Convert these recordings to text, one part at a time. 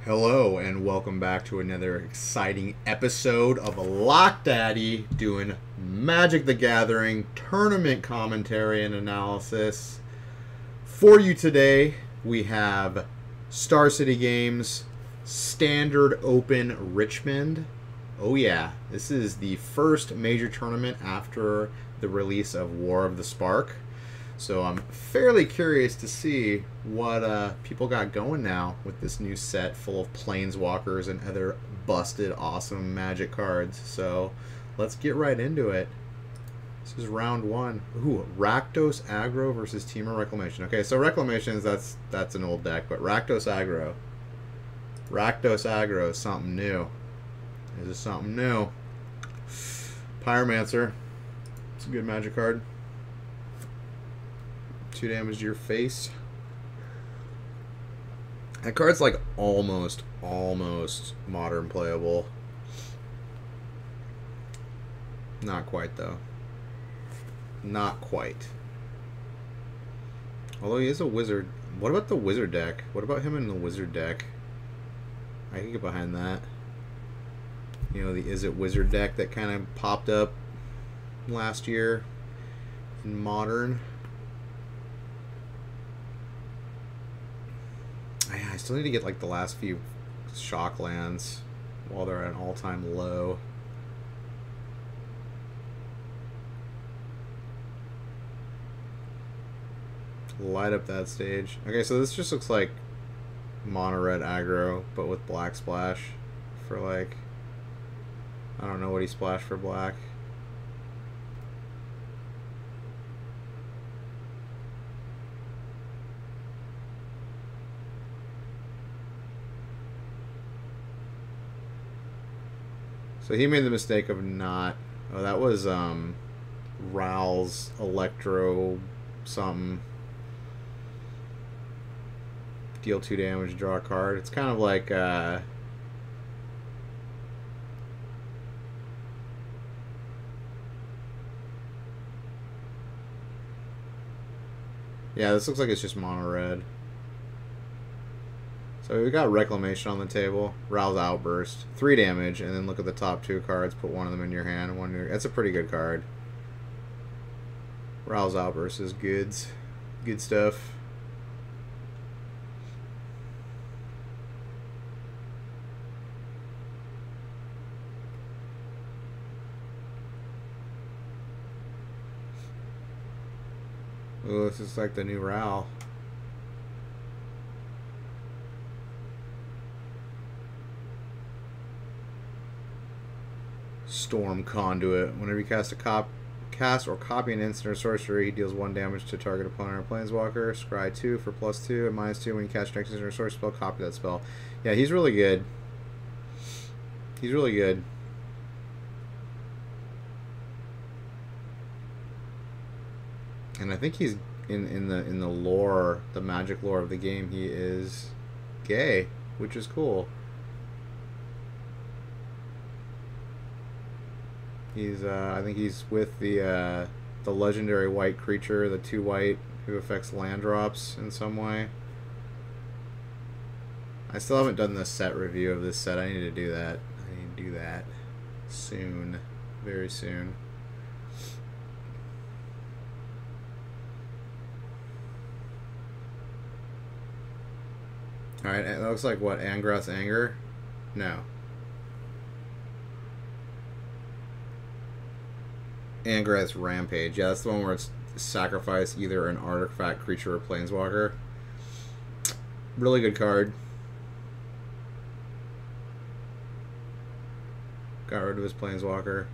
Hello and welcome back to another exciting episode of Lock Daddy doing Magic the Gathering tournament commentary and analysis. For you today, we have Star City Games Standard Open Richmond. Oh yeah, this is the first major tournament after the release of War of the Spark. So I'm fairly curious to see what people got going now with this new set full of planeswalkers and other busted awesome Magic cards. So let's get right into it. This is round one. Ooh, Rakdos Aggro versus Temur Reclamation. Okay, so Reclamations, that's an old deck, but Rakdos Aggro. Rakdos Aggro is something new. This is something new. Pyromancer. It's a good Magic card. 2 damage to your face. That card's like almost modern playable. Not quite though. Not quite. Although he is a wizard. What about the wizard deck? What about him in the wizard deck? I can get behind that. You know, the Is It Wizard deck that kind of popped up last year in Modern. I still need to get like the last few shock lands while they're at an all-time low. Light up that stage. Okay, so this just looks like mono red aggro, but with black splash for like, I don't know what he splashed for black. So he made the mistake of not... Oh, that was Ral's Electro something. Deal 2 damage, draw a card. It's kind of like... Yeah, this looks like it's just mono red. So we got Reclamation on the table. Ral's Outburst. 3 damage, and then look at the top 2 cards. Put one of them in your hand. One in your... That's a pretty good card. Ral's Outburst is goods. Good stuff. Oh, this is like the new Ral. Storm Conduit. Whenever you cast or copy an instant or sorcery, he deals 1 damage to target opponent or planeswalker. Scry 2 for +2 and -2. When you cast an instant or sorcery spell, copy that spell. Yeah, he's really good. He's really good. And I think he's in the lore, the Magic lore of the game, he is gay, which is cool. He's I think he's with the legendary white creature, the 2 white who affects land drops in some way. I still haven't done the set review of this set. I need to do that. I need to do that soon, very soon. All right, it looks like what, Angrath's Anger? No. Angrath's Rampage. Yeah, that's the one where it's sacrifice either an artifact, creature, or planeswalker. Really good card. Got rid of his planeswalker.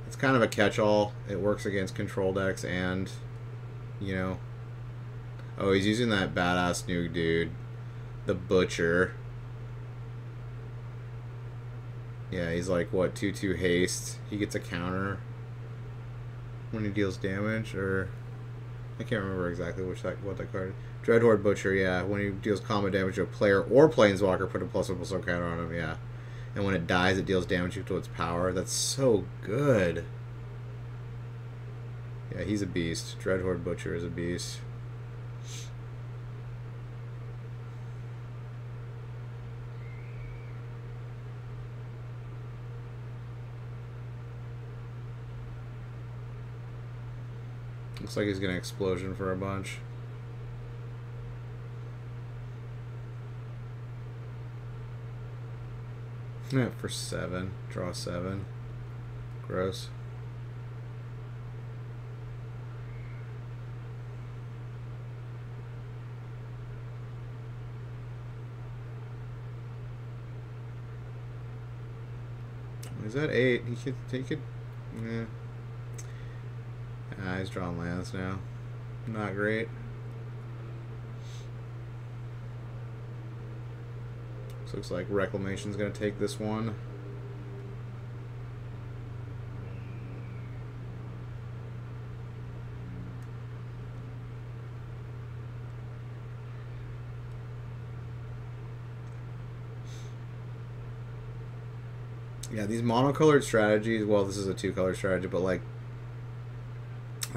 It's kind of a catch-all. It works against control decks and, you know... Oh, he's using that badass new dude. The Butcher. Yeah, he's like, what, 2/2 haste. He gets a counter when he deals damage, or... I can't remember exactly what that card is. Dreadhorde Butcher, yeah. When he deals combat damage to a player or planeswalker, put a +1/+1 counter on him, yeah. And when it dies, it deals damage to its power. That's so good. Yeah, he's a beast. Dreadhorde Butcher is a beast. Looks like he's gonna explosion for a bunch. Yeah, for 7. Draw 7. Gross. He's at 8. He could. Yeah. Ah, he's drawing lands now. Not great. This looks like Reclamation's gonna take this one. Yeah, these monocolored strategies, well, this is a 2-color strategy, but like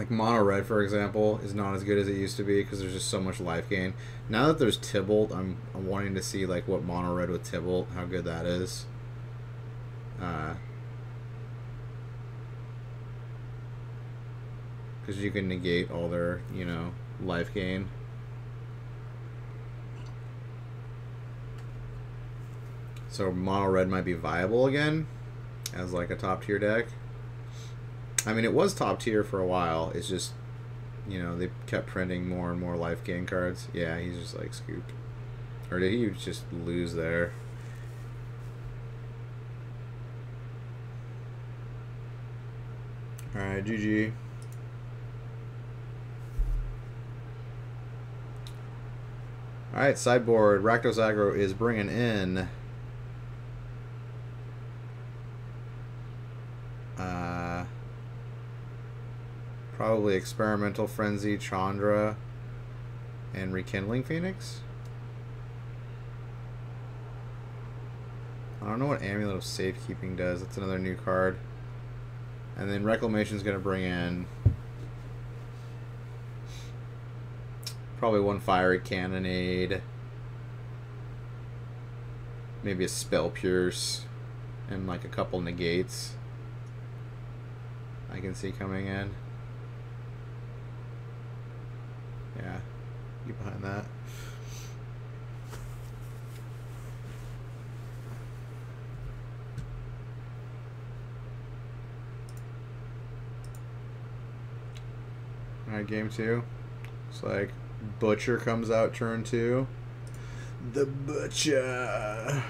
mono red, for example, is not as good as it used to be because there's just so much life gain. Now that there's Tybalt, I'm wanting to see like what mono red with Tybalt, how good that is. Because you can negate all their, you know, life gain. So mono red might be viable again as like a top tier deck. I mean, it was top tier for a while. It's just, you know, they kept printing more and more life gain cards. Yeah, he's just like scooped. Or did he just lose there? Alright, GG. Alright, sideboard. Rakdos Aggro is bringing in probably Experimental Frenzy, Chandra, and Rekindling Phoenix. I don't know what Amulet of Safekeeping does. That's another new card. And then Reclamation's going to bring in probably one Fiery Cannonade, maybe a Spell Pierce, and like a couple negates I can see coming in. Yeah, get behind that. Alright, game 2. Looks like Butcher comes out turn 2. The Butcher.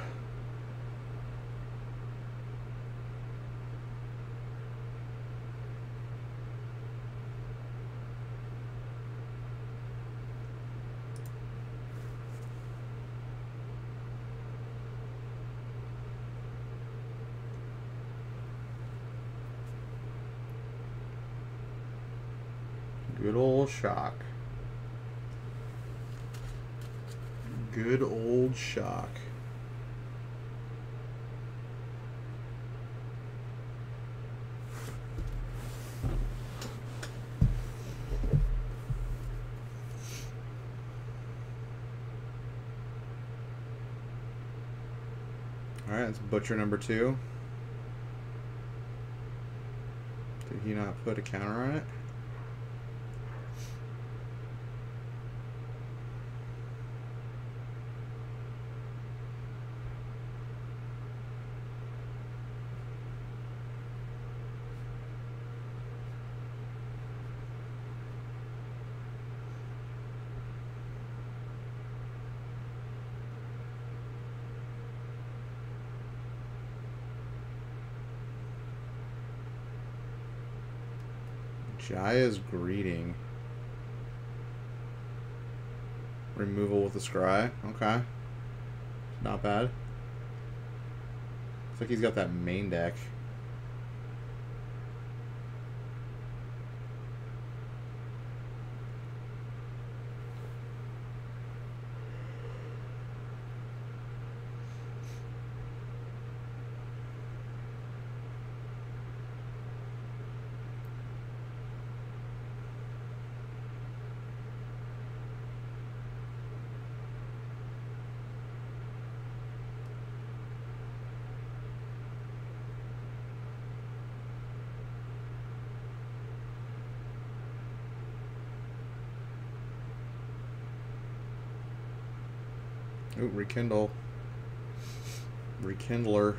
Good old Shock. Good old Shock. Alright, that's Butcher number 2. Did he not put a counter on it? Jaya's Greeting. Removal with the Scry. Okay. Not bad. Looks like he's got that main deck. Ooh, rekindle. Rekindler.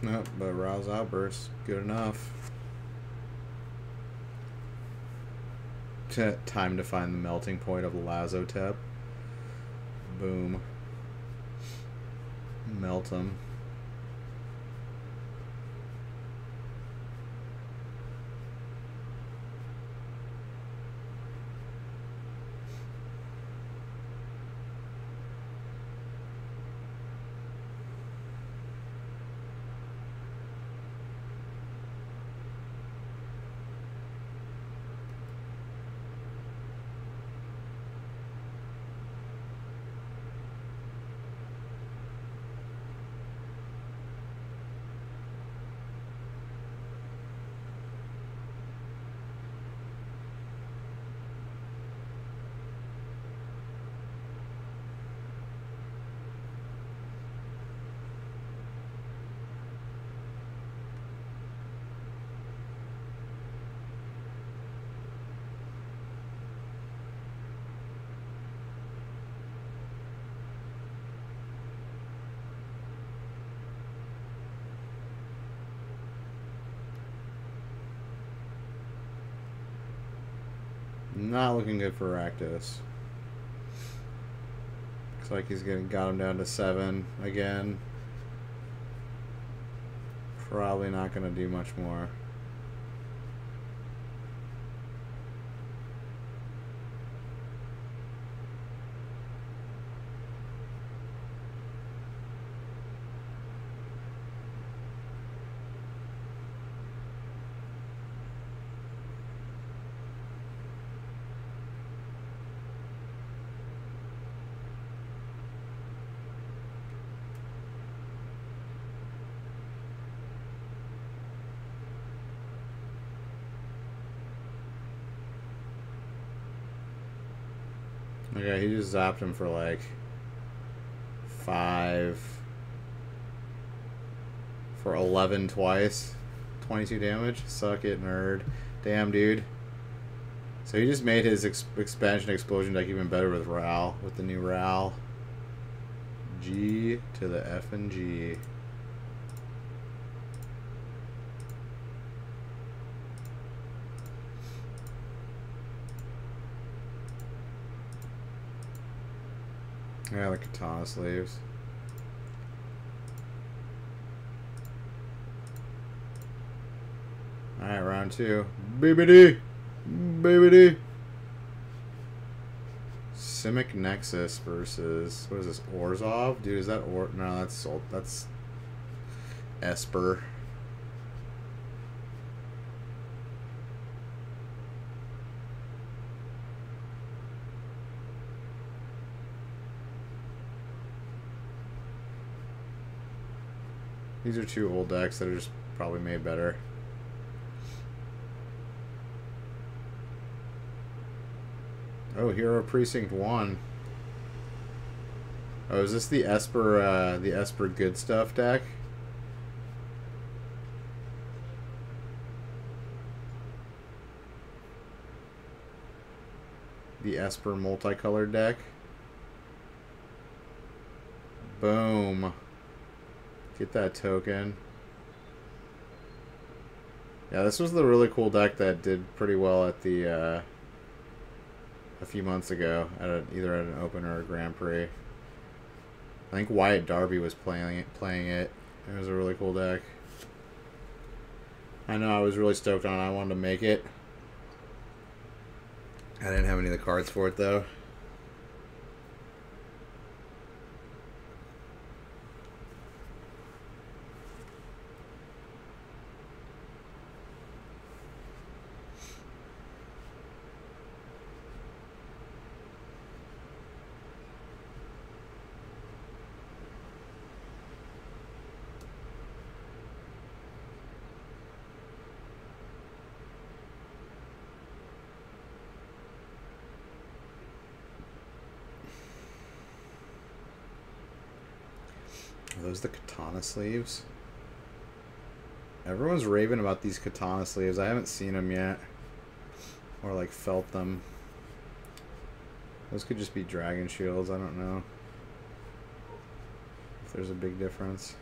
Nope, but Rouse Outburst, good enough. Time to find the melting point of Lazotep. Boom. Melt him. Not looking good for Rakdos. Looks like he's got him down to 7 again. Probably not going to do much more. Okay, he just zapped him for like 5 for 11 twice. 22 damage. Suck it, nerd. Damn, dude. So he just made his expansion explosion deck even better with Ral, with the new Ral. G to the F and G. Yeah, the katana sleeves. Alright, round 2. BBD! BBD! Simic Nexus versus, what is this, Orzhov? Dude, is that no, that's Esper. These are 2 old decks that are just probably made better. Oh, Hero Precinct 1. Oh, is this the Esper Good Stuff deck? The Esper multicolored deck? Boom. Get that token. Yeah, this was the really cool deck that did pretty well at the a few months ago at either at an Open or a Grand Prix. I think Wyatt Darby was playing it. It was a really cool deck. I know I was really stoked on it. I wanted to make it. I didn't have any of the cards for it though. those the katana sleeves? Everyone's raving about these katana sleeves. I haven't seen them yet. Or like felt them. Those could just be dragon shields. I don't know if there's a big difference.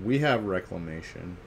We have reclamation.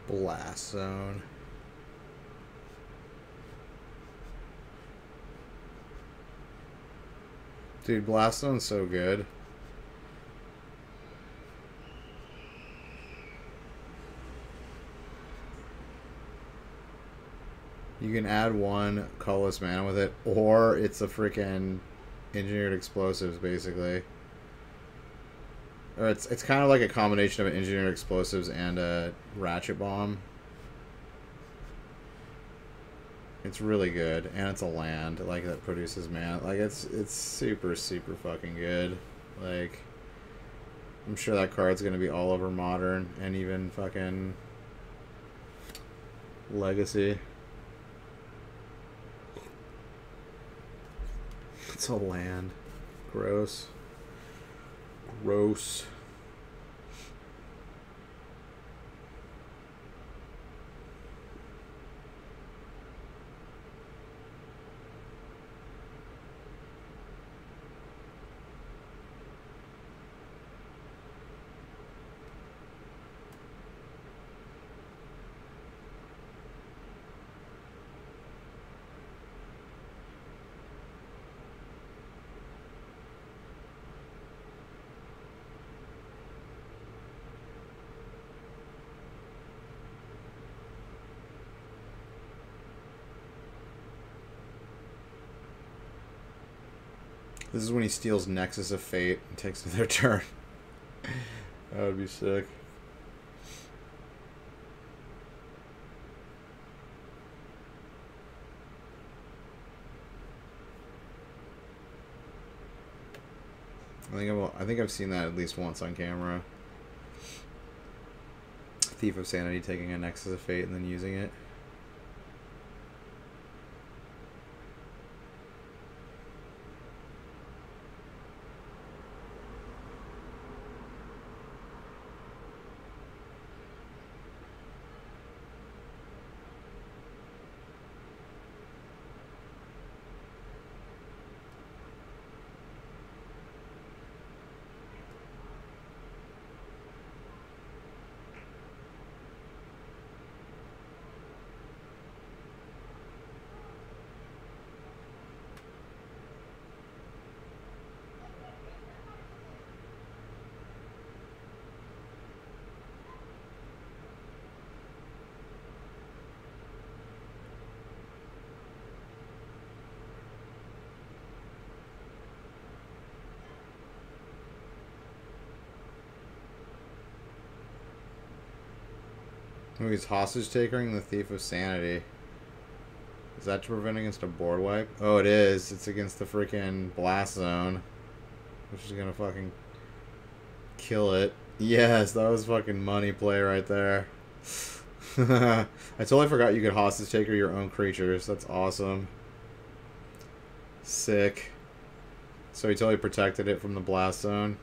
Blast zone. Dude, Blast zone's so good. You can add one colorless mana with it, or it's a freaking engineered explosives, basically. Or it's kind of like a combination of an engineered explosives and a ratchet bomb. It's really good, and it's a land like that produces mana. Like it's super fucking good. Like I'm sure that card's gonna be all over Modern and even fucking Legacy. It's a land. Gross. Gross. This is when he steals Nexus of Fate and takes their turn. That would be sick. I think I've seen that at least once on camera. Thief of Sanity taking a Nexus of Fate and then using it. Oh, he's hostage takering the Thief of Sanity. Is that to prevent against a board wipe? Oh, it is. It's against the freaking Blast Zone. Which is gonna fucking kill it. Yes, that was fucking money play right there. I totally forgot you could hostage taker your own creatures. That's awesome. Sick. So he totally protected it from the Blast Zone.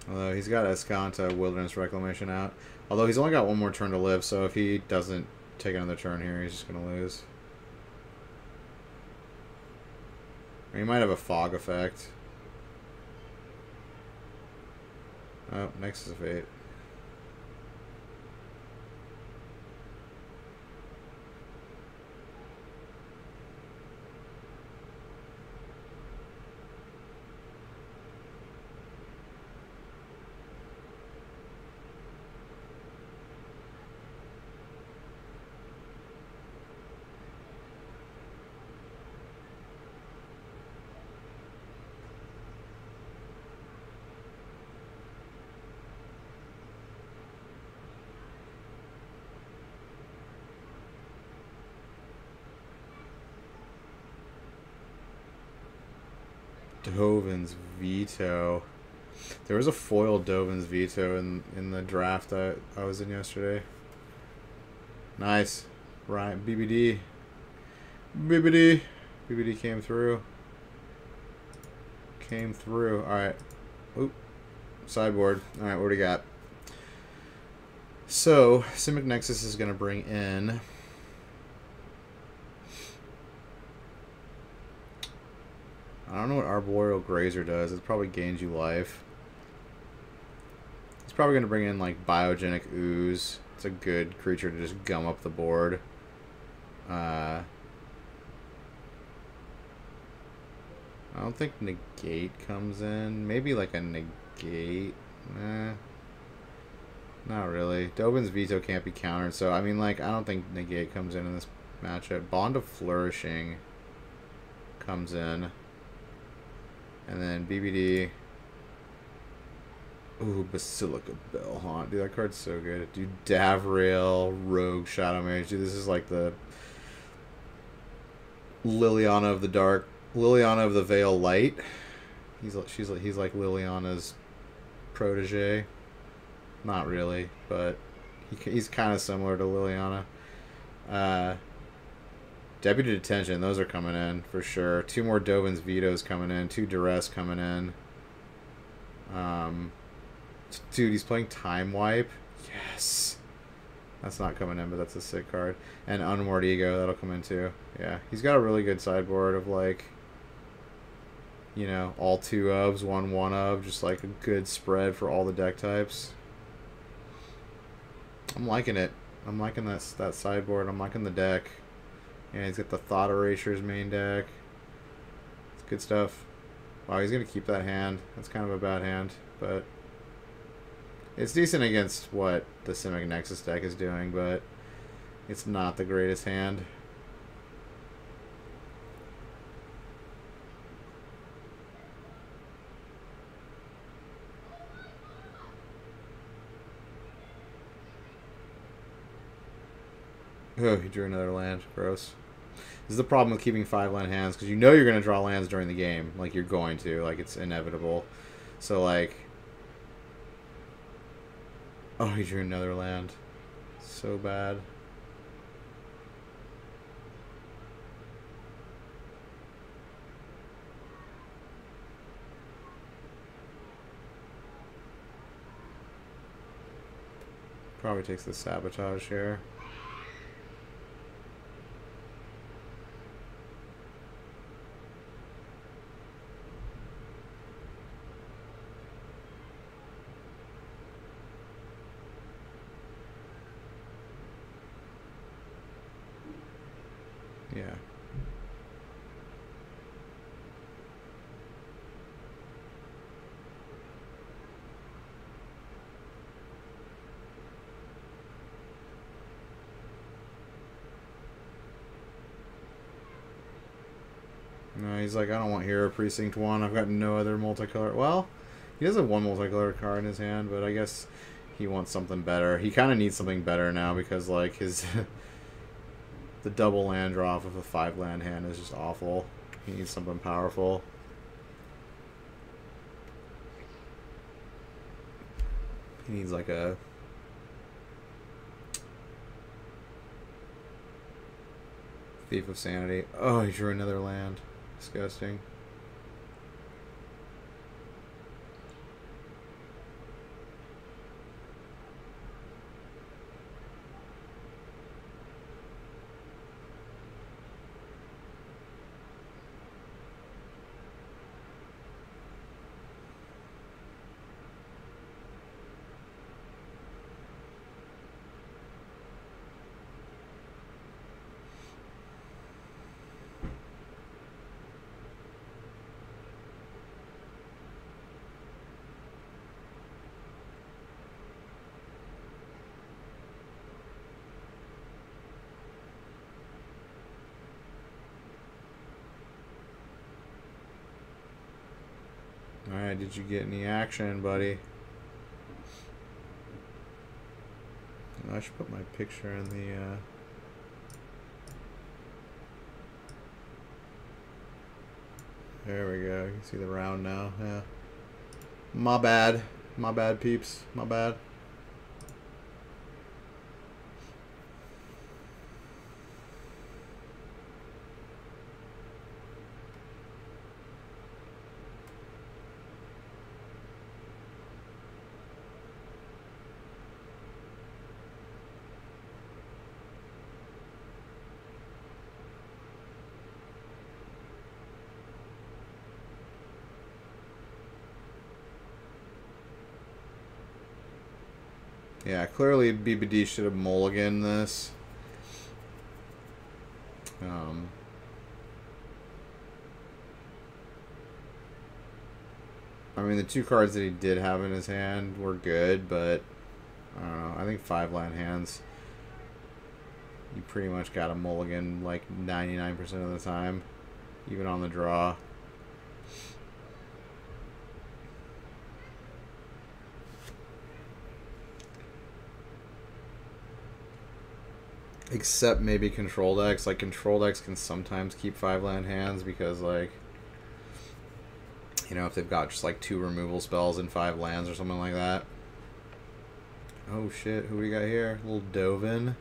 Although he's got Escanta Wilderness Reclamation out. Although he's only got one more turn to live, so if he doesn't take another turn here, he's just going to lose. Or he might have a fog effect. Oh, Nexus of Fate. Dovin's Veto. There was a foil Dovin's Veto in the draft I was in yesterday. Nice. Right, BBD. BBD. BBD came through. Came through. Alright. Oop. Sideboard. Alright, what do we got? So, Simic Nexus is going to bring in... I don't know what Arboreal Grazer does. It probably gains you life. He's probably going to bring in, like, Biogenic Ooze. It's a good creature to just gum up the board. I don't think Negate comes in. Maybe, like, a Negate. Not really. Dovin's Veto can't be countered, so, I mean, like, I don't think Negate comes in this matchup. Bond of Flourishing comes in. And then BBD. Ooh, Basilica Bell Haunt. Dude, that card's so good. Dude, Davrail, Rogue, Shadow Mage. Dude, this is like the Liliana of the Dark. Liliana of the Veil Light. He's like Liliana's protege. Not really, but he's kind of similar to Liliana. Deputy Detention, those are coming in for sure. 2 more Dovin's Vetoes coming in. 2 Duress coming in. Dude, he's playing Time Wipe. Yes. That's not coming in, but that's a sick card. And Unmoored Ego, that'll come in too. Yeah, he's got a really good sideboard of, like, you know, all 2 ofs, 1 of, just like a good spread for all the deck types. I'm liking it. I'm liking that sideboard. I'm liking the deck. Yeah, he's got the Thought Erasure's main deck. It's good stuff. Wow, he's going to keep that hand. That's kind of a bad hand, but it's decent against what the Simic Nexus deck is doing, but it's not the greatest hand. Oh, he drew another land. Gross. This is the problem with keeping 5-land hands, because you know you're going to draw lands during the game. Like, you're going to. Like, it's inevitable. So, like... Oh, he drew another land. So bad. Probably takes the Sabotage here. Yeah. No, he's like, I don't want Hero Precinct 1. I've got no other multicolor. Well, he does have one multicolor card in his hand, but I guess he wants something better. He kind of needs something better now because, like, his the double land draw off of a 5-land hand is just awful. He needs something powerful. He needs, like, a... Thief of Sanity. Oh, he drew another land. Disgusting. Alright, did you get any action, buddy? I should put my picture in the, There we go. You can see the round now. Yeah. My bad. My bad, peeps. My bad. Yeah, clearly BBD should have mulliganed this. I mean, the two cards that he did have in his hand were good, but I don't know. I think 5-land hands, you pretty much got a mulligan like 99% of the time, even on the draw. Except maybe control decks. Like, control decks can sometimes keep 5-land hands because, like, you know, if they've got just like 2 removal spells and 5 lands or something like that. Oh shit, who we got here? Little Dovin.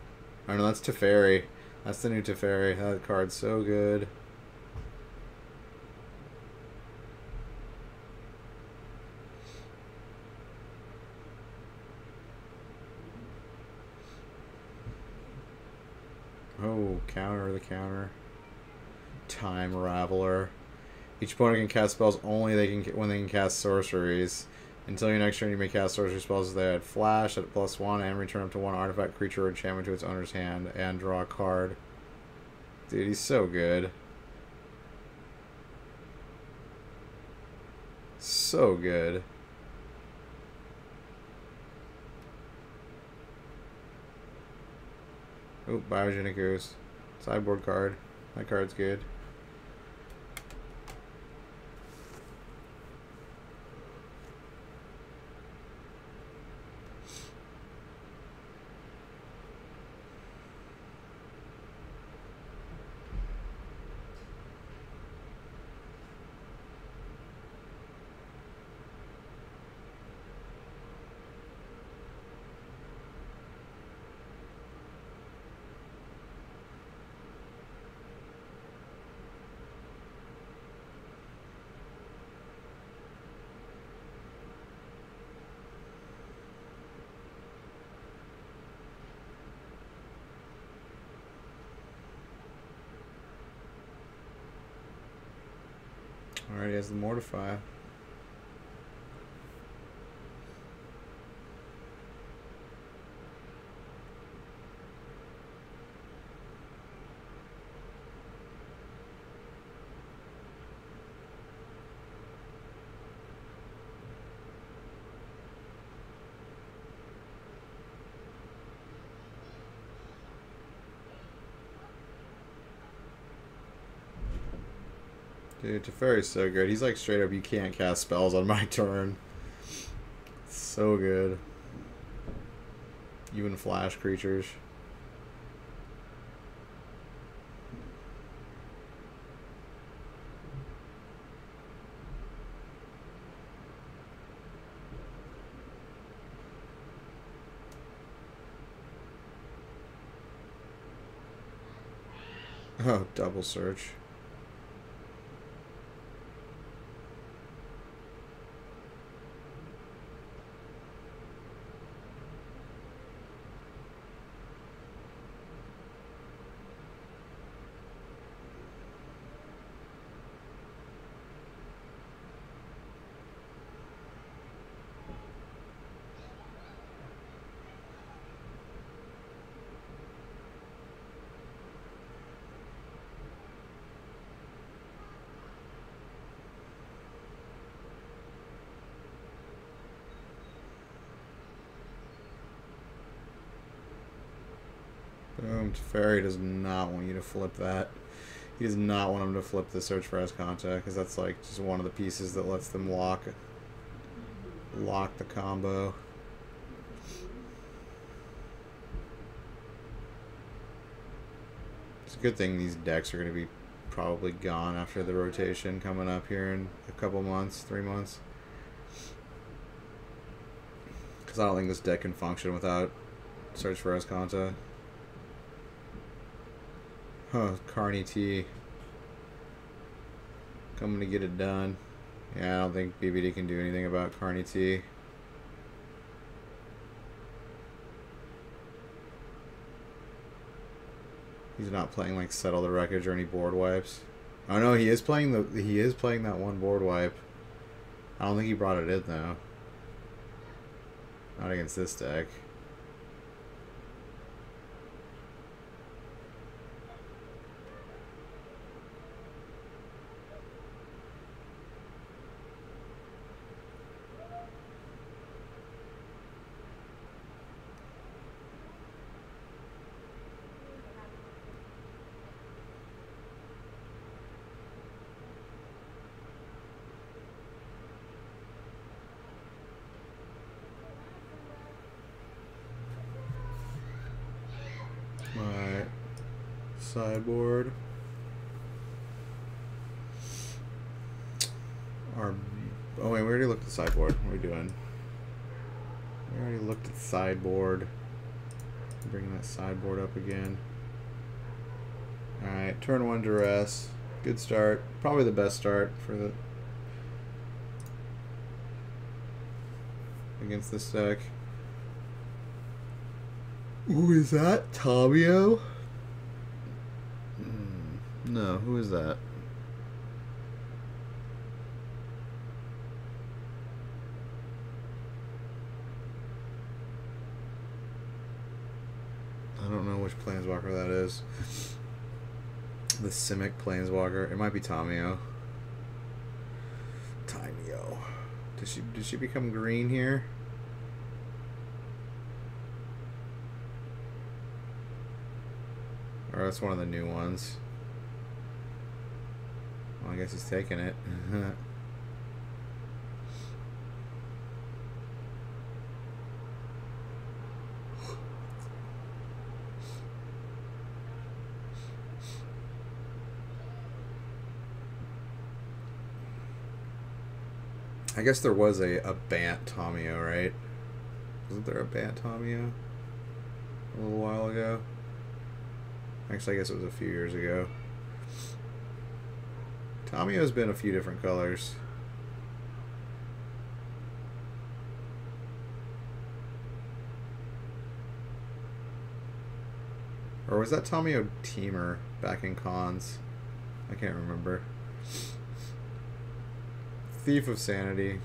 Oh no, that's Teferi. That's the new Teferi. That card's so good. Oh, counter the counter. Time Raveler. Each opponent can cast spells only when they can cast sorceries. Until your next turn, you may cast sorcery spells if they had flash at +1 and return up to 1 artifact, creature, or enchantment to its owner's hand and draw a card. Dude, he's so good. So good. Oh, Biogenic Ooze. Sideboard card. That card's good. Alright, he has the Mortify. Dude, Teferi's so good. He's like straight up, you can't cast spells on my turn. So good. Even flash creatures. Oh, double search. Boom. Teferi does not want you to flip that. He does not want him to flip the Search for Esconta, because that's like just one of the pieces that lets them lock the combo. It's a good thing these decks are going to be probably gone after the rotation coming up here in a couple months, 3 months. Because I don't think this deck can function without Search for Esconta. Huh, Carney T. Coming to get it done. Yeah, I don't think BBD can do anything about Carney T. He's not playing like Settle the Wreckage or any board wipes. Oh no, he is playing that one board wipe. I don't think he brought it in though. Not against this deck. Alright. Sideboard. Oh wait, we already looked at the sideboard. What are we doing? We already looked at the sideboard. Bringing that sideboard up again. Alright, turn 1 duress. Good start. Probably the best start for the against this deck. Who is that? Tamiyo? No, who is that? I don't know which Planeswalker that is. The Simic Planeswalker. It might be Tamiyo. Tamiyo. Did she become green here? Or that's one of the new ones. Well, I guess he's taking it. I guess there was a Bant Tamiyo, right? Wasn't there a Bant Tamiyo a little while ago? Actually, I guess it was a few years ago. Tamiyo's been a few different colors. Or was that Tamiyo Teamer back in cons? I can't remember. Thief of Sanity.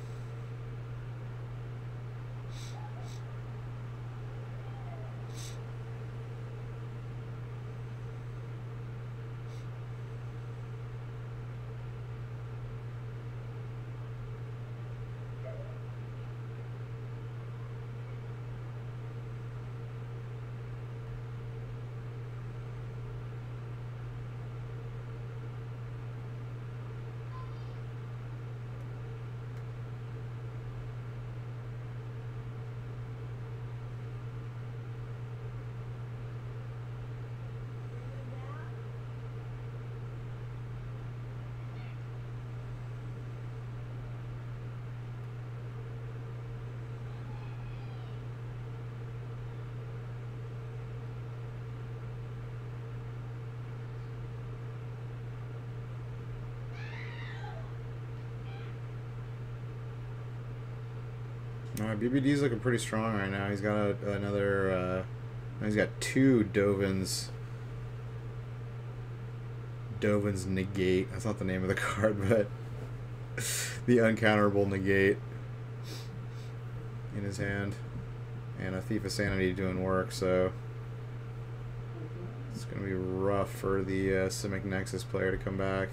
BBD's looking pretty strong right now. He's got another. He's got 2 Dovin's Negate. That's not the name of the card, but the uncounterable Negate in his hand, and a Thief of Sanity doing work. So it's gonna be rough for the Simic Nexus player to come back.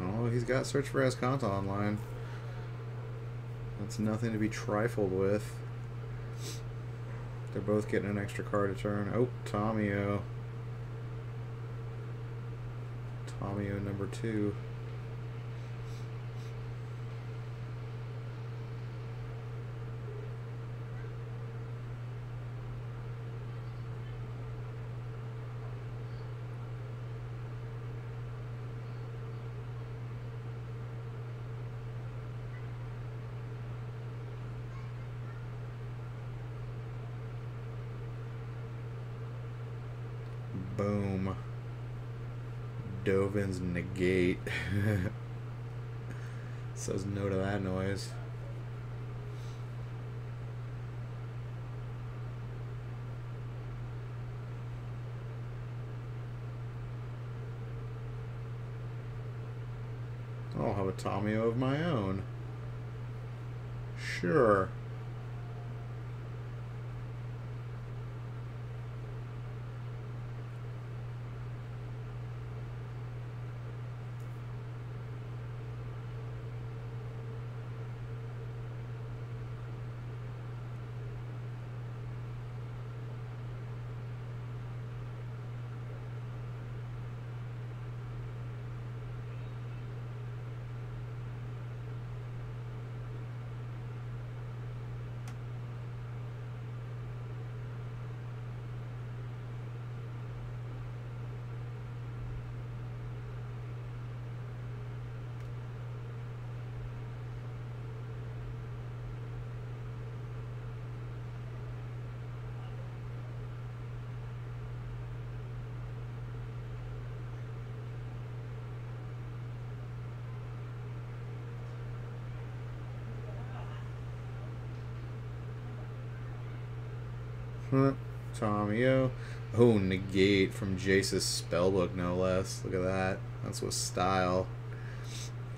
Oh, he's got Search for Azcanta online. That's nothing to be trifled with. They're both getting an extra card a turn. Oh, Tomio. Tomio number 2. Boom. Dovin's Negate. Says no to that noise. I'll have a Tomio of my own. Sure. Tomio. Oh, Negate from Jace's Spellbook, no less. Look at that. That's with style.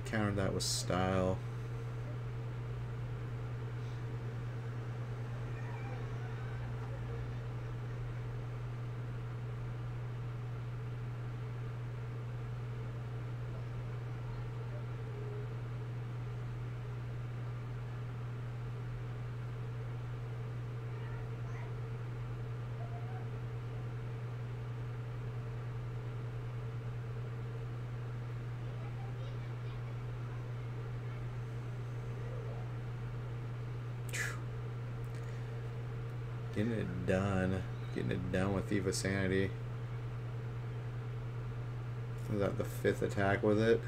He countered that with style. Getting it done. Getting it done with Thief of Sanity. Is that the 5th attack with it?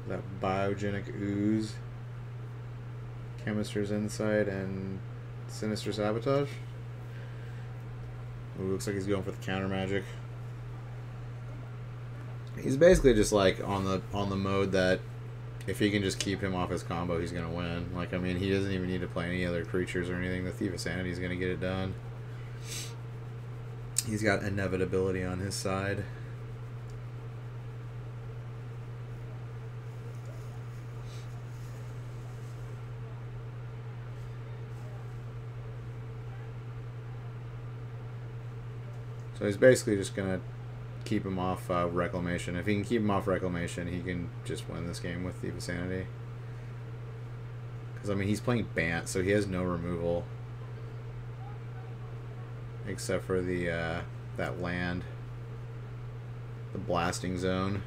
That biogenic ooze. Chemister's Insight and Sinister Sabotage. Ooh, looks like he's going for the counter magic. He's basically just like on the mode that if he can just keep him off his combo, he's gonna win. Like, I mean, he doesn't even need to play any other creatures or anything. The Thief of Sanity is gonna get it done. He's got inevitability on his side. So he's basically just gonna keep him off Reclamation. If he can keep him off Reclamation, he can just win this game with Thief of Sanity. Because, I mean, he's playing Bant, so he has no removal. Except for the that land. The Blasting Zone.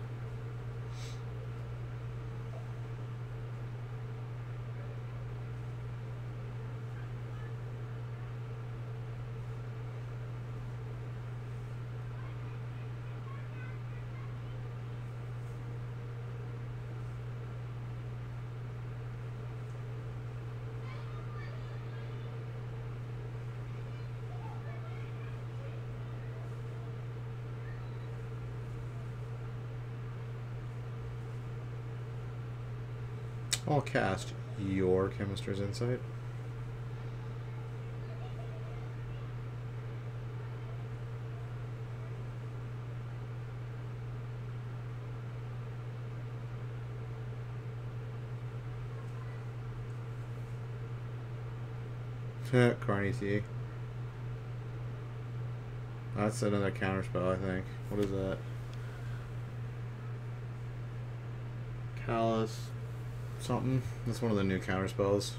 I'll cast your Chemister's Insight. Carney T. That's another counter spell, I think. What is that? Callous something. That's one of the new counter spells,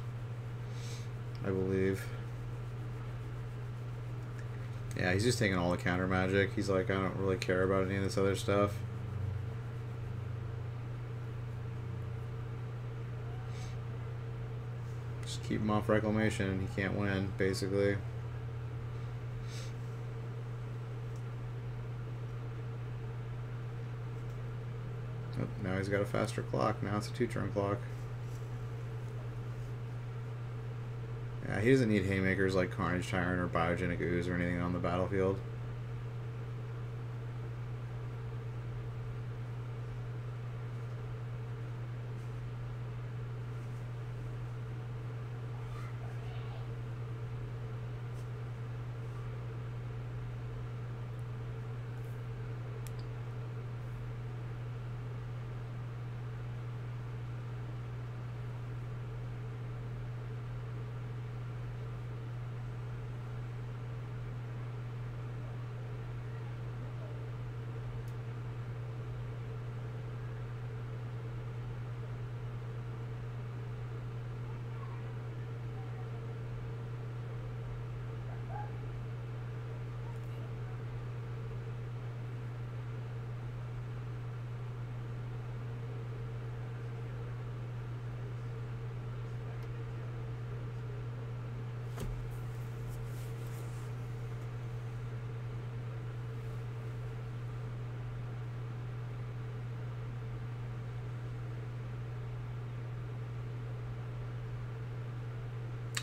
I believe. Yeah, he's just taking all the counter magic. He's like, I don't really care about any of this other stuff. Just keep him off Reclamation. He can't win, basically. Oh, now he's got a faster clock. Now it's a 2-turn clock. Yeah, he doesn't need haymakers like Carnage Tyrant or Biogenic Ooze or anything on the battlefield.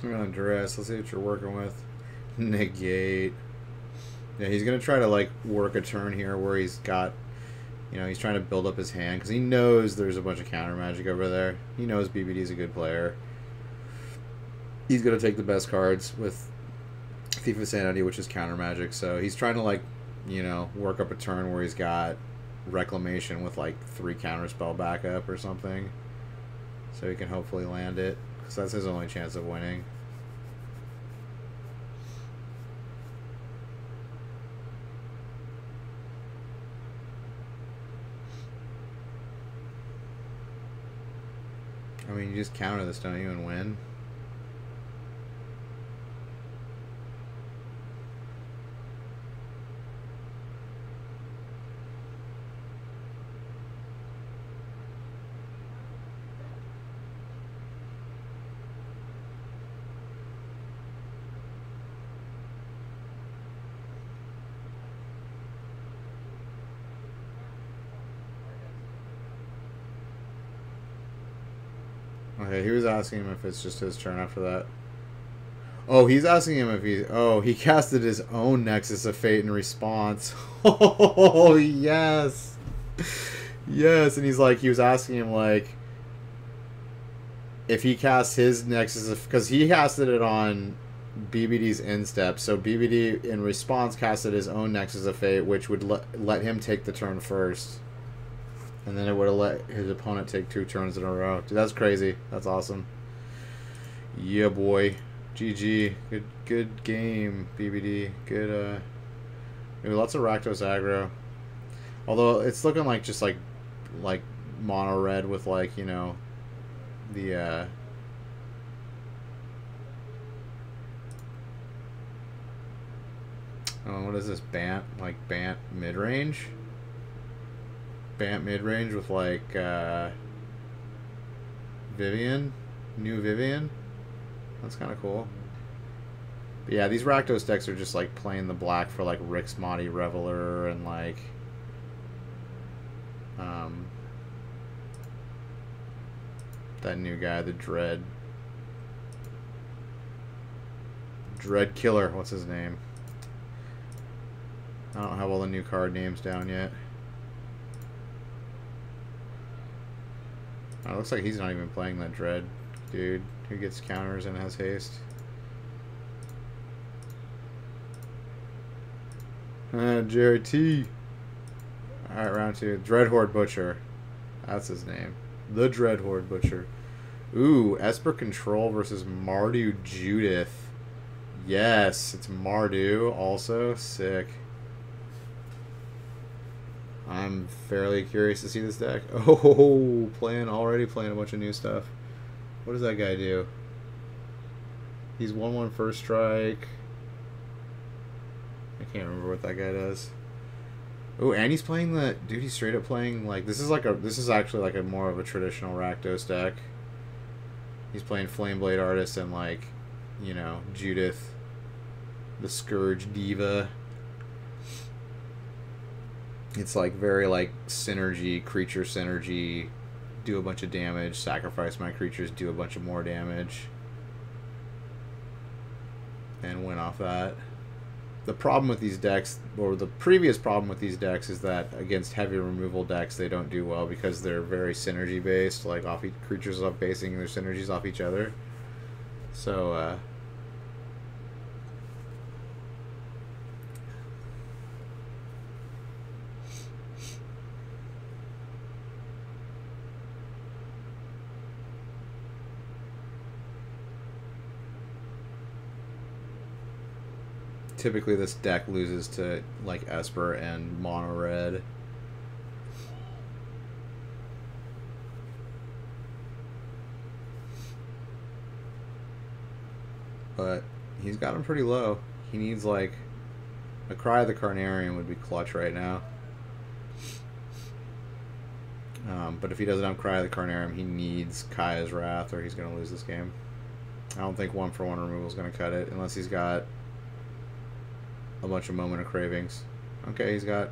We're on Duress. Let's see what you're working with. Negate. Yeah, he's going to try to, like, work a turn here where he's got, you know, he's trying to build up his hand because he knows there's a bunch of counter magic over there. He knows BBD's a good player. He's going to take the best cards with Thief of Sanity, which is counter magic. So he's trying to, like, you know, work up a turn where he's got Reclamation with, like, 3 counterspell backup or something. So he can hopefully land it. Because that's his only chance of winning. I mean, you just counter this, don't you, and win? Okay, he was asking him if it's just his turn after that. Oh, he's asking him if he... Oh, he casted his own Nexus of Fate in response. Oh, yes. Yes, and he's like... He was asking him, like... If he casts his Nexus of... Because he casted it on BBD's instep. So BBD, in response, casted his own Nexus of Fate, which would let him take the turn first. And then it would have let his opponent take 2 turns in a row. Dude, that's crazy. That's awesome. Yeah, boy. GG. Good game, BBD. Good, maybe lots of Rakdos aggro. Although, it's looking like just, like mono red with, like, you know, the, oh, what is this? Bant? Like, Bant mid-range? Bant mid-range with, like, Vivian? New Vivian? That's kind of cool. But yeah, these Rakdos decks are just, like, playing the black for, like, Rix Modi Reveler and, like, that new guy, the Dread Killer. What's his name? I don't have all the new card names down yet. Oh, it looks like he's not even playing that Dread dude who gets counters and has haste. JRT. Alright, round 2. Dreadhorde Butcher. That's his name. The Dreadhorde Butcher. Ooh, Esper Control versus Mardu Judith. Yes, it's Mardu also. Sick. I'm fairly curious to see this deck. Oh, already playing a bunch of new stuff. What does that guy do? He's 1/1 first strike. I can't remember what that guy does. Oh, and he's playing the dude. He's straight up playing like this is actually like a more of a traditional Rakdos deck. He's playing Flameblade Artist and like, you know, Judith, the Scourge Diva. It's like very like synergy, creature synergy, do a bunch of damage, sacrifice my creatures, do a bunch of more damage, and win off that. The problem with these decks, or the previous problem with these decks, is that against heavy removal decks they don't do well because they're very synergy based, like off creatures off basing their synergies off each other. So typically this deck loses to like Esper and mono red. But he's got him pretty low. He needs like a Cry of the Carnarian would be clutch right now. But if he doesn't have Cry of the Carnarian, he needs Kaya's Wrath or he's going to lose this game. I don't think 1-for-1 removal is going to cut it unless he's got a bunch of Moment of Cravings. Okay, he's got...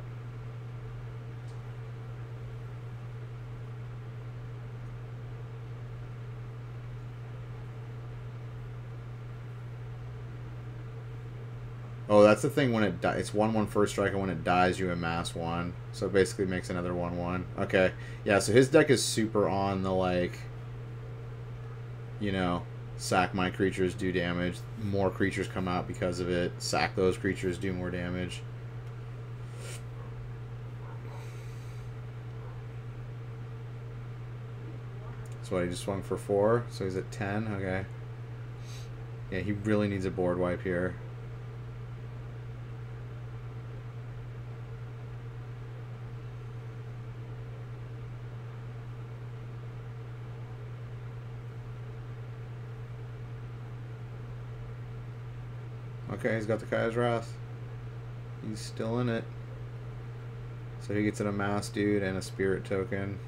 Oh, that's the thing when it dies. It's 1/1 first strike, and when it dies, you amass 1. So it basically makes another 1/1. Okay. Yeah, so his deck is super on the, like, you know, sack my creatures, do damage. More creatures come out because of it. Sack those creatures, do more damage. That's why he just swung for 4. So he's at 10. Okay. Yeah, he really needs a board wipe here. Okay, he's got the Kaya's Wrath. He's still in it. So he gets an Amass dude and a Spirit token.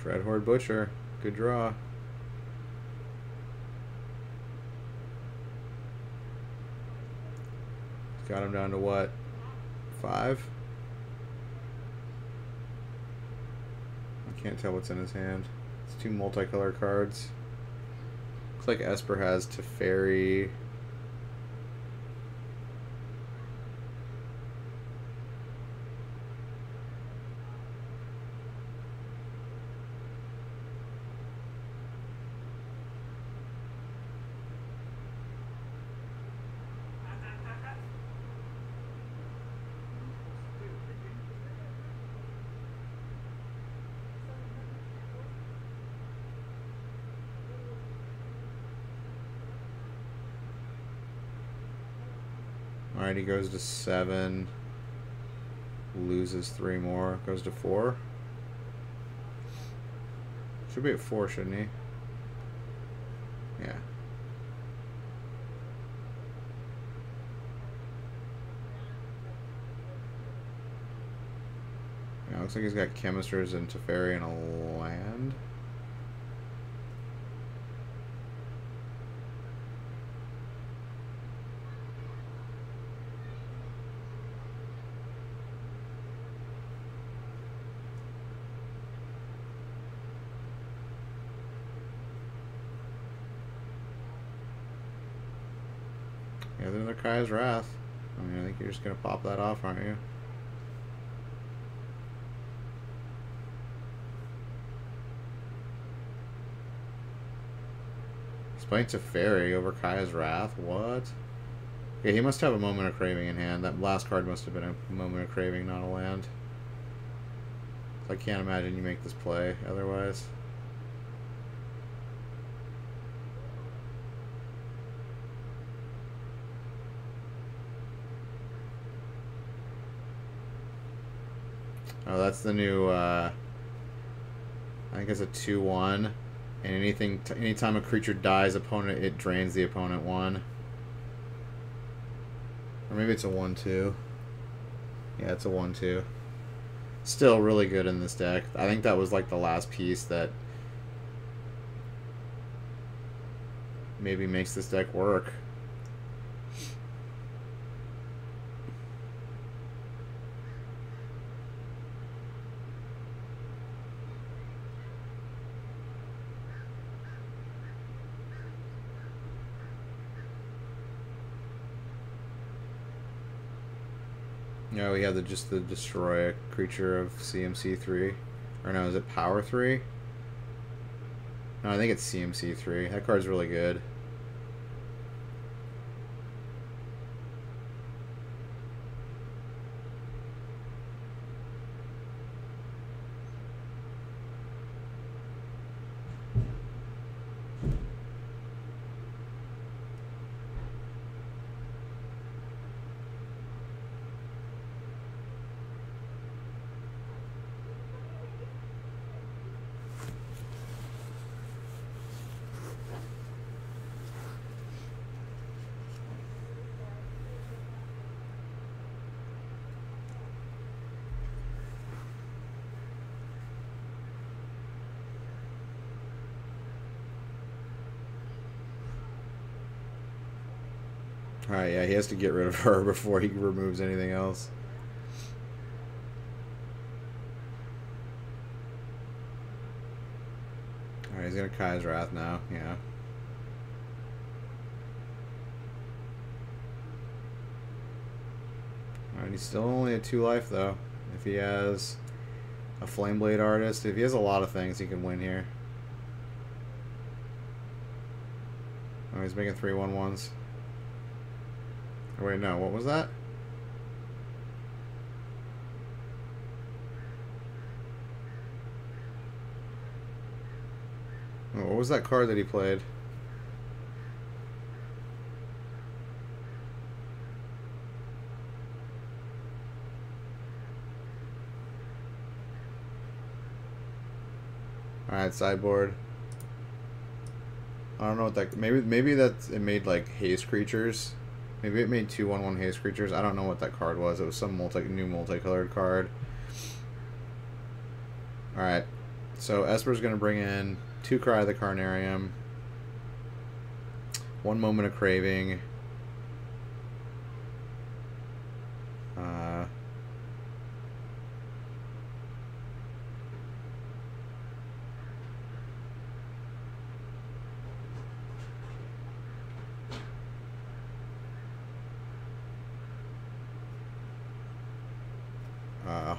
Dreadhorde Butcher. Good draw. He's Got him down to what? 5? I can't tell what's in his hand. It's 2 multicolored cards. Looks like Esper has Teferi. Alright, he goes to 7. Loses 3 more. Goes to 4. Should be at 4, shouldn't he? Yeah. Yeah, looks like he's got Chemisters and Teferi and a land. Yeah, there's another Kaya's Wrath. I mean, I think you're just going to pop that off, aren't you? He's playing Teferi over Kaya's Wrath? What? Yeah, he must have a Moment of Craving in hand. That last card must have been a Moment of Craving, not a land. I can't imagine you make this play otherwise. Oh, that's the new, I think it's a 2/1. And anytime a creature dies, it drains the opponent 1. Or maybe it's a 1/2. Yeah, it's a 1/2. Still really good in this deck. I think that was like the last piece that maybe makes this deck work. No, we have just the destroy a creature of CMC 3. Or no, is it Power 3? No, I think it's CMC 3. That card's really good. Alright, yeah, he has to get rid of her before he removes anything else. Alright, he's gonna Kaya's Wrath now, yeah. Alright, he's still only at 2 life though. If he has a Flameblade Artist, if he has a lot of things, he can win here. Oh, he's making 3/1/1s. Oh, wait, no, what was that? Oh, what was that card that he played? Alright, sideboard. I don't know what that... Maybe that's... It made, like, haste creatures. Maybe it made 2/1/1 haste creatures. I don't know what that card was. It was some new multicolored card. Alright. So Esper's going to bring in 2 Cry of the Carnarium. 1 Moment of Craving.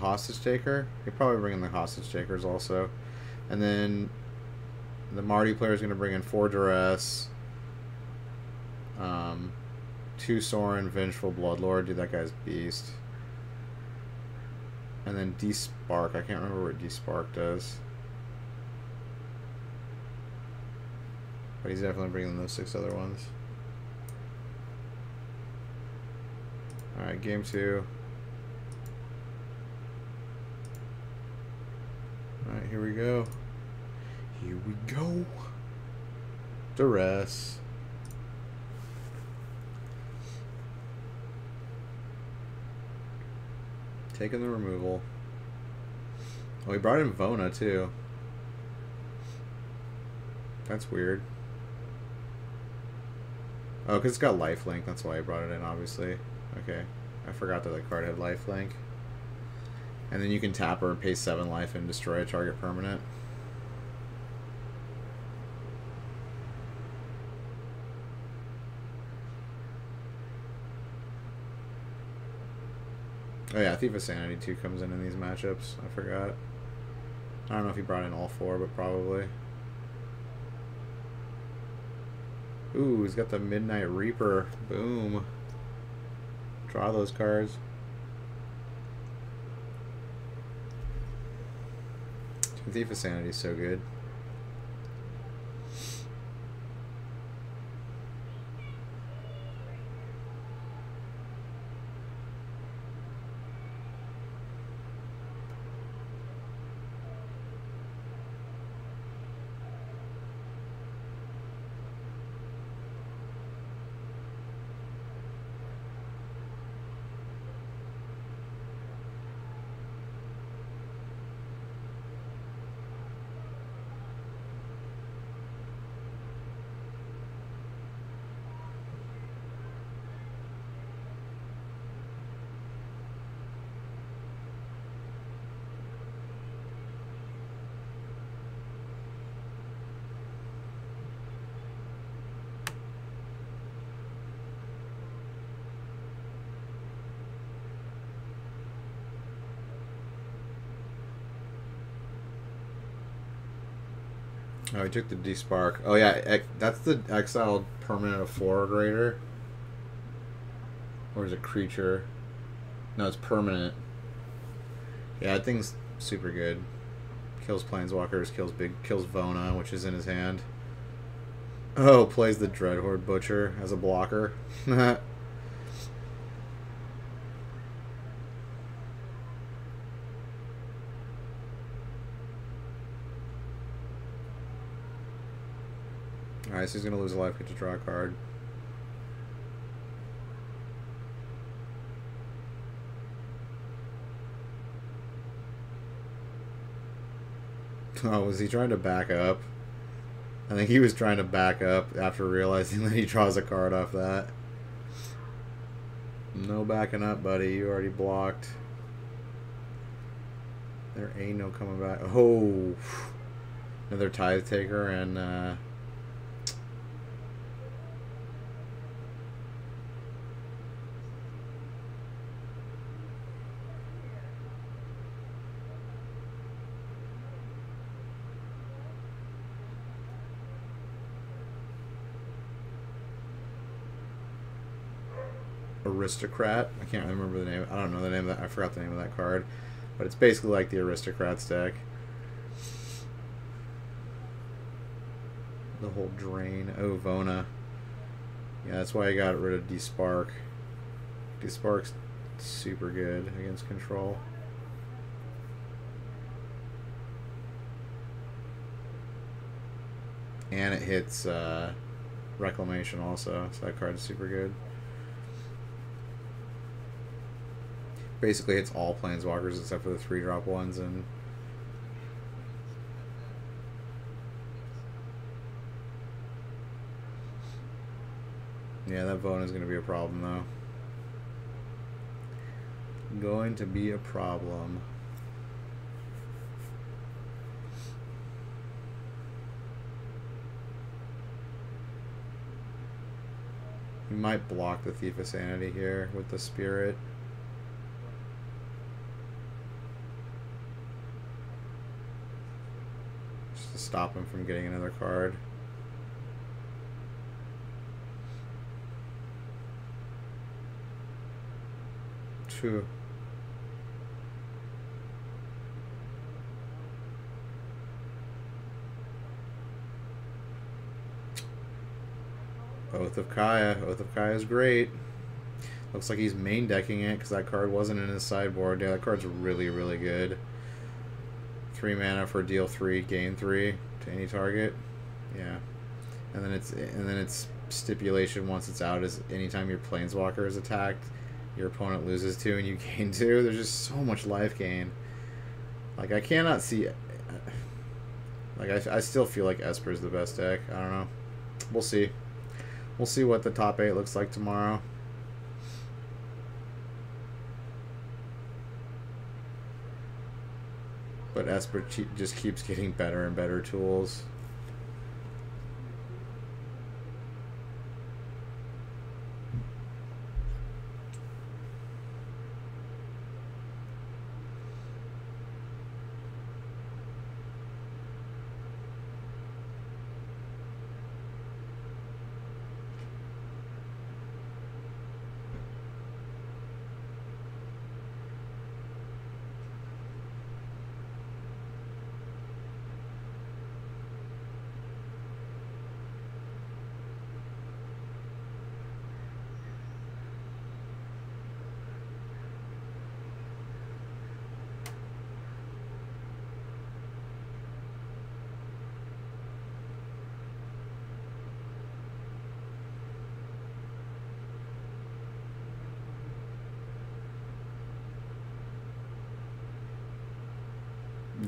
hostage taker. He'll probably bring in the hostage takers also. And then the Marty player is going to bring in 4 duress. 2 Soren, Vengeful Bloodlord. Dude, that guy's beast. And then Despark. I can't remember what Despark does. But he's definitely bringing those 6 other ones. Alright, game 2. Alright, here we go. Here we go. Duress. Taking the removal. Oh, he brought in Vona too. That's weird. Oh, because it's got lifelink. That's why I brought it in, obviously. Okay. I forgot that the card had lifelink. And then you can tap her and pay 7 life and destroy a target permanent. Oh yeah, Thief of Sanity too comes in these matchups. I forgot. I don't know if he brought in all 4, but probably. Ooh, he's got the Midnight Reaper. Boom. Draw those cards. Thief of Sanity is so good. Oh, he took the Despark. Oh yeah, that's the exiled permanent of 4 or greater. Or is it creature? No, it's permanent. Yeah, that thing's super good. Kills planeswalkers, kills Vona, which is in his hand. Oh, plays the Dreadhorde Butcher as a blocker. Alright, so he's going to lose a life, get to draw a card. Oh, was he trying to back up? I think he was trying to back up after realizing that he draws a card off that. No backing up, buddy. You already blocked. There ain't no coming back. Oh! Another Tithe Taker and... Aristocrat. I can't remember the name. I don't know the name of that. I forgot the name of that card. But it's basically like the Aristocrats deck. The whole drain. Oh, Vona. Yeah, that's why I got rid of Despark. Despark's super good against control. And it hits Reclamation also, so that card is super good. Basically hits all planeswalkers except for the 3-drop ones, and yeah, that Vona is going to be a problem though. Going to be a problem. He might block the Thief of Sanity here with the Spirit. stop him from getting another card. True. Oath of Kaya. Oath of Kaya is great. Looks like he's main decking it because that card wasn't in his sideboard. Yeah, that card's really, really good. 3 mana for deal 3, gain 3 to any target. Yeah, and then it's stipulation once it's out is anytime your planeswalker is attacked, your opponent loses 2 and you gain 2. There's just so much life gain. Like, I cannot see. Like, I still feel like Esper's the best deck. I don't know. We'll see. We'll see what the top 8 looks like tomorrow. But Esper just keeps getting better and better tools.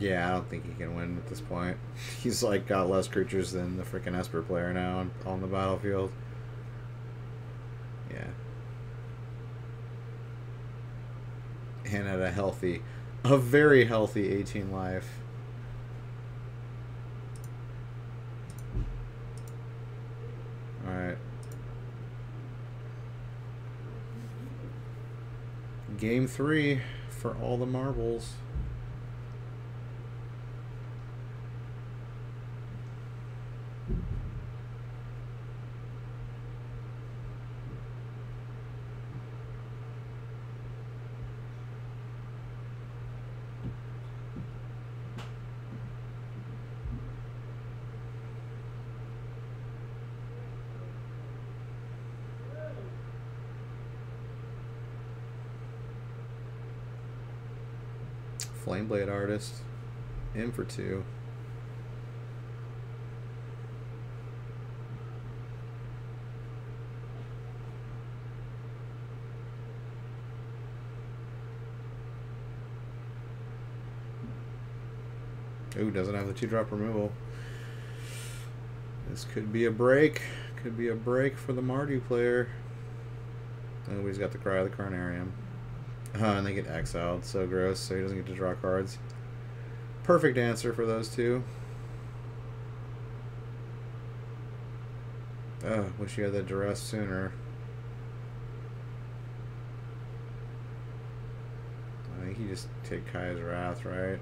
Yeah, I don't think he can win at this point. He's like got less creatures than the freaking Esper player now on the battlefield. Yeah. And at a very healthy 18 life. Alright. Game 3 for all the marbles. Flameblade Artist, in for 2. Ooh, doesn't have the 2-drop removal. This could be a break. Could be a break for the Mardu player. Oh, he's got the Cry of the Carnarium. And they get exiled. So gross. So he doesn't get to draw cards. Perfect answer for those two. Oh, wish you had that duress sooner. I think you just take Kaya's Wrath, right?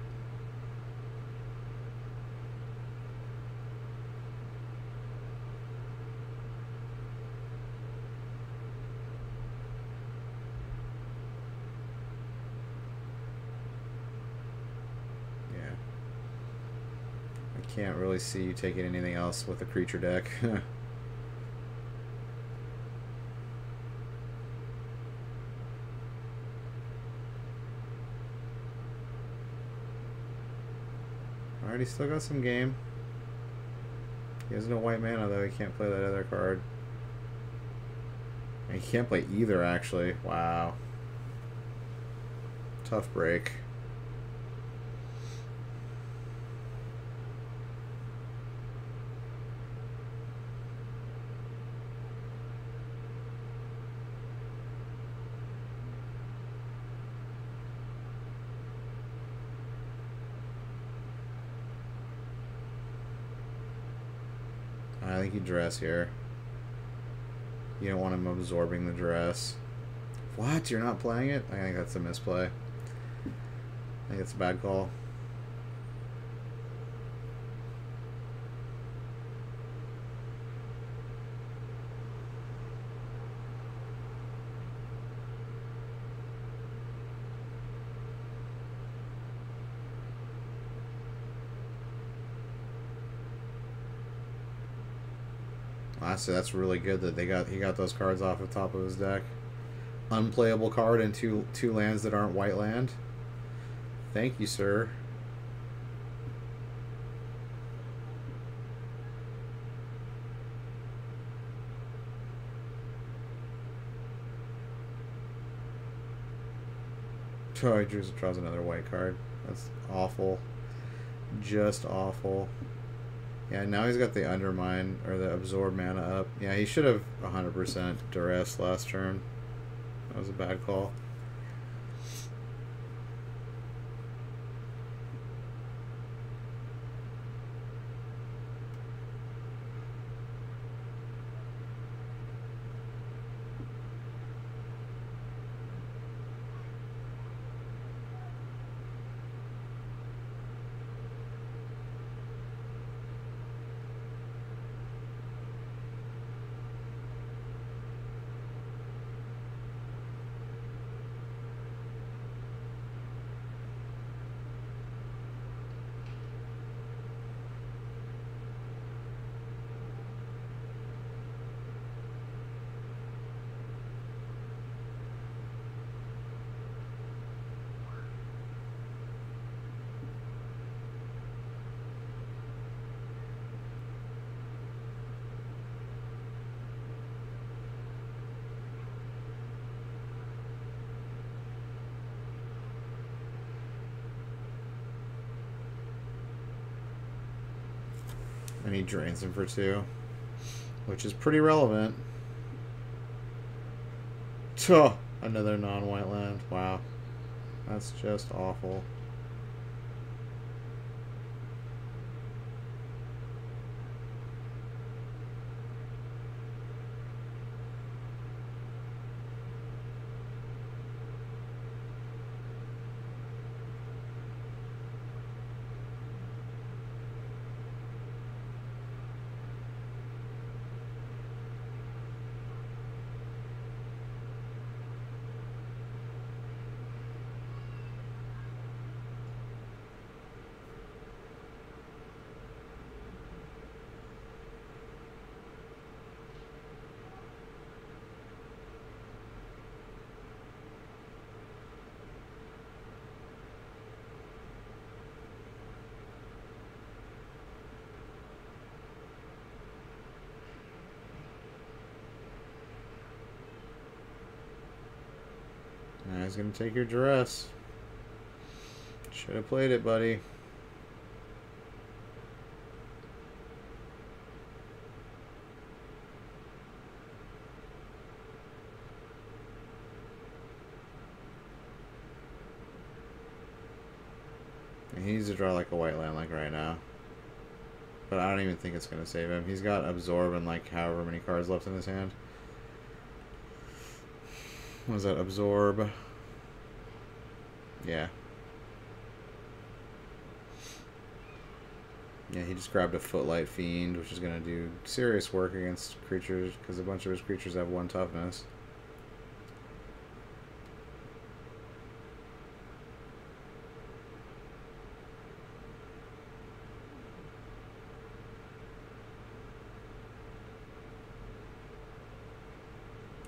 Can't really see you taking anything else with a creature deck. Alright, he's still got some game. He has no white mana though, he can't play that other card. And he can't play either actually. Wow. Tough break. I think you dress here. You don't want him absorbing the dress. What? You're not playing it? I think that's a misplay. I think it's a bad call. Honestly, that's really good that he got those cards off the top of his deck. Unplayable card and two lands that aren't white land. Thank you, sir. Oh, he draws another white card. That's awful. Just awful. Yeah, now he's got the Undermine, or the Absorb mana up. Yeah, he should have 100% Duress last turn. That was a bad call. And he drains him for 2, which is pretty relevant. Oh, another non-white land. Wow. That's just awful. Now he's going to take your Duress. Should have played it, buddy. And he needs to draw like a white land like right now. But I don't even think it's going to save him. He's got Absorb and like however many cards left in his hand. What is that? Absorb. Yeah. Yeah, he just grabbed a Footlight Fiend, which is going to do serious work against creatures, because a bunch of his creatures have 1 toughness.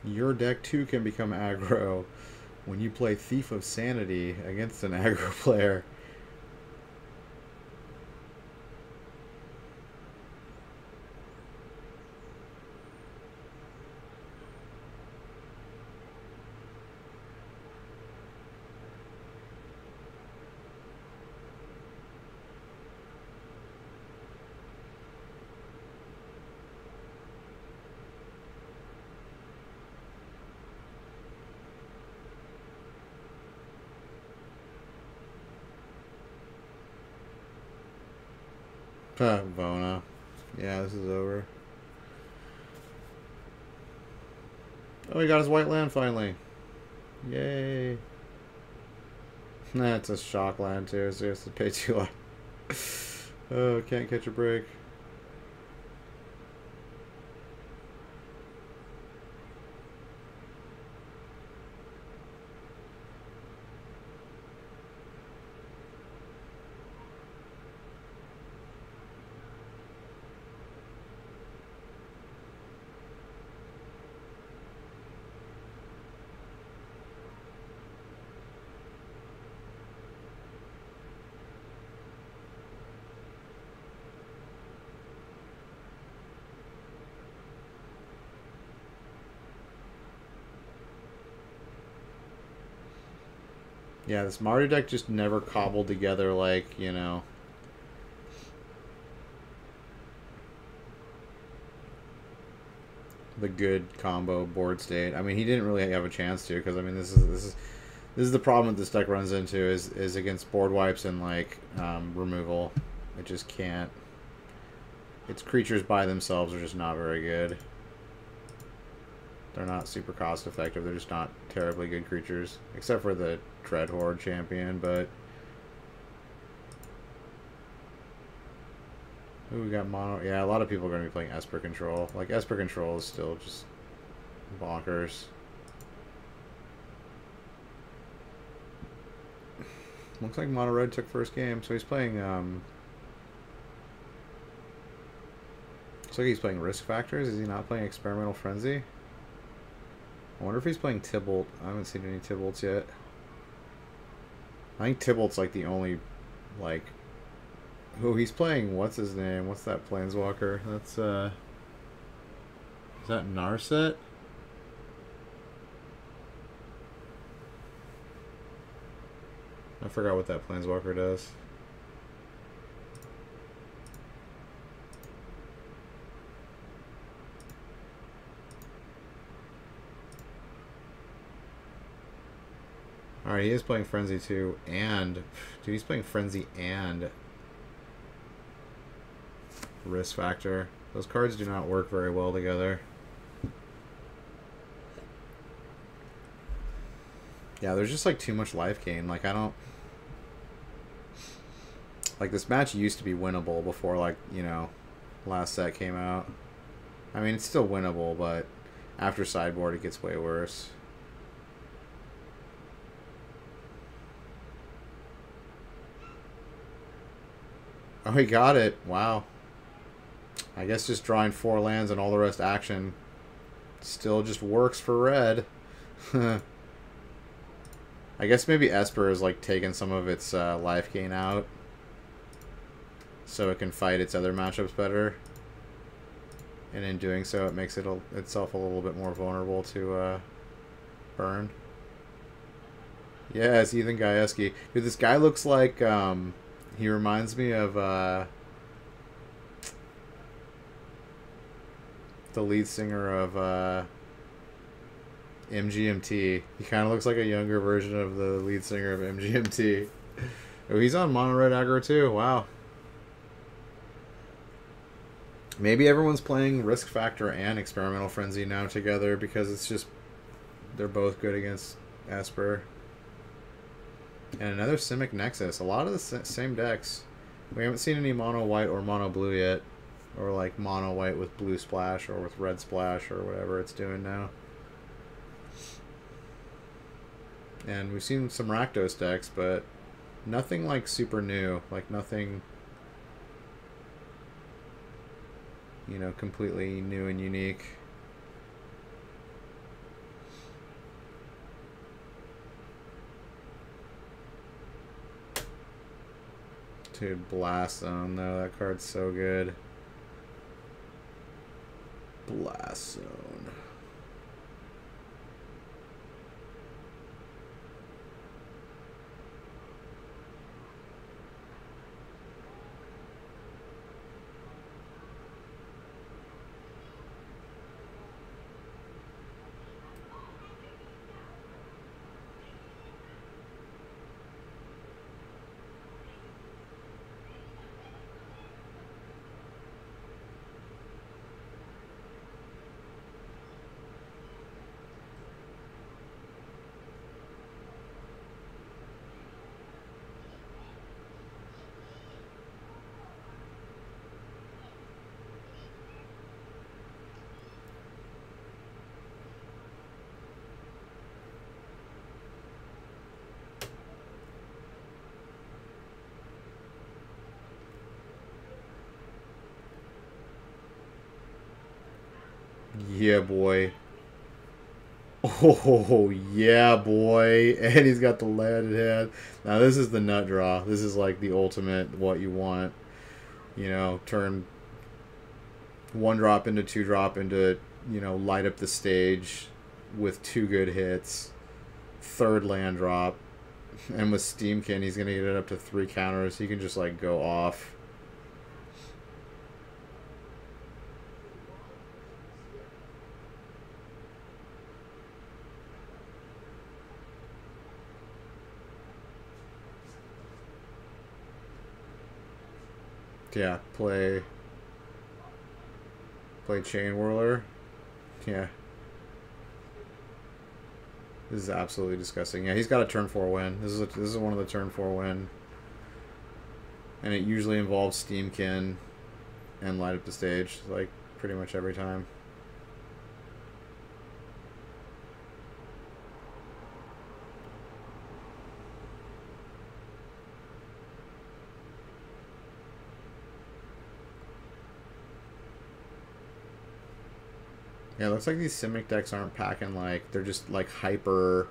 Your deck too can become aggro when you play Thief of Sanity against an aggro player. Vona. Yeah, this is over. Oh, he got his white land finally. Yay. Nah, it's a shock land too, so he has to pay 2 life. Oh, can't catch a break. Yeah, this Mario deck just never cobbled together like, you know, the good combo board state. I mean, he didn't really have a chance to because I mean, this is the problem that this deck runs into is against board wipes and like removal. It just can't. Its creatures by themselves are just not very good. They're not super cost effective. They're just not terribly good creatures, except for the Dread Horde champion. But ooh, we got mono. Yeah, a lot of people are going to be playing Esper Control. Like Esper Control is still just bonkers. Looks like Mono Red took first game, so he's playing. Looks like he's playing Risk Factors. Is he not playing Experimental Frenzy? I wonder if he's playing Tybalt. I haven't seen any Tybalts yet. I think Tybalt's like the only, like, oh, he's playing. What's his name? What's that Planeswalker? That's is that Narset? I forgot what that Planeswalker does. Alright, he is playing Frenzy too, and dude, he's playing Frenzy and Risk Factor. Those cards do not work very well together. Yeah, there's just like too much life gain. Like, I don't. Like, this match used to be winnable before, like, you know, last set came out. I mean, it's still winnable, but after sideboard, it gets way worse. Oh, he got it. Wow. I guess just drawing 4 lands and all the rest action still just works for red. I guess maybe Esper is like taking some of its life gain out so it can fight its other matchups better. And in doing so, it makes itself a little bit more vulnerable to burn. Yeah, it's Ethan Gajewski. Dude, this guy looks like... he reminds me of the lead singer of MGMT. He kind of looks like a younger version of the lead singer of MGMT. Oh, he's on Mono Red Aggro too. Wow. Maybe everyone's playing Risk Factor and Experimental Frenzy now together because it's just they're both good against Esper. And another Simic Nexus. A lot of the same decks. We haven't seen any mono white or mono blue yet. Or like mono white with blue splash or with red splash or whatever it's doing now. And we've seen some Rakdos decks, but nothing like super new. Like nothing, you know, completely new and unique. Dude, Blast Zone though, that card's so good. Blast Zone. Yeah, boy. Oh, yeah, boy. And he's got the landed hand. Now, this is the nut draw. This is like the ultimate what you want. You know, turn 1-drop into 2-drop into, you know, light up the stage with 2 good hits. 3rd land drop. And with Steamkin, he's going to get it up to 3 counters. He can just, like, go off. Yeah, play Chain Whirler. Yeah. This is absolutely disgusting. Yeah, he's got a turn 4 win. This is one of the turn 4 win. And it usually involves Steamkin and light up the stage, like, pretty much every time. Yeah, it looks like these Simic decks aren't packing, like, they're just, like, hyper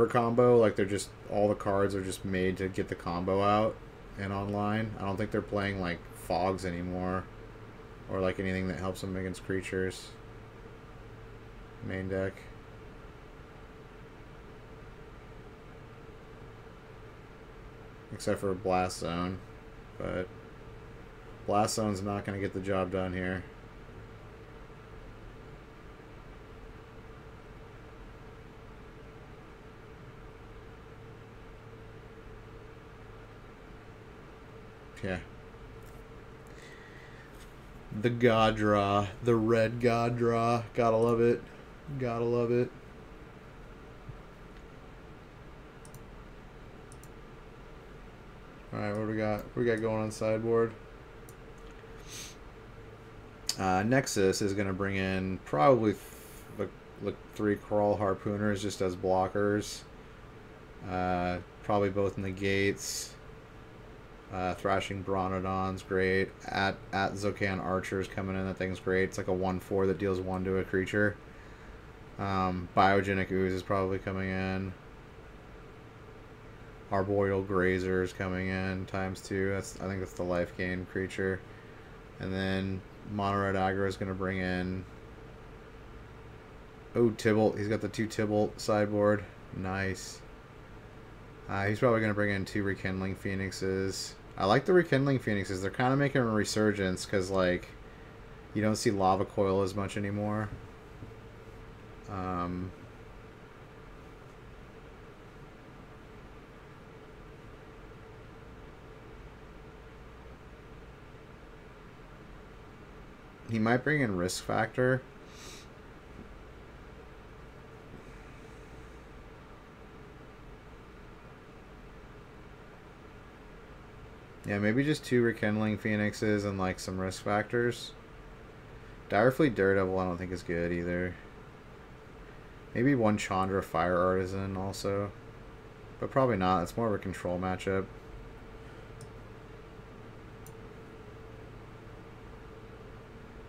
combo. Like, they're just, all the cards are just made to get the combo out and online. I don't think they're playing, like, fogs anymore. Or, like, anything that helps them against creatures. Main deck. Except for Blast Zone. But Blast Zone's not going to get the job done here. Yeah. The God Draw. The red God Draw. Gotta love it. Gotta love it. Alright, what do we got? What do we got going on sideboard? Nexus is going to bring in probably the 3 Crawl Harpooners just as blockers. Probably both negates. Thrashing Bronodon's great. At Zocan Archer's coming in. That thing's great. It's like a 1/4 that deals 1 to a creature. Biogenic Ooze is probably coming in. Arboreal Grazer is coming in ×2. I think that's the life gain creature. And then Mono Red Aggro is going to bring in. Oh, Tybalt. He's got the 2 Tybalt sideboard. Nice. He's probably going to bring in 2 Rekindling Phoenixes. I like the Rekindling Phoenixes. They're kind of making a resurgence because, like, you don't see Lava Coil as much anymore. He might bring in Risk Factor. Yeah, maybe just 2 Rekindling Phoenixes and, like, some Risk Factors. Direfleet Daredevil I don't think is good either. Maybe 1 Chandra Fire Artisan also. But probably not. It's more of a control matchup.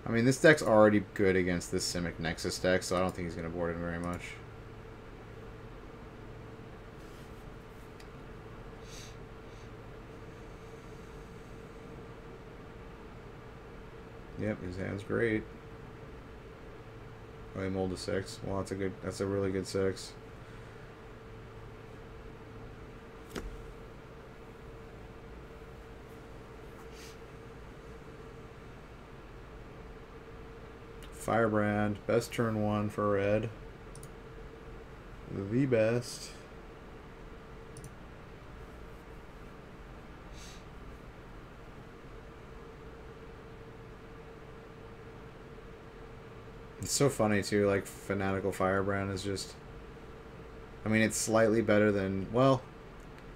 I mean, this deck's already good against this Simic Nexus deck, so I don't think he's going to board it very much. Yep, his hand's great. Oh, he mulled a 6. Well, that's a really good 6. Firebrand, best turn 1 for red. The best. It's so funny too, like Fanatical Firebrand is just, I mean, it's slightly better than, well,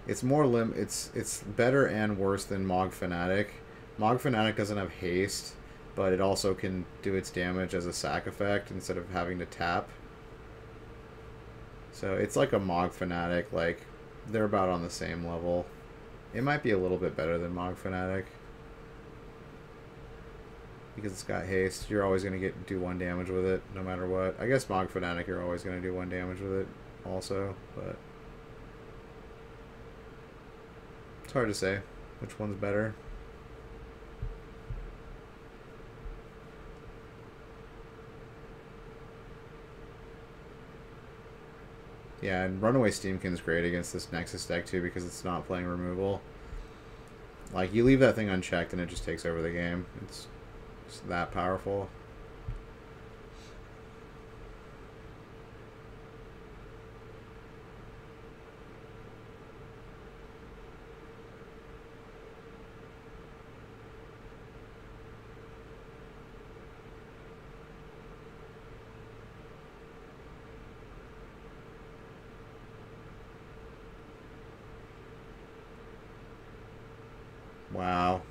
it's more it's better and worse than Mog Fanatic. Mog Fanatic doesn't have haste, but it also can do its damage as a sack effect instead of having to tap. So it's like a Mog Fanatic, like they're about on the same level. It might be a little bit better than Mog Fanatic. Because it's got haste, you're always going to do 1 damage with it, no matter what. I guess Mog Fanatic, you're always going to do 1 damage with it also, but it's hard to say which one's better. Yeah, and Runaway Steamkin's great against this Nexus deck too because it's not playing removal. Like, you leave that thing unchecked and it just takes over the game. It's that powerful. Wow.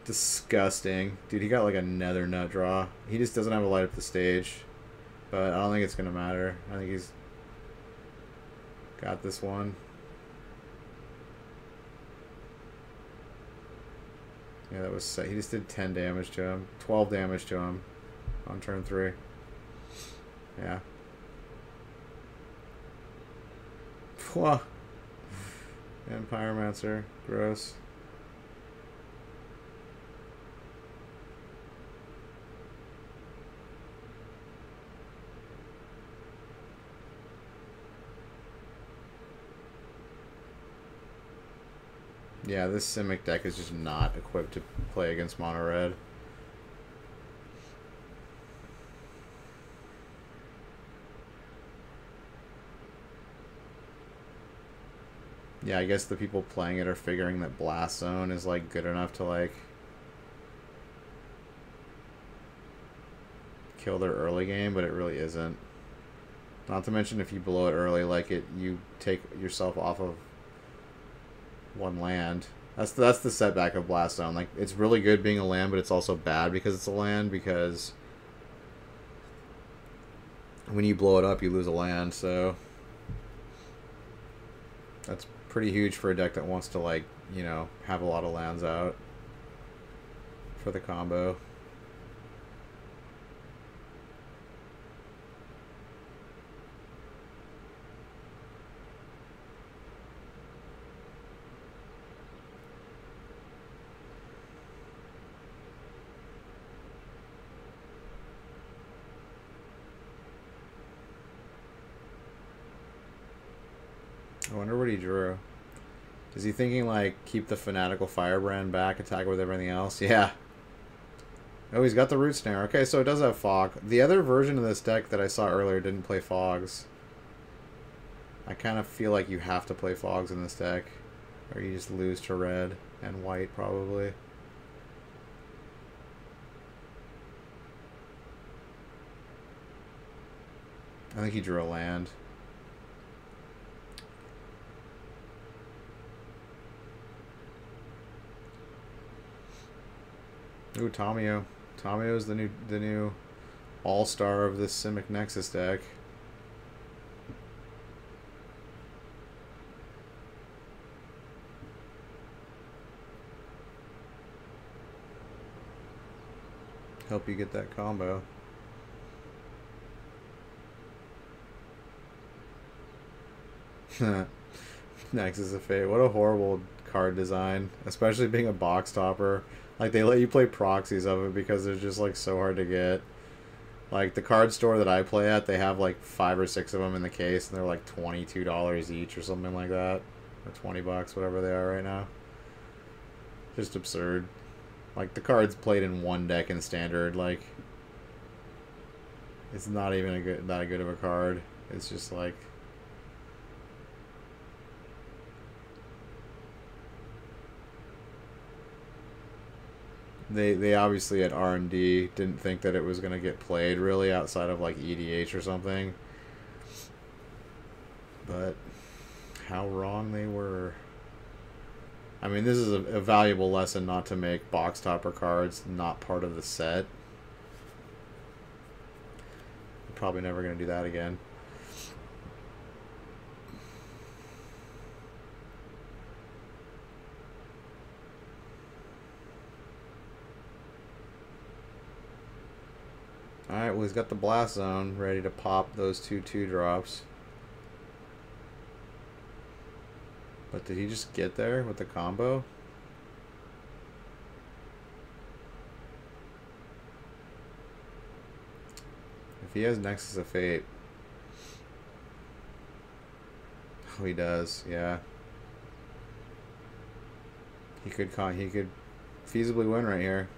Disgusting. Dude, he got like another nut draw. He just doesn't have a light up the stage. But I don't think it's going to matter. I think he's got this one. Yeah, that was set. He just did 10 damage to him. 12 damage to him on turn 3. Yeah. Whoa. And Pyromancer. Gross. Yeah, this Simic deck is just not equipped to play against mono red. Yeah, I guess the people playing it are figuring that Blast Zone is like good enough to like kill their early game, but it really isn't. Not to mention if you blow it early, like you take yourself off of one land. That's the setback of Blast Zone. Like, it's really good being a land, but it's also bad because it's a land, because when you blow it up, you lose a land. So that's pretty huge for a deck that wants to, like, you know, have a lot of lands out for the combo. I wonder what he drew. Is he thinking, like, keep the Fanatical Firebrand back, attack with everything else? Yeah. Oh, he's got the Root Snare. Okay, so it does have Fog. The other version of this deck that I saw earlier didn't play Fogs. I kind of feel like you have to play Fogs in this deck, or you just lose to red and white, probably. I think he drew a land. Ooh, Tomio. Tomio is the new all-star of this Simic Nexus deck. Help you get that combo. Nexus of Fate. What a horrible card design, especially being a box topper. Like, they let you play proxies of it because they're just, like, so hard to get. Like, the card store that I play at, they have, like, 5 or 6 of them in the case, and they're, like, $22 each or something like that. Or 20 bucks, whatever they are right now. Just absurd. Like, the card's played in one deck in Standard, like, it's not even that good of a card. It's just, like... They obviously at R&D didn't think that it was going to get played really outside of like EDH or something. But how wrong they were. I mean, this is a valuable lesson not to make box topper cards not part of the set. I'm probably never going to do that again. Alright, well, he's got the Blast Zone ready to pop those 2/2 drops. But did he just get there with the combo? If he has Nexus of Fate, Oh, he does, yeah. He could feasibly win right here.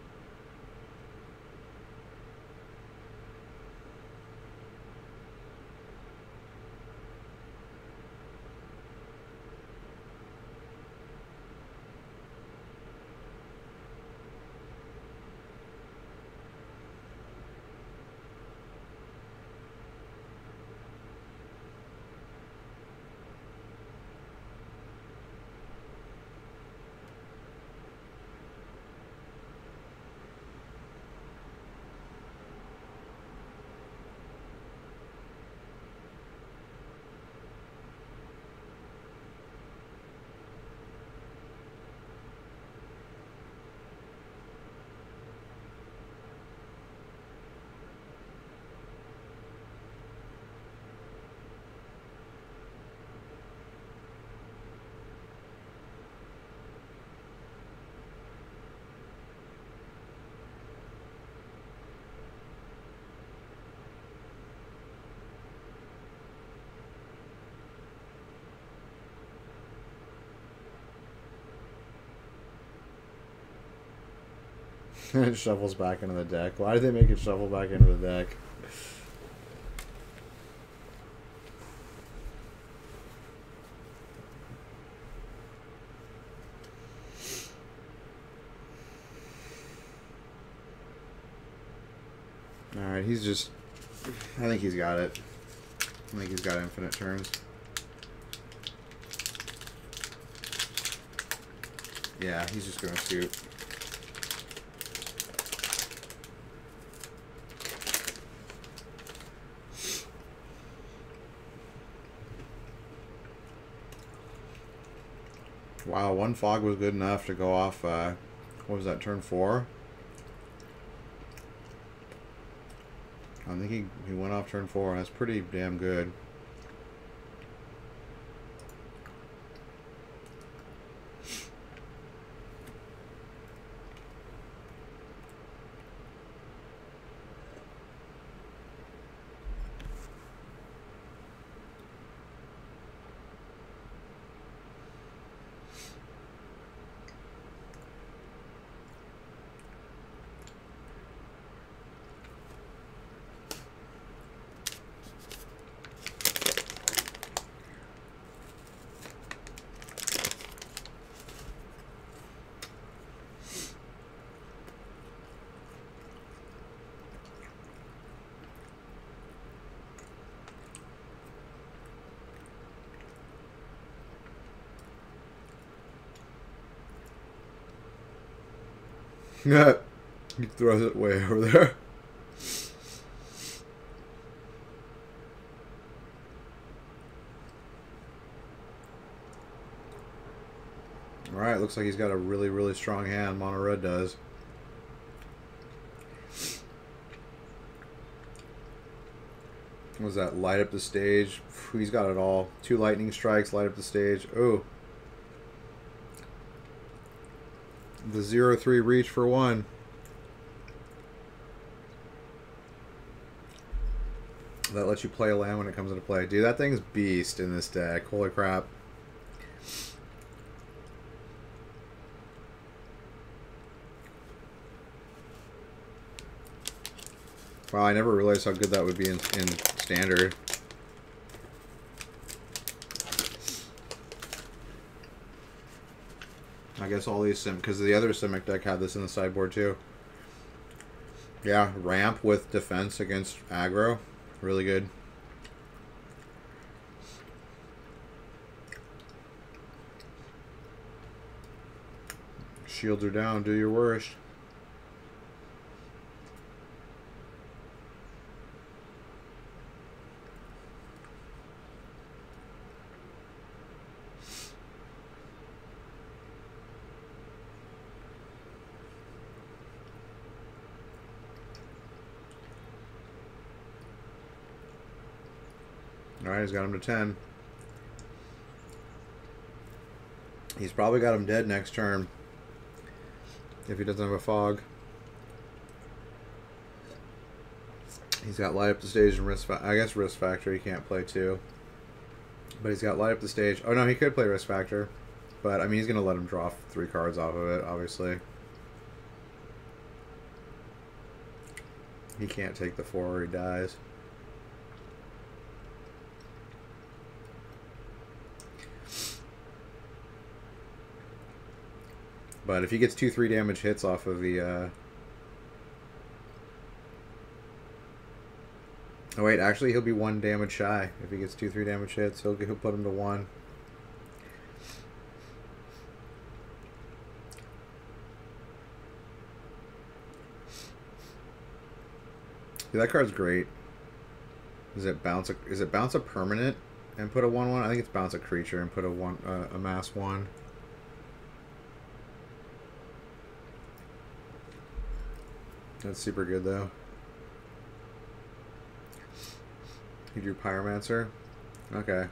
It shuffles back into the deck. Why did they make it shuffle back into the deck? Alright, he's just... I think he's got it. I think he's got infinite turns. Yeah, he's just going to scoop. Wow, one fog was good enough to go off, what was that, turn 4? I think he went off turn 4. That's pretty damn good. He throws it way over there. Alright, looks like he's got a really, really strong hand. Mono Red does. What was that? Light up the stage. He's got it all. 2 lightning strikes, light up the stage. Oh. The 0-3 reach for 1. That lets you play a land when it comes into play. Dude, that thing's beast in this deck. Holy crap. Wow, I never realized how good that would be in Standard. I guess all these because the other Simic deck had this in the sideboard too. Yeah, ramp with defense against aggro. Really good. Shields are down. Do your worst. Alright, he's got him to 10. He's probably got him dead next turn. If he doesn't have a fog. He's got light up the stage and risk. I guess risk factor he can't play too. But he's got light up the stage. Oh no, he could play Risk Factor. But I mean, he's going to let him draw 3 cards off of it, obviously. He can't take the 4 or he dies. But if he gets 2-3 damage hits off of the... Oh wait, actually he'll be 1 damage shy. If he gets 2-3 damage hits, he'll put him to 1. Yeah, that card's great. Is it bounce a permanent and put a 1/1? I think it's bounce a creature and put a mass 1. That's super good though. He drew Pyromancer. Okay.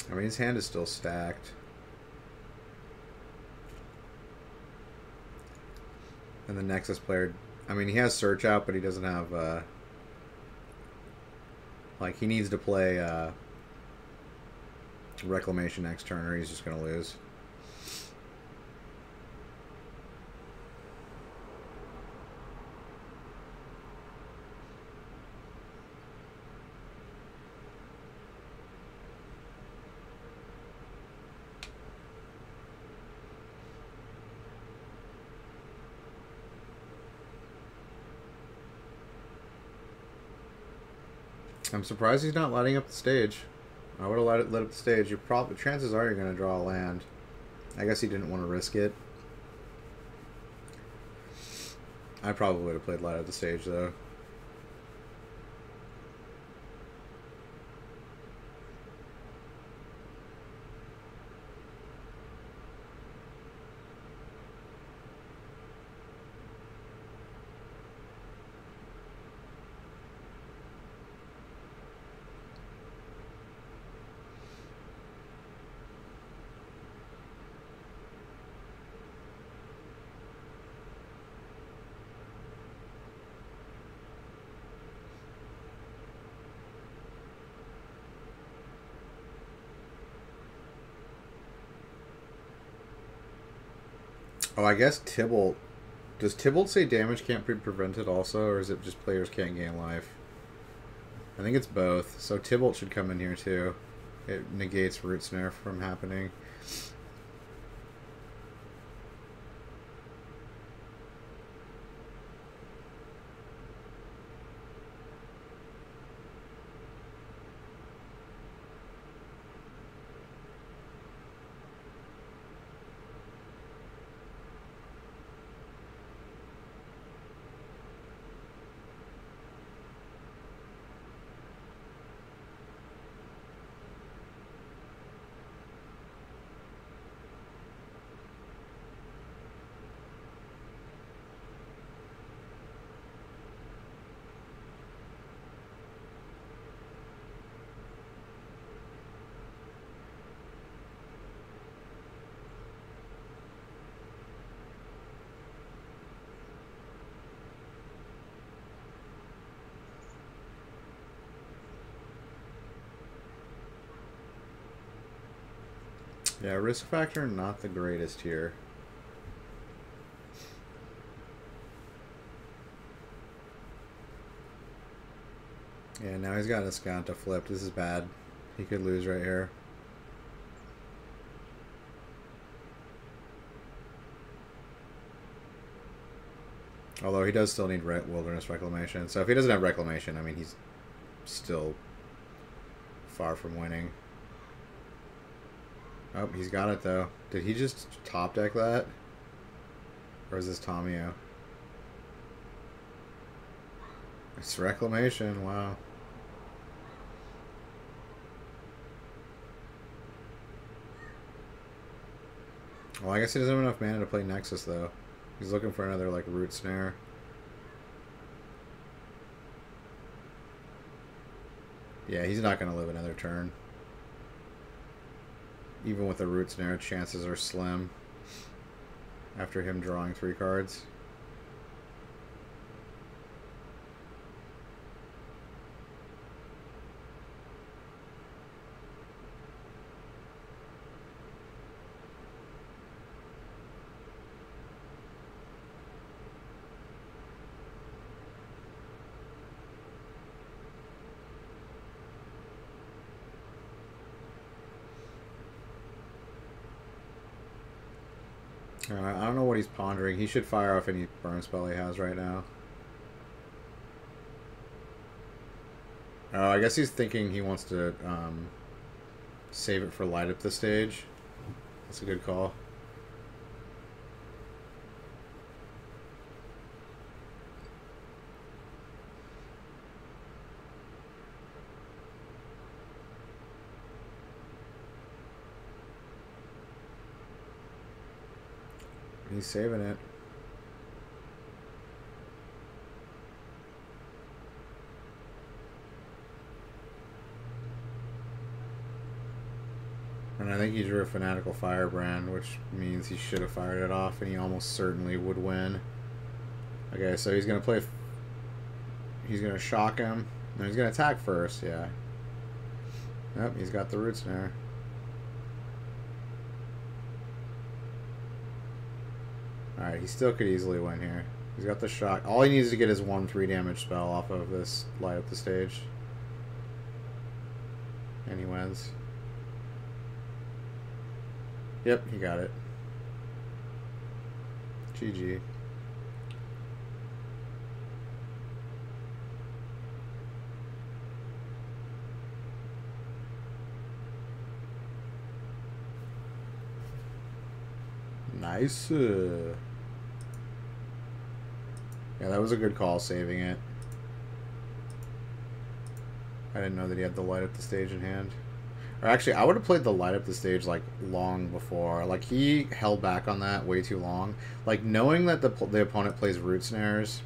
I mean, his hand is still stacked. And the Nexus player, I mean, he has Search out, but he doesn't have, like, he needs to play Reclamation next turn or he's just going to lose. I'm surprised he's not lighting up the stage. I would have lit up the stage. Chances are you're going to draw a land. I guess he didn't want to risk it. I probably would have played light up the stage though. Oh, I guess Tybalt... Does Tybalt say damage can't be prevented also, or is it just players can't gain life? I think it's both, so Tybalt should come in here too. It negates Root Snare from happening. Yeah, risk factor not the greatest here. Yeah, now he's got Escanta flipped. This is bad. He could lose right here. Although he does still need Wilderness Reclamation. So if he doesn't have Reclamation, I mean, he's still far from winning. Oh, he's got it though. Did he just top deck that? Or is this Tomio? It's Reclamation, wow. Well, I guess he doesn't have enough mana to play Nexus though. He's looking for another like Root Snare. Yeah, he's not going to live another turn. Even with the Root Snare, chances are slim after him drawing 3 cards. I don't know what he's pondering. He should fire off any burn spell he has right now. Oh, I guess he's thinking he wants to save it for light up the stage. That's a good call. He's saving it. And I think he drew a Fanatical Firebrand, which means he should have fired it off, and he almost certainly would win. Okay, so he's going to play... He's going to shock him. No, he's going to attack first, yeah. Yep, he's got the Root Snare. Alright, he still could easily win here. He's got the shock. All he needs to get is 1/3 damage spell off of this light up the stage. And he wins. Yep, he got it. GG. Nice. Yeah, that was a good call, saving it. I didn't know that he had the light up the stage in hand. Or actually, I would have played the light up the stage, like, long before. Like, he held back on that way too long. Like, knowing that the opponent plays Root Snares.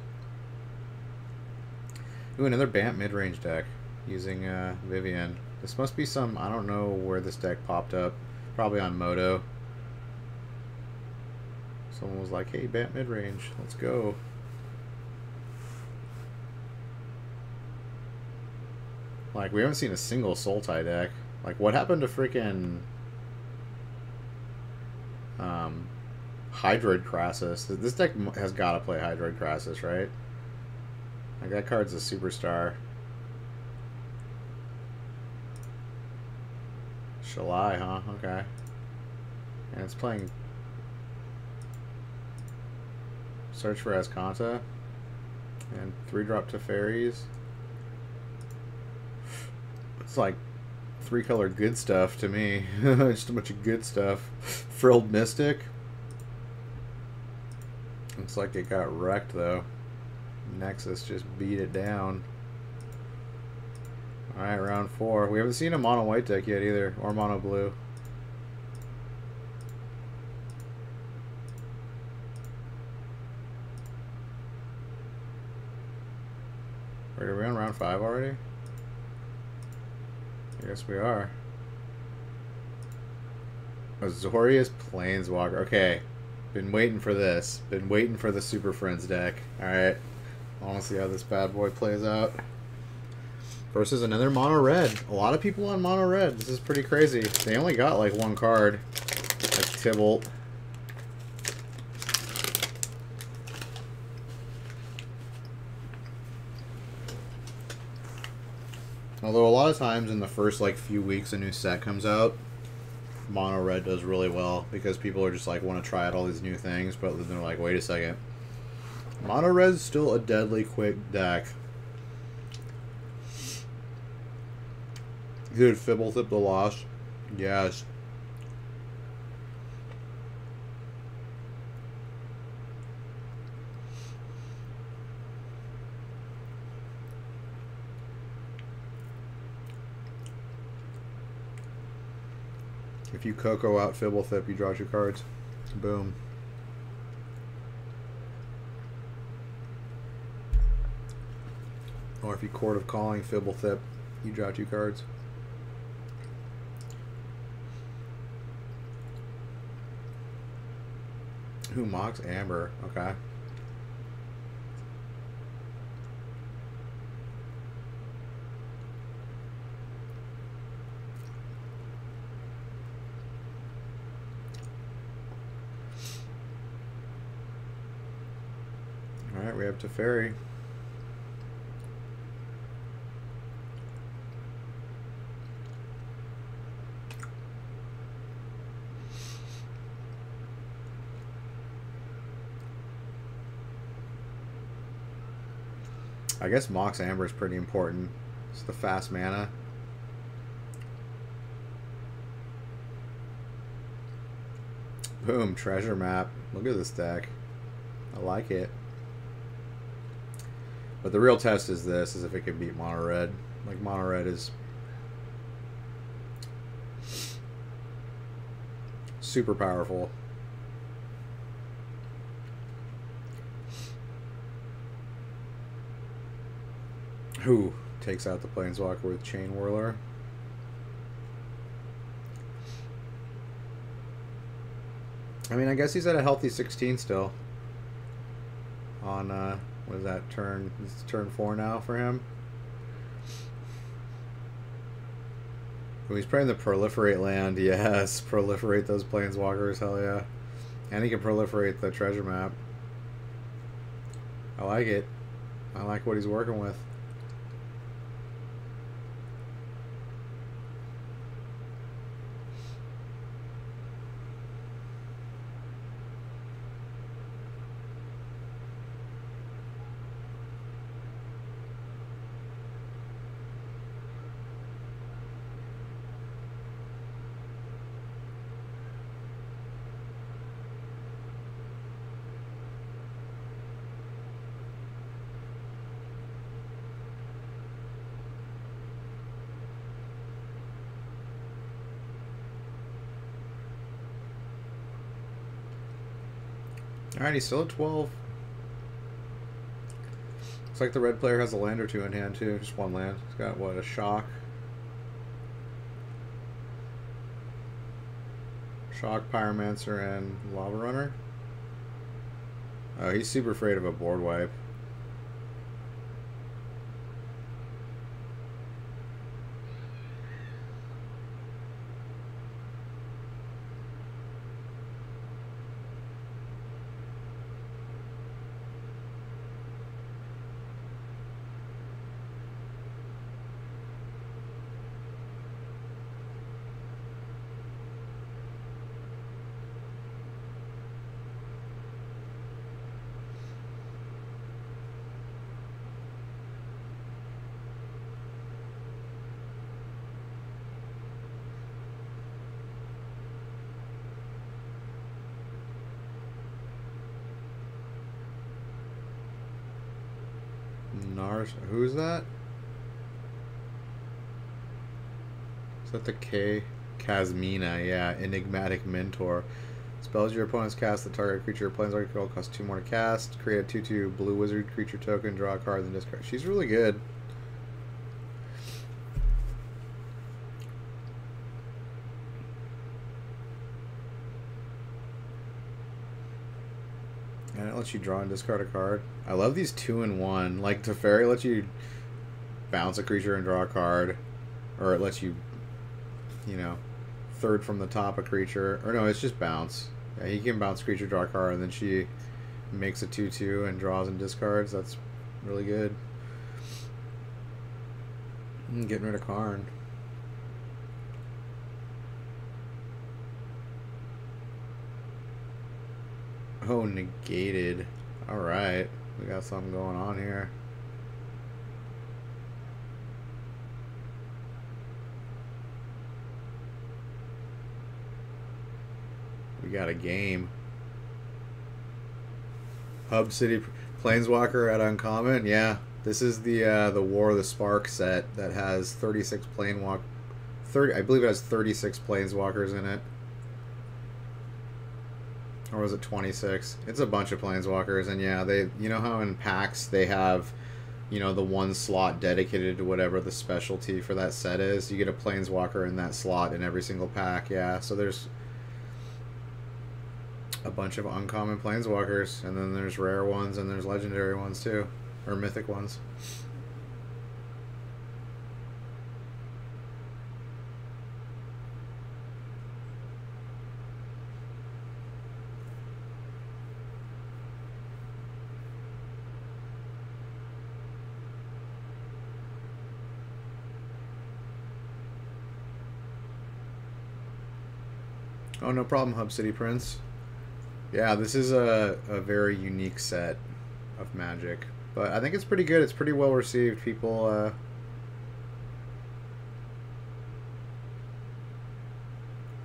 Ooh, another Bant mid-range deck using Vivian. This must be some... I don't know where this deck popped up. Probably on Moto. Someone was like, hey, Bant mid-range. Let's go. Like, we haven't seen a single Sultai deck. Like, what happened to freaking Hydroid Crassus? This deck has got to play Hydroid Crassus, right? Like, that card's a superstar. Shalai, huh? Okay. And it's playing Search for Azcanta. And 3-drop to Fairies. It's like 3-color good stuff to me. Just a bunch of good stuff. Frilled Mystic. Looks like it got wrecked though. Nexus just beat it down. Alright, round 4. We haven't seen a mono white deck yet either, or mono blue. Wait, are we on round 5 already? I guess we are. Azorius Planeswalker. Okay. Been waiting for this. Been waiting for the Super Friends deck. Alright. I want to see how this bad boy plays out. Versus another mono red. A lot of people on mono red. This is pretty crazy. They only got like one card. That's Tybalt. Although a lot of times in the first like few weeks a new set comes out, mono red does really well because people are just like want to try out all these new things, but then they're like, wait a second, mono red's still a deadly quick deck. Dude, Fibblethip the Lost, yes. If you Coco out Fibblethip, you draw 2 cards. Boom. Or if you Court of Calling Fibblethip, you draw 2 cards. Who mocks Amber? Okay. Alright, we have Teferi. I guess Mox Amber is pretty important. It's the fast mana. Boom, treasure map. Look at this deck. I like it. But the real test is this, is if it can beat mono red. Like, mono red is super powerful. Who takes out the Planeswalker with Chain Whirler? I mean, I guess he's at a healthy 16 still. On, what is that, turn? It's turn 4 now for him. Oh, he's playing the Proliferate land. Yes, proliferate those Planeswalkers, hell yeah. And he can proliferate the treasure map. I like it. I like what he's working with. Alright, he's still at 12. Looks like the red player has a land or two in hand, too. Just one land. He's got, what, a Shock? Shock, Pyromancer, and Lava Runner? Oh, he's super afraid of a board wipe. Who's that? Is that the K? Kazmina, yeah. Enigmatic Mentor. Spells your opponent's cast the target creature or planeswalker control costs 2 more to cast. Create a 2/2 blue wizard creature token, draw a card, then discard. She's really good. And it lets you draw and discard a card. I love these 2-in-1. Like, Teferi lets you bounce a creature and draw a card. Or it lets you, you know, third from the top a creature. Or no, it's just bounce. Yeah, he can bounce creature, draw a card, and then she makes a 2/2 and draws and discards. That's really good. Getting rid of Karn. Oh, negated. Alright. We got something going on here. We got a game. Hub City Planeswalker at Uncommon. Yeah. This is the War of the Spark set that has 36 Planewalk 30 I believe it has 36 Planeswalkers in it. Or was it 26? It's a bunch of Planeswalkers, and yeah, they, you know how in packs they have, you know, the one slot dedicated to whatever the specialty for that set is? You get a Planeswalker in that slot in every single pack, yeah. So there's a bunch of uncommon Planeswalkers, and then there's rare ones, and there's legendary ones too, or mythic ones. Oh, no problem, Hub City Prince. Yeah, this is a very unique set of Magic. But I think it's pretty good. It's pretty well received. People,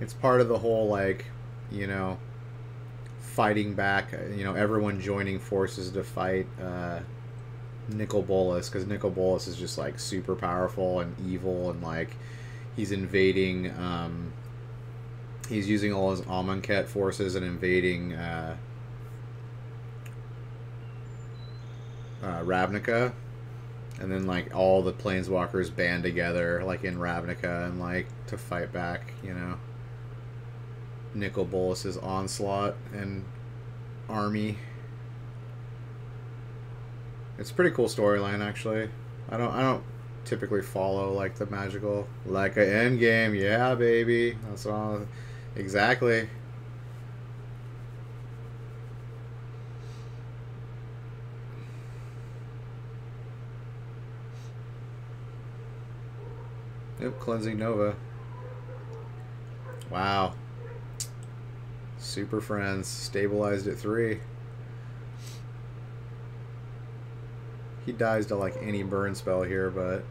it's part of the whole, like, you know, fighting back, you know, everyone joining forces to fight Nicol Bolas, because Nicol Bolas is just, like, super powerful and evil, and, like, he's invading, he's using all his Amonkhet forces and invading Ravnica, and then, like, all the planeswalkers band together, like, in Ravnica, and, like, to fight back, you know, Nicol Bolas's onslaught and army. It's a pretty cool storyline, actually. I don't typically follow, like, the magical, like, a end game. Yeah, baby, that's all. Exactly. Yep, Cleansing Nova. Wow. Super Friends stabilized at 3. He dies to, like, any burn spell here, but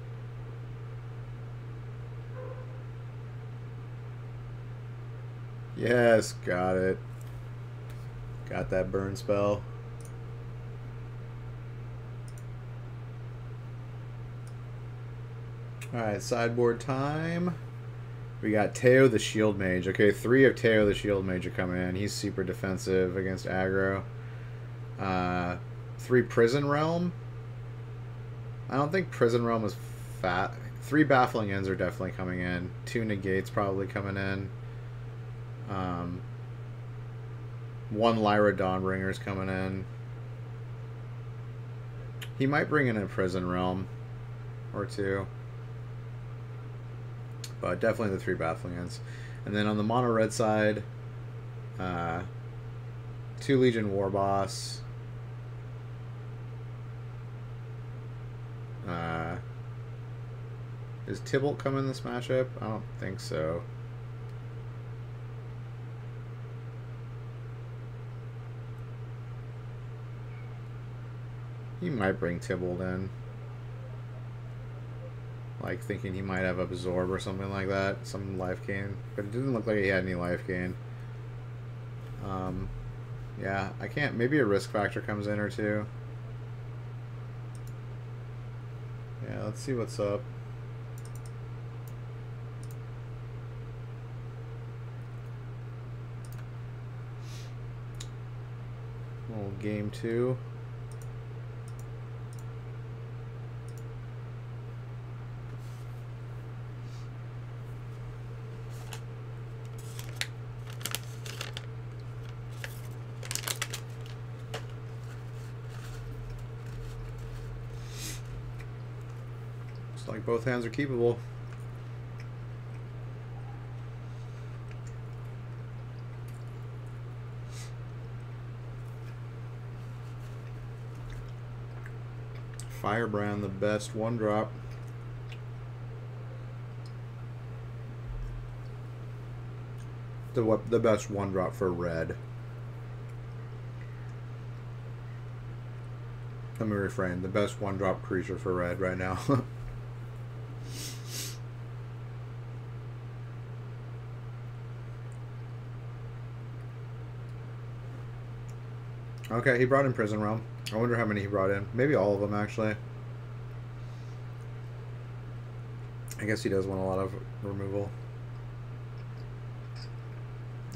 yes, got it. Got that burn spell. Alright, sideboard time. We got Teo the Shield Mage. Okay, 3 of Teo the Shield Mage are coming in. He's super defensive against aggro. 3 Prison Realm. I don't think Prison Realm is fat. 3 Baffling Ends are definitely coming in. 2 Negates probably coming in. 1 Lyra Dawnbringer is coming in. He might bring in a Prison Realm or 2. But definitely the 3 Baffling Ends. And then on the mono red side, 2 Legion Warboss. Does Tybalt come in this matchup? I don't think so. He might bring Tybalt in. Like, thinking he might have Absorb or something like that. Some life gain. But it didn't look like he had any life gain. Yeah, I can't... Maybe a risk factor comes in or 2. Yeah, let's see what's up. Little game 2. Looks like both hands are keepable. Firebrand, the best 1-drop. The best 1-drop for red. Let me refrain. The best 1-drop creature for red right now. Okay, he brought in Prison Realm. I wonder how many he brought in. Maybe all of them, actually. I guess he does want a lot of removal.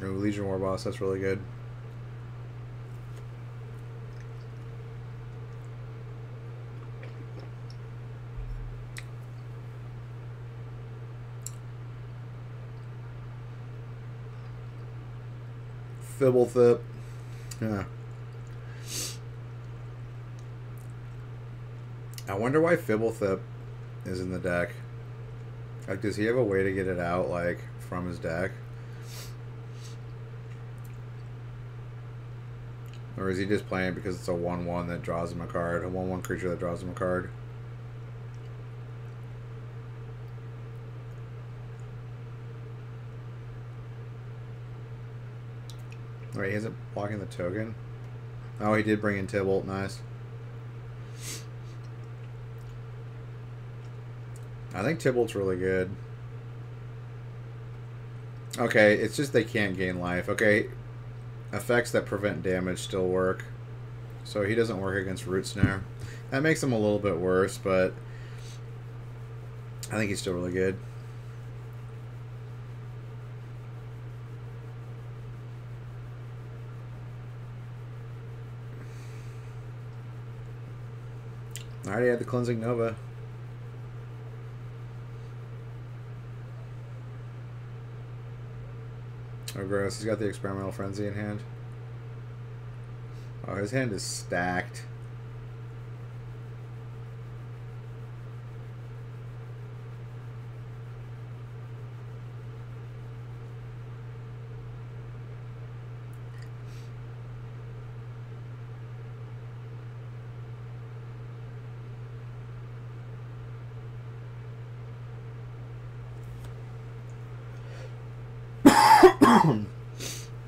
Oh, Legion Warboss, that's really good. Fibblethip. Yeah. I wonder why Fibblethip is in the deck. Like, does he have a way to get it out, like, from his deck? Or is he just playing because it's a 1/1 that draws him a card? A 1/1 creature that draws him a card? Wait, he isn't blocking the token? Oh, he did bring in Tybalt. Nice. I think Tybalt's really good. Okay, it's just they can't gain life. Okay, effects that prevent damage still work. So he doesn't work against Root Snare. That makes him a little bit worse, but I think he's still really good. I already had the Cleansing Nova. Oh, gross. He's got the Experimental Frenzy in hand. Oh, his hand is stacked.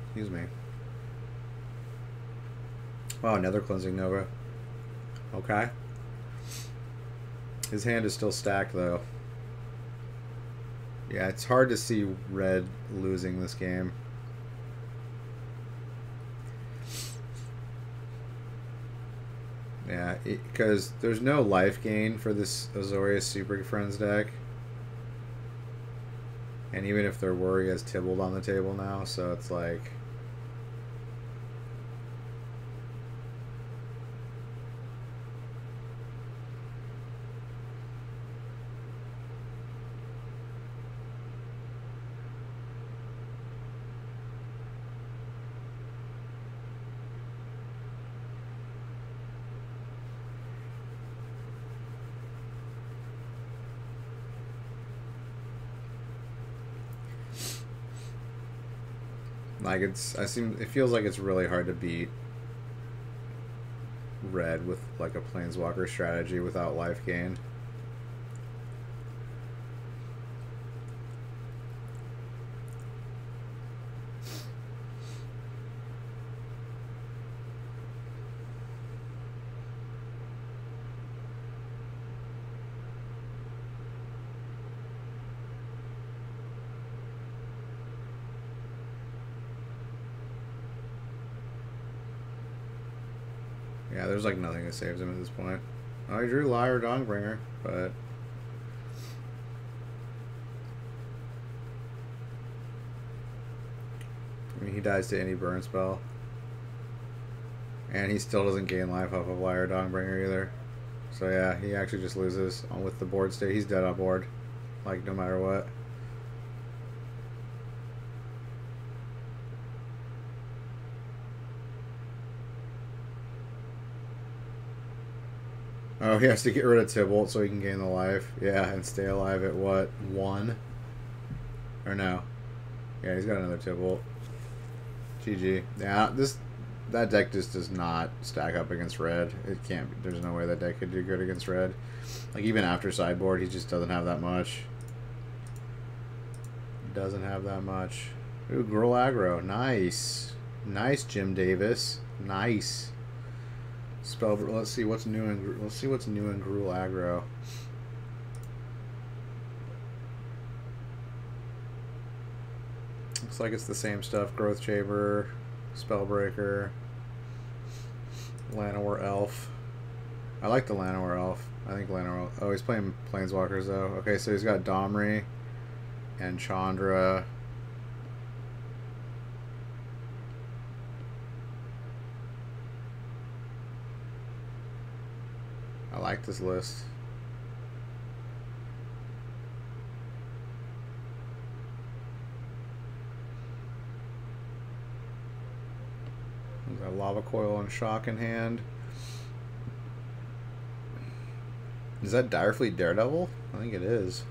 Excuse me. Oh, another Cleansing Nova. Okay. His hand is still stacked, though. Yeah, it's hard to see red losing this game. Yeah, because there's no life gain for this Azorius Super Friends deck. And even if there were, he has Tybalt on the table now, so it's like... Like it feels like it's really hard to beat red with like a Planeswalker strategy without life gain. Yeah, there's like nothing that saves him at this point. Oh, he drew Liar Dongbringer, but... I mean, he dies to any burn spell. And he still doesn't gain life off of Liar Dongbringer either. So yeah, he actually just loses on with the board state. He's dead on board. Like, no matter what. Oh, he has to get rid of Tybalt so he can gain the life. Yeah, and stay alive at what? 1? Or no? Yeah, he's got another Tybalt. GG. Yeah, that deck just does not stack up against red. It can't be. There's no way that deck could do good against red. Like, even after sideboard, he just doesn't have that much. Doesn't have that much. Ooh, Gruul aggro. Nice. Nice, Jim Davis. Nice. Spell. Let's see what's new in Gruul aggro. Looks like it's the same stuff. Growth Chamber, Spellbreaker, Llanowar Elf. I like the Llanowar Elf. I think Llanowar. Oh, he's playing Planeswalkers though. Okay, so he's got Domri and Chandra. I like this list. Got Lava Coil and Shock in hand. Is that Direfleet Daredevil? I think it is.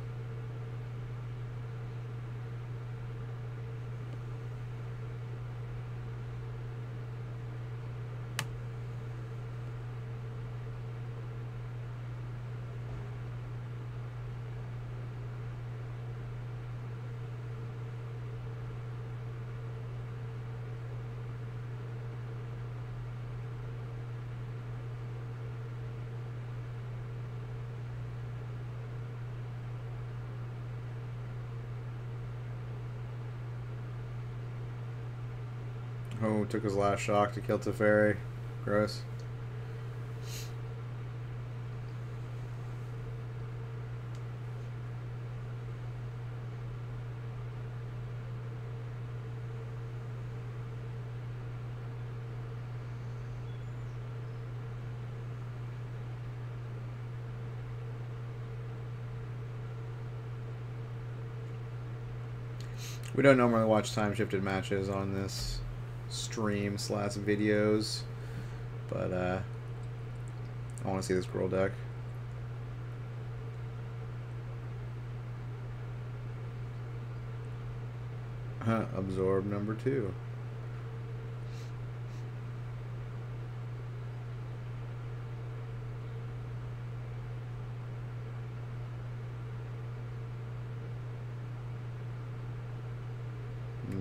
Oh, took his last shock to kill Teferi. Gross. We don't normally watch time-shifted matches on this stream / videos, but I want to see this girl deck. Absorb number 2.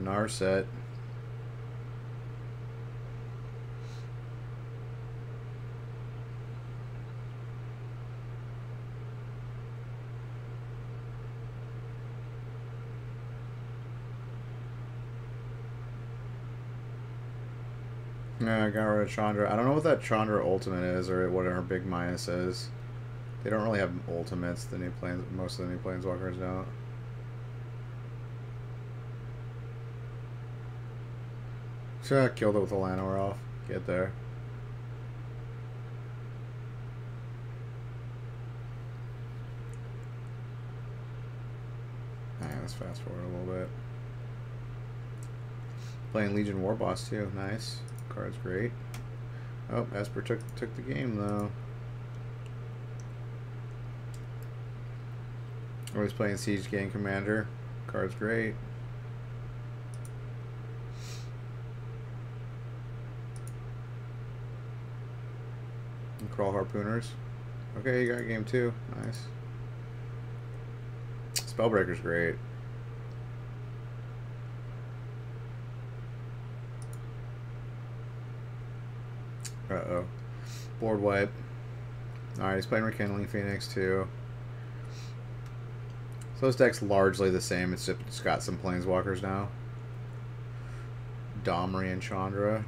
Narset. Yeah, I got rid of Chandra. I don't know what that Chandra ultimate is or what her big minus is. They don't really have ultimates. The new planes, most of the new planeswalkers don't. So I killed it with a Llanowar off. Get there. Alright, let's fast forward a little bit. Playing Legion Warboss too. Nice. Card's great. Oh, Esper took the game though. Oh, he's playing Siege Gang Commander. Card's great. And Crawl Harpooners. Okay, you got game 2. Nice. Spellbreaker's great. Uh-oh. Board wipe. Alright, he's playing Rekindling Phoenix too. So this deck's largely the same. It's got some planeswalkers now. Domri and Chandra.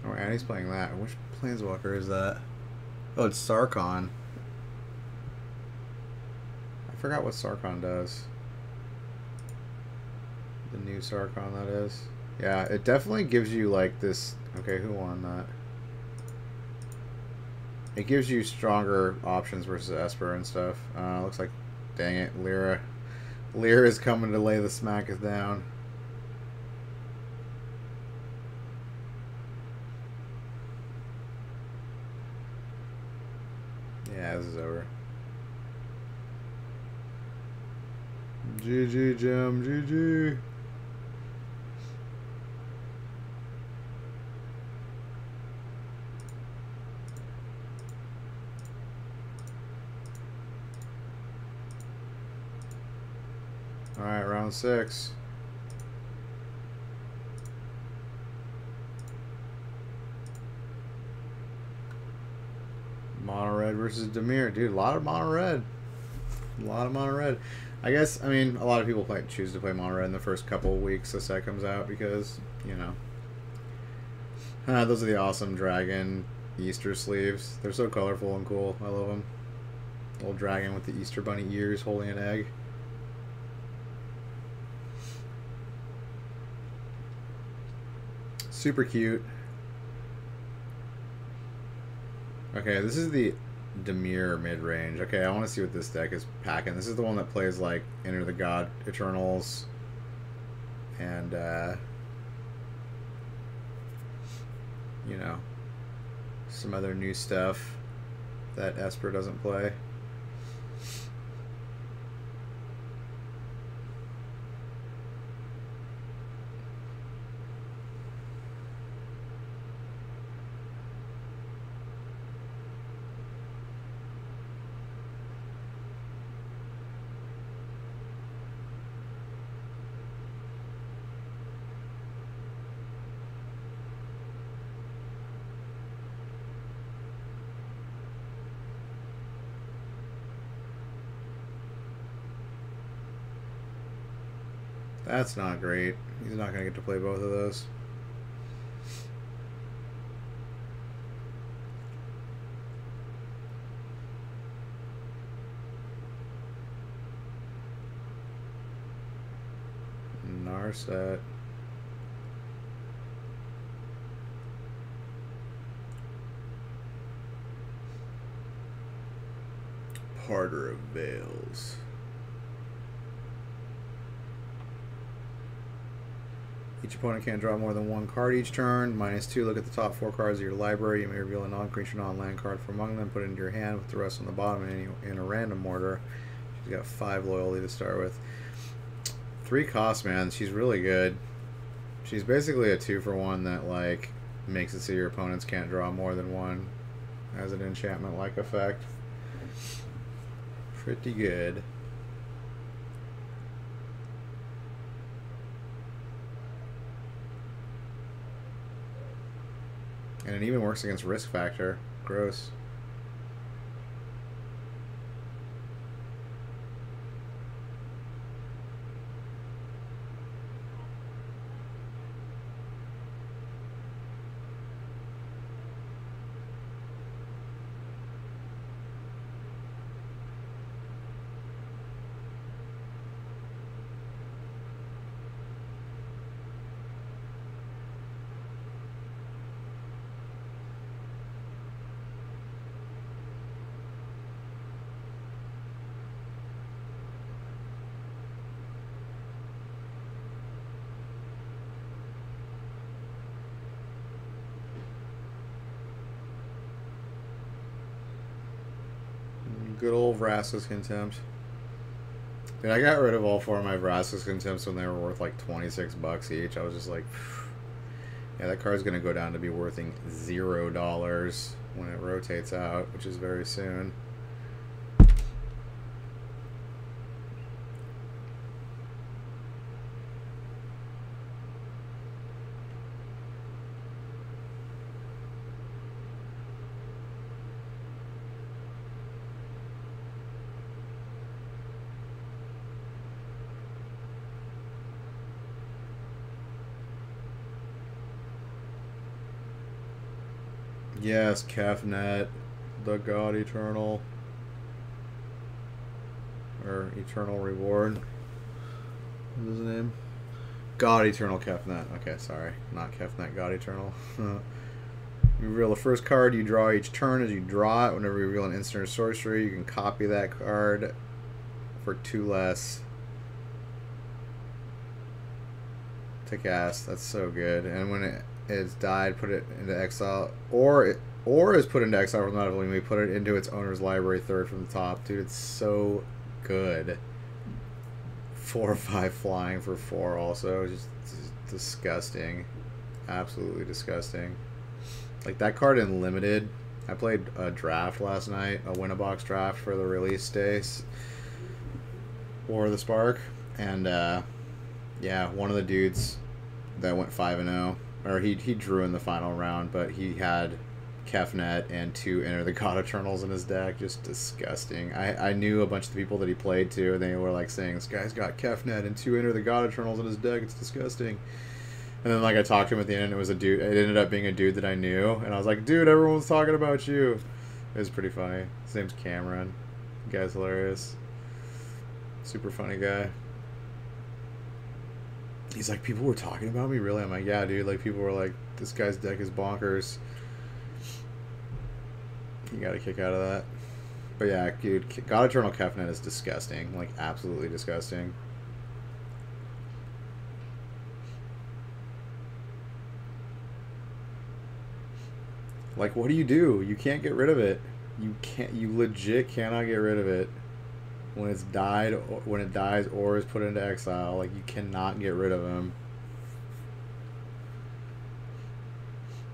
Oh, and he's playing that. Which planeswalker is that? Oh, it's Sarkhan. I forgot what Sarkhan does. The new Sarkhan, that is. Yeah, it definitely gives you like this. Okay, who won that? It gives you stronger options versus Esper and stuff. Looks like, dang it, Lyra. Lyra is coming to lay the smack down. Yeah, this is over. GG, Jim. GG. Alright, round 6. Mono red versus Dimir. Dude, a lot of mono red. A lot of mono red. I guess, I mean, a lot of people choose to play mono red in the first couple of weeks the set comes out because, you know. Those are the awesome dragon Easter sleeves. They're so colorful and cool. I love them. Little dragon with the Easter bunny ears holding an egg. Super cute. Okay, this is the Dimir mid-range. Okay, I want to see what this deck is packing. This is the one that plays like Enter the God Eternals and you know, some other new stuff that Esper doesn't play. That's not great. He's not going to get to play both of those. Narset. Parter of Veils. Each opponent can't draw more than one card each turn. -2, look at the top 4 cards of your library. You may reveal a non-creature, non-land card from among them, put it into your hand with the rest on the bottom in a random order. She's got 5 loyalty to start with. 3 cost, man. She's really good. She's basically a 2-for-1 that, like, makes it so your opponents can't draw more than one. Has an enchantment-like effect. Pretty good. And it even works against risk factor. Gross. Good old Vraska's Contempt. Dude, I got rid of all 4 of my Vraska's Contempts when they were worth like 26 bucks each. I was just like, yeah, that card's gonna go down to be worthing $0 when it rotates out, which is very soon. Yes, Kefnet, the God Eternal, or Eternal Reward. What is his name? God Eternal Kefnet. Okay, sorry, not Kefnet. God Eternal. You reveal the first card you draw each turn. As you draw it, whenever you reveal an instant or sorcery, you can copy that card for 2 less to cast. That's so good. And when it's died, put it into exile, or is put into exile from that ability. We put it into its owner's library, 3rd from the top. Dude, it's so good. 4 or 5 flying for 4 also. Just disgusting. Absolutely disgusting. Like that card in limited. I played a draft last night, a win-a-box draft for the release days. War of the Spark. And yeah, one of the dudes that went 5-0. Or he drew in the final round, but he had Kefnet and 2 Enter the God Eternals in his deck. Just disgusting. I knew a bunch of the people that he played to, and they were like saying, this guy's got Kefnet and 2 Enter the God Eternals in his deck. It's disgusting. And then like I talked to him at the end, and it was a dude. It ended up being a dude that I knew, and I was like, dude, everyone's talking about you. It was pretty funny. His name's Cameron. The guy's hilarious. Super funny guy. He's like, people were talking about me? Really? I'm like, yeah, dude. Like, people were like, this guy's deck is bonkers. You got a kick out of that. But yeah, dude, God Eternal Kefnet is disgusting. Like, absolutely disgusting. Like, what do? You can't get rid of it. You legit cannot get rid of it. When it's died, when it dies or is put into exile, like, you cannot get rid of him.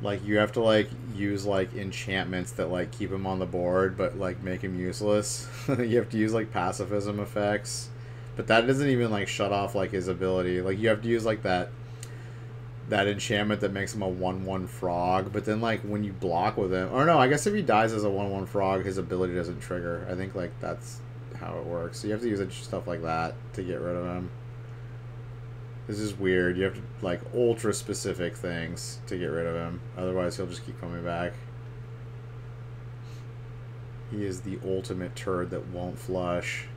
Like, you have to like use like enchantments that like keep him on the board, but like make him useless. You have to use like pacifism effects, but that doesn't even like shut off like his ability. Like, you have to use like that enchantment that makes him a 1/1 frog. But then like when you block with him, or no, I guess if he dies as a 1/1 frog, his ability doesn't trigger. I think like that's how it works. So you have to use stuff like that to get rid of him. This is weird. You have to, like, ultra specific things to get rid of him. Otherwise, he'll just keep coming back. He is the ultimate turd that won't flush.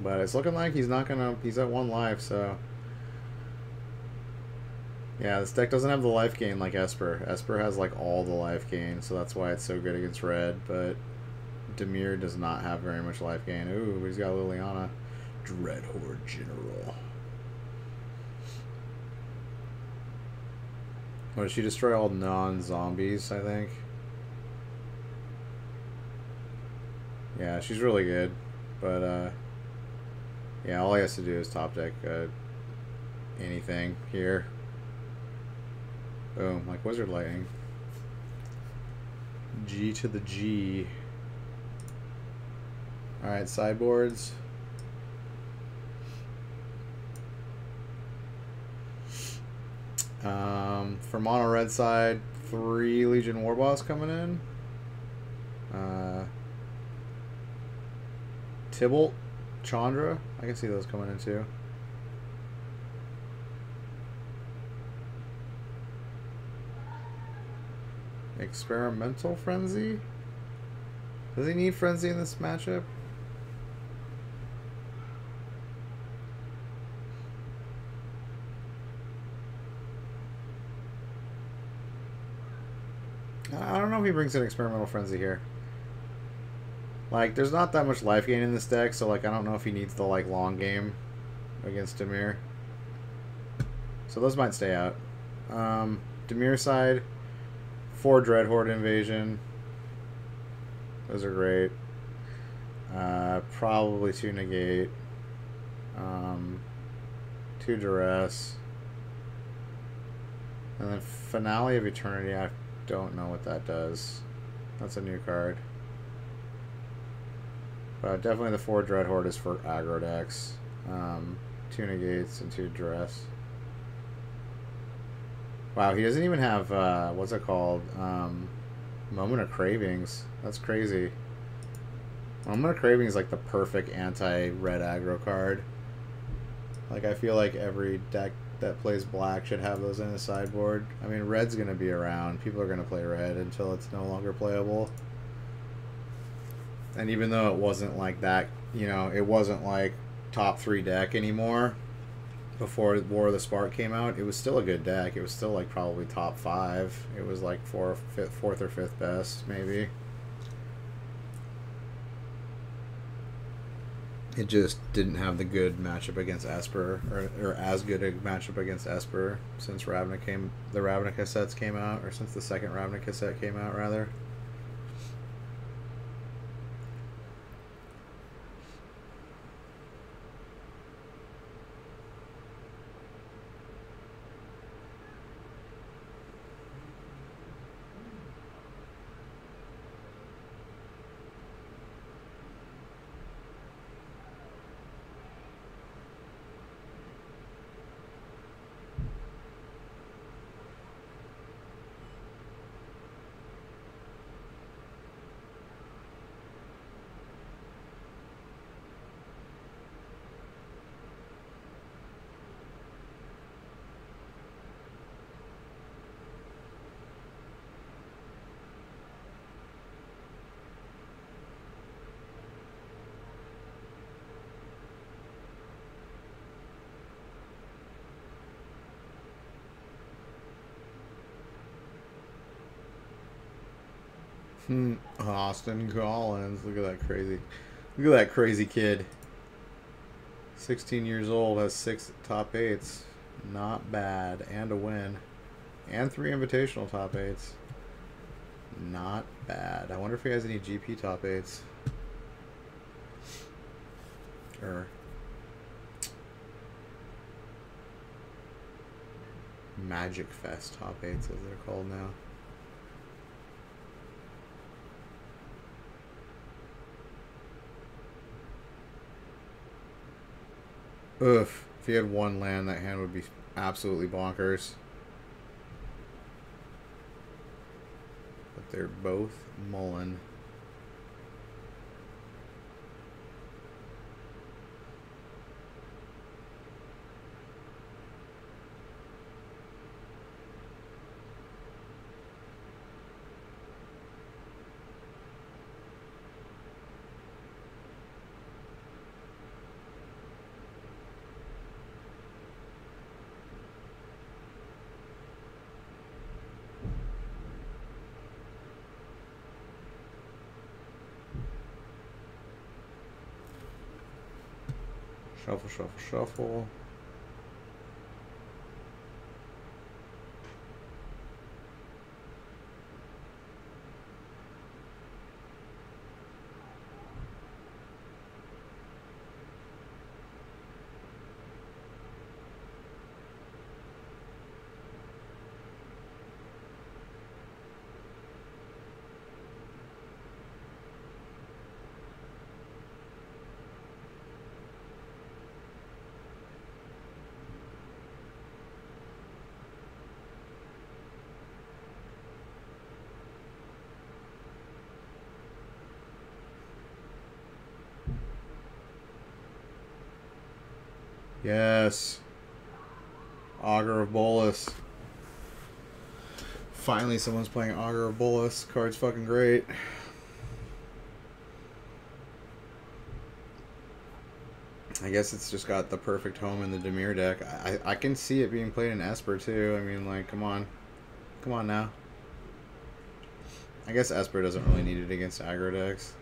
But it's looking like he's not gonna... He's at 1 life, so... Yeah, this deck doesn't have the life gain like Esper. Esper has, like, all the life gain, so that's why it's so good against red. But Dimir does not have very much life gain. Ooh, he's got Liliana. Dreadhorde General. Oh, did she destroy all non-zombies, I think? Yeah, she's really good. But, yeah, all he has to do is top deck anything here. Boom, like Wizard Lightning. G to the G. Alright, sideboards. For mono red side, 3 Legion Warboss coming in. Tybalt, Chandra, I can see those coming in too. Experimental Frenzy? Does he need Frenzy in this matchup? I don't know if he brings an Experimental Frenzy here. Like, there's not that much life gain in this deck, so, like, I don't know if he needs the, like, long game against Dimir. So those might stay out. Dimir side, 4 Dreadhorde Invasion. Those are great. Probably 2 Negate. 2 Duress. And then Finale of Eternity, I don't know what that does. That's a new card. But definitely the 4 Dreadhorde is for aggro decks. 2 Negates and 2 Duress. Wow, he doesn't even have, what's it called? Moment of Cravings. That's crazy. Moment of Cravings is like the perfect anti-red aggro card. Like, I feel like every deck that plays black should have those in the sideboard. I mean, red's going to be around. People are going to play red until it's no longer playable. And even though it wasn't like that, you know, it wasn't like top 3 deck anymore before War of the Spark came out, it was still a good deck. It was still like probably top 5. It was like 4th or 5th best, maybe. It just didn't have the good matchup against Esper, or as good a matchup against Esper since the Ravnica sets came out, or since the second Ravnica set came out, rather. Austin Collins. Look at that crazy kid. 16 years old, has 6 top 8s. Not bad. And a win. And 3 invitational top 8s. Not bad. I wonder if he has any GP top 8s. Or Magic Fest top 8s, as they're called now. Oof. If he had 1 land, that hand would be absolutely bonkers. But they're both mulling. Shuffle, shuffle, shuffle. Yes. Augur of Bolus. Finally someone's playing Augur of Bolus. Card's fucking great. I guess it's just got the perfect home in the Dimir deck. I can see it being played in Esper too. I mean, like, come on. Come on now. I guess Esper doesn't really need it against aggro decks.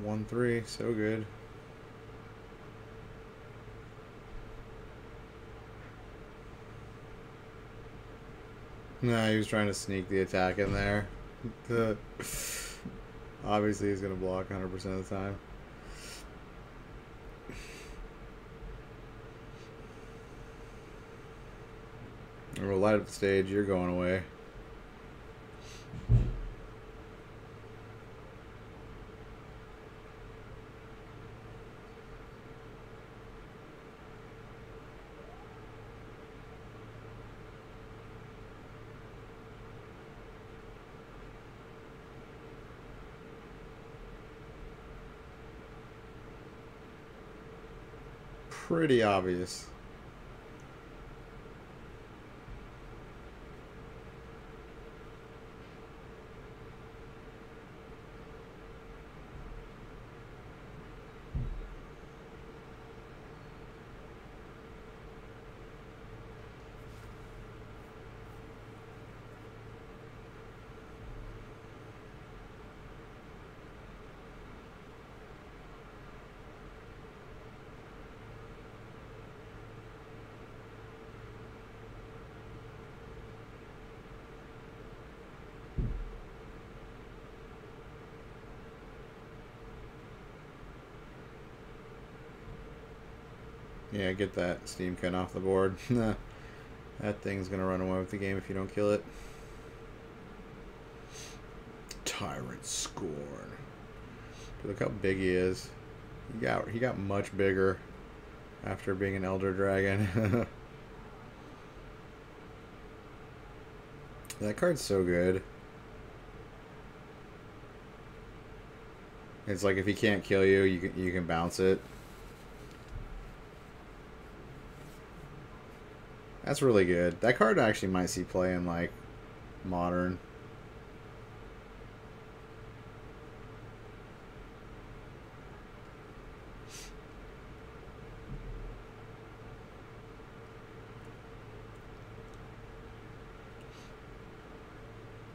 One, three, so good. Nah, he was trying to sneak the attack in there. Obviously, he's going to block 100% of the time. We'll light up the stage. You're going away. Pretty obvious. Yeah, get that Steamkin off the board. That thing's gonna run away with the game if you don't kill it. Tyrant Scorn. Look how big he is. He got much bigger after being an Elder Dragon. That card's so good. It's like if he can't kill you, you can bounce it. That's really good. That card actually might see play in, like, Modern.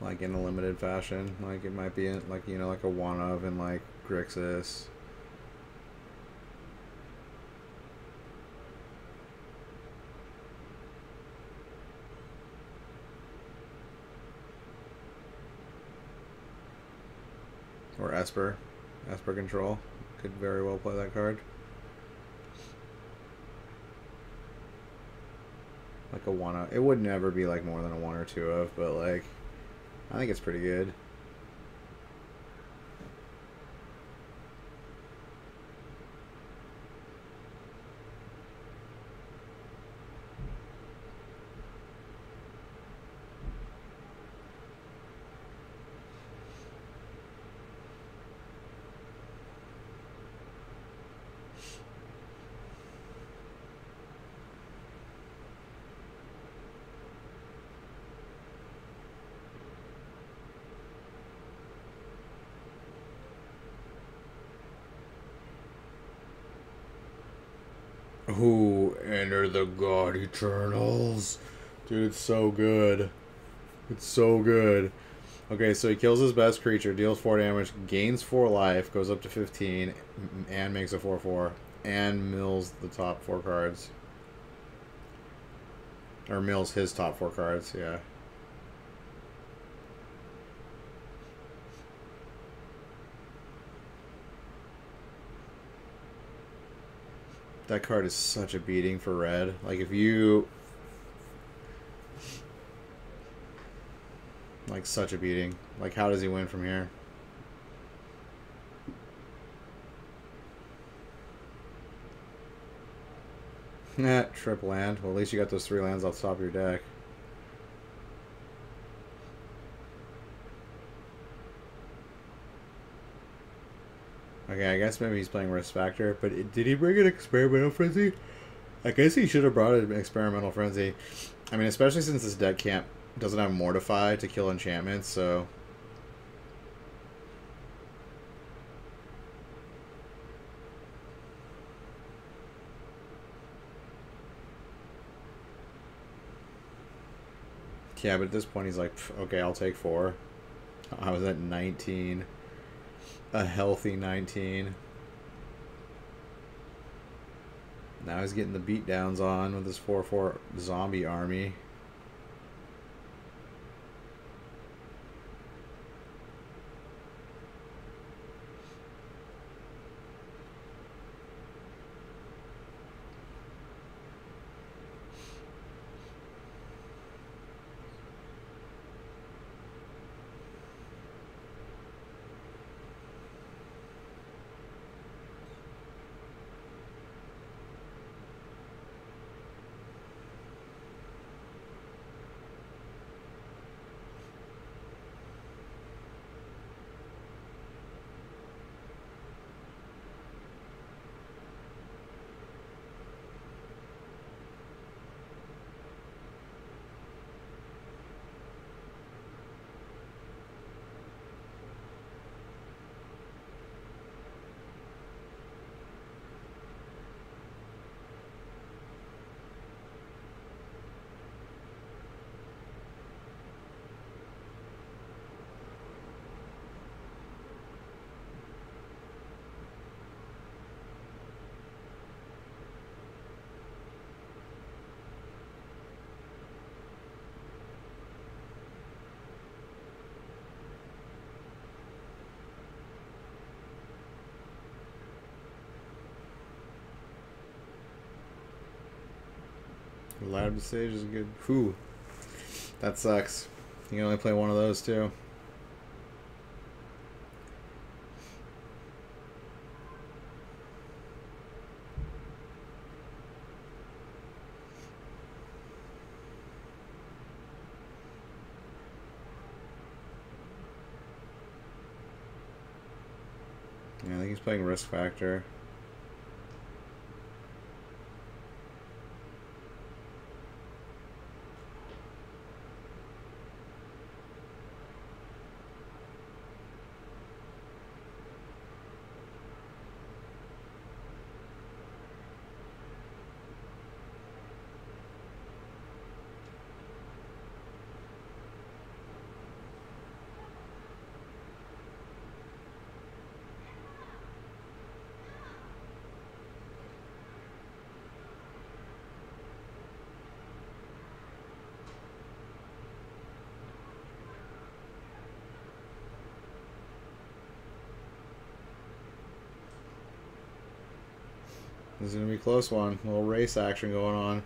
Like, in a limited fashion. Like, it might be, in, like, you know, like a one-of in, like, Grixis. Or Esper. Esper Control. Could very well play that card. Like a one of. It would never be like more than a one or two of, but like, I think it's pretty good. Ooh, Enter the God Eternals. Dude, it's so good. It's so good. Okay, so he kills his best creature, deals 4 damage, gains 4 life, goes up to 15, and makes a 4/4, and mills the top 4 cards. Or mills his top 4 cards, yeah. That card is such a beating for red. Like, if you... Like, such a beating. Like, how does he win from here? Trip land. Well, at least you got those 3 lands off the top of your deck. Okay, I guess maybe he's playing Risk Factor, but did he bring an Experimental Frenzy? I guess he should have brought an Experimental Frenzy. I mean, especially since this deck doesn't have Mortify to kill enchantments, so... Yeah, but at this point he's like, okay, I'll take 4. I was at 19. A healthy 19. Now he's getting the beatdowns on with his 4/4 zombie army. Ladder to Sage is good. Whew. That sucks. You can only play one of those too. Yeah, I think he's playing Risk Factor. This is going to be a close one. A little race action going on.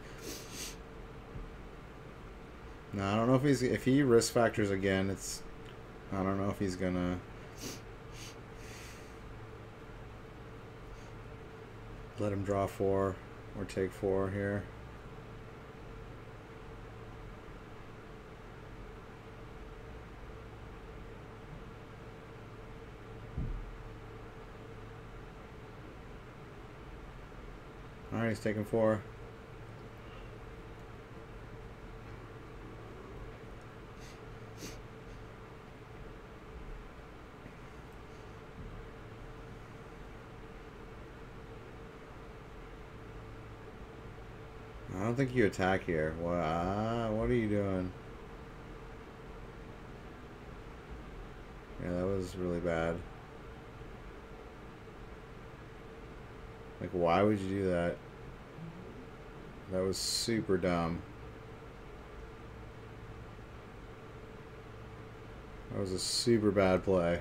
Now, I don't know if he risk factors again, I don't know if he's going to let him draw 4 or take 4 here. Alright, he's taking 4. don't think you attack here. What are you doing? Yeah, that was really bad. Like, why would you do that? That was super dumb. That was a super bad play.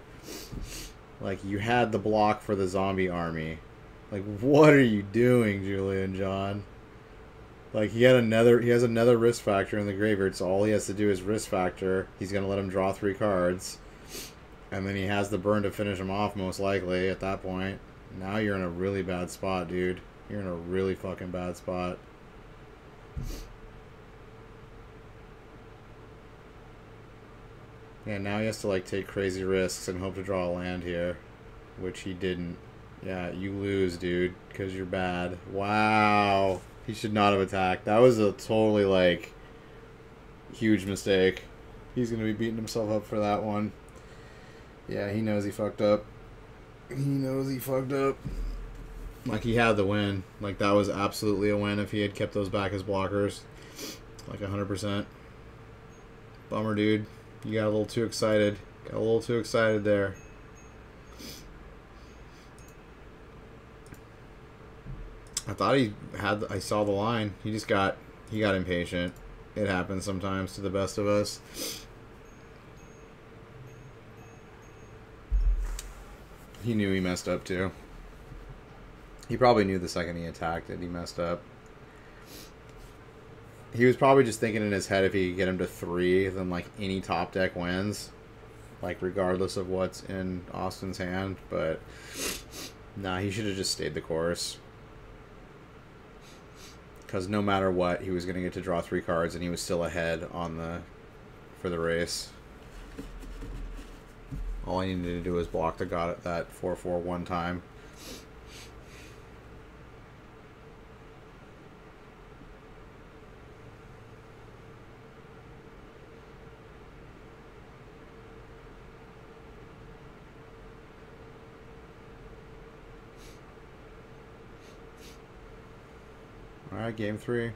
Like, you had the block for the zombie army. Like, what are you doing, Julian John? Like, he has another risk factor in the graveyard, so all he has to do is risk factor. He's going to let him draw 3 cards. And then he has the burn to finish him off, most likely, at that point. Now you're in a really bad spot, dude. You're in a really fucking bad spot. Yeah, now he has to, like, take crazy risks and hope to draw a land here. Which he didn't. Yeah, you lose, dude, because you're bad. Wow. He should not have attacked. That was a totally, like, huge mistake. He's going to be beating himself up for that one. Yeah, he knows he fucked up. He knows he fucked up. Like, he had the win. Like, that was absolutely a win if he had kept those back as blockers. Like, 100%. Bummer, dude. You got a little too excited. Got a little too excited there. I thought I saw the line. He got impatient. It happens sometimes to the best of us. He knew he messed up too. He probably knew the second he attacked it, he messed up. He was probably just thinking in his head if he could get him to 3, then like any top deck wins. Like regardless of what's in Austin's hand. But nah, he should have just stayed the course. Because no matter what, he was going to get to draw 3 cards and he was still ahead for the race. All I needed to do was block the god at that 4/4 one time. Alright, game 3.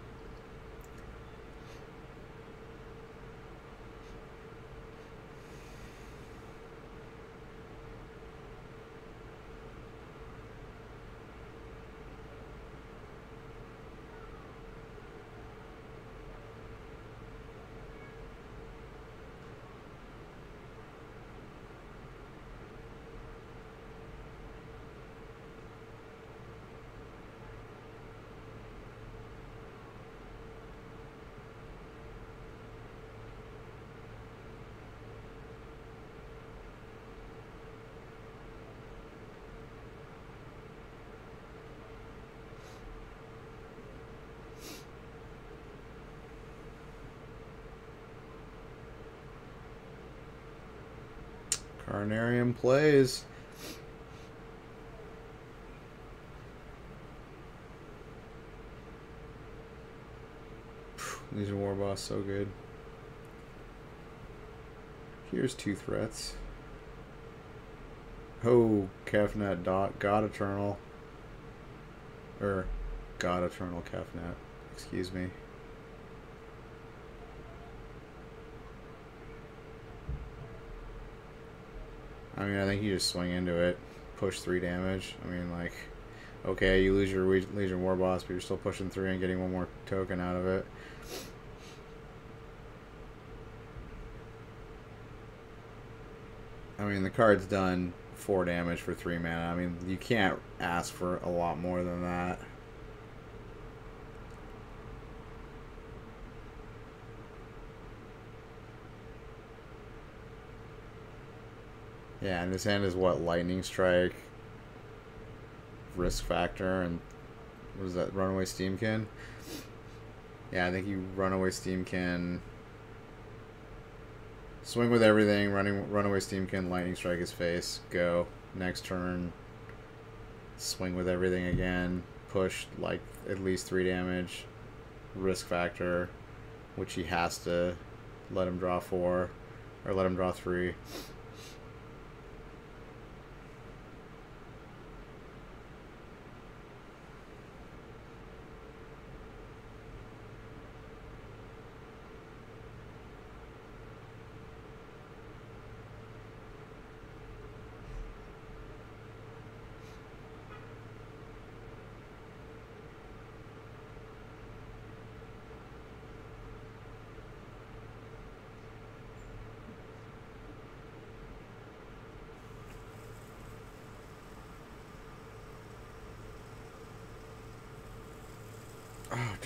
Carnarium plays. Legion War Boss, so good. Here's 2 threats. Oh, Kefnet dot God Eternal. God Eternal Kefnet. Excuse me. I mean, I think you just swing into it, push 3 damage. I mean, like, okay, you lose your Legion War Boss, but you're still pushing 3 and getting 1 more token out of it. I mean, the card's done 4 damage for 3 mana. I mean, you can't ask for a lot more than that. Yeah, and his hand is what? Lightning Strike, Risk Factor, and what is that? Runaway Steamkin? Yeah, I think you Runaway Steamkin, swing with everything, Runaway Steamkin, Lightning Strike his face, go. Next turn, swing with everything again, push like at least 3 damage, Risk Factor, which he has to let him draw 4, or let him draw 3.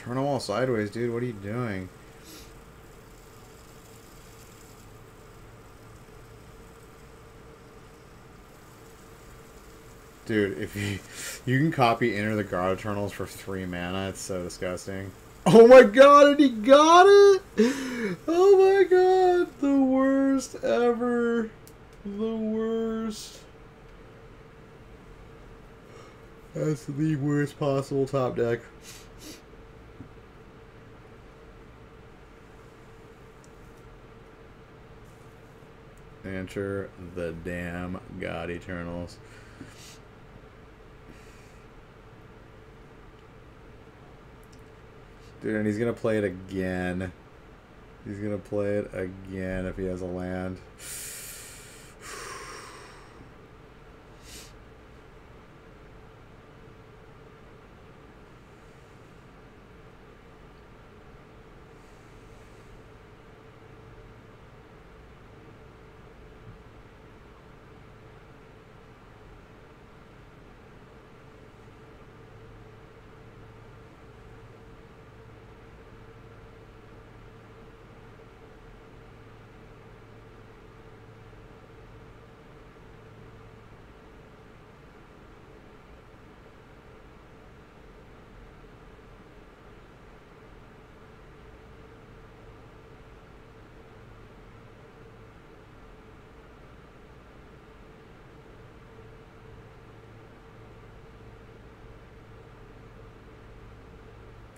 Turn them all sideways, dude. What are you doing? Dude, if you can copy Enter the God Eternals for 3 mana, it's so disgusting. Oh my god, and he got it! Oh my god, the worst ever. The worst. That's the worst possible top deck. Enter the damn God Eternals. Dude, and he's gonna play it again. He's gonna play it again if he has a land.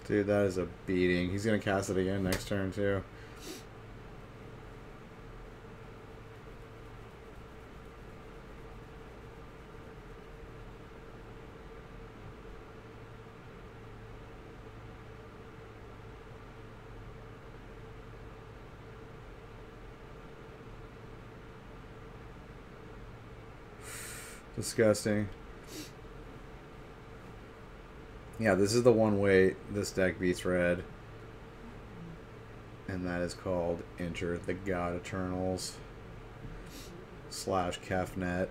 Dude, that is a beating. He's going to cast it again next turn, too. Disgusting. Yeah, this is the one way this deck beats red. And that is called Enter the God Eternals / Kefnet.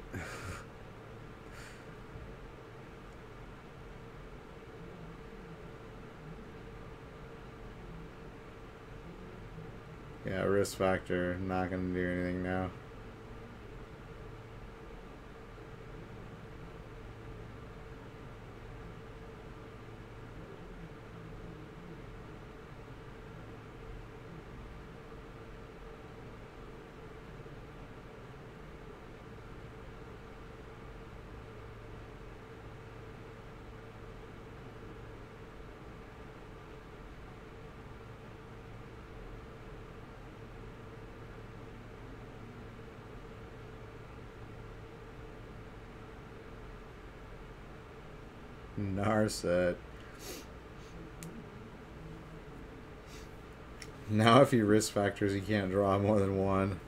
Yeah, risk factor, not going to do anything now. Narset. Now if he risk factors, he can't draw more than one.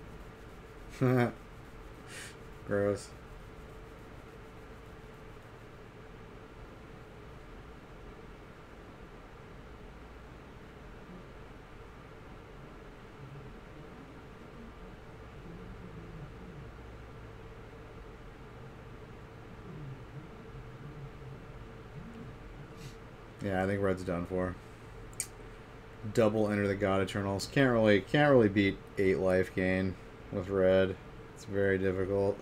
Gross. Yeah, I think red's done for. Double Enter the God Eternals. Can't really beat 8 life gain with red. It's very difficult.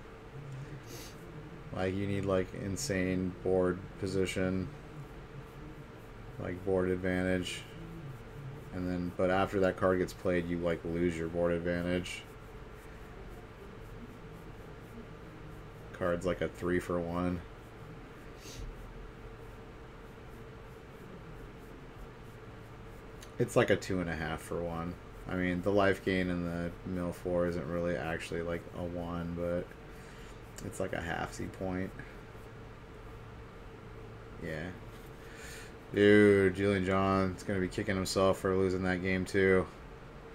Like, you need like insane board position, like board advantage, and then but after that card gets played, you like lose your board advantage. Card's like a 3-for-1. It's like a 2.5-for-1. I mean, the life gain in the mill 4 isn't really actually like a 1, but it's like a half-z point. Yeah. Dude, Julian John's going to be kicking himself for losing that game 2.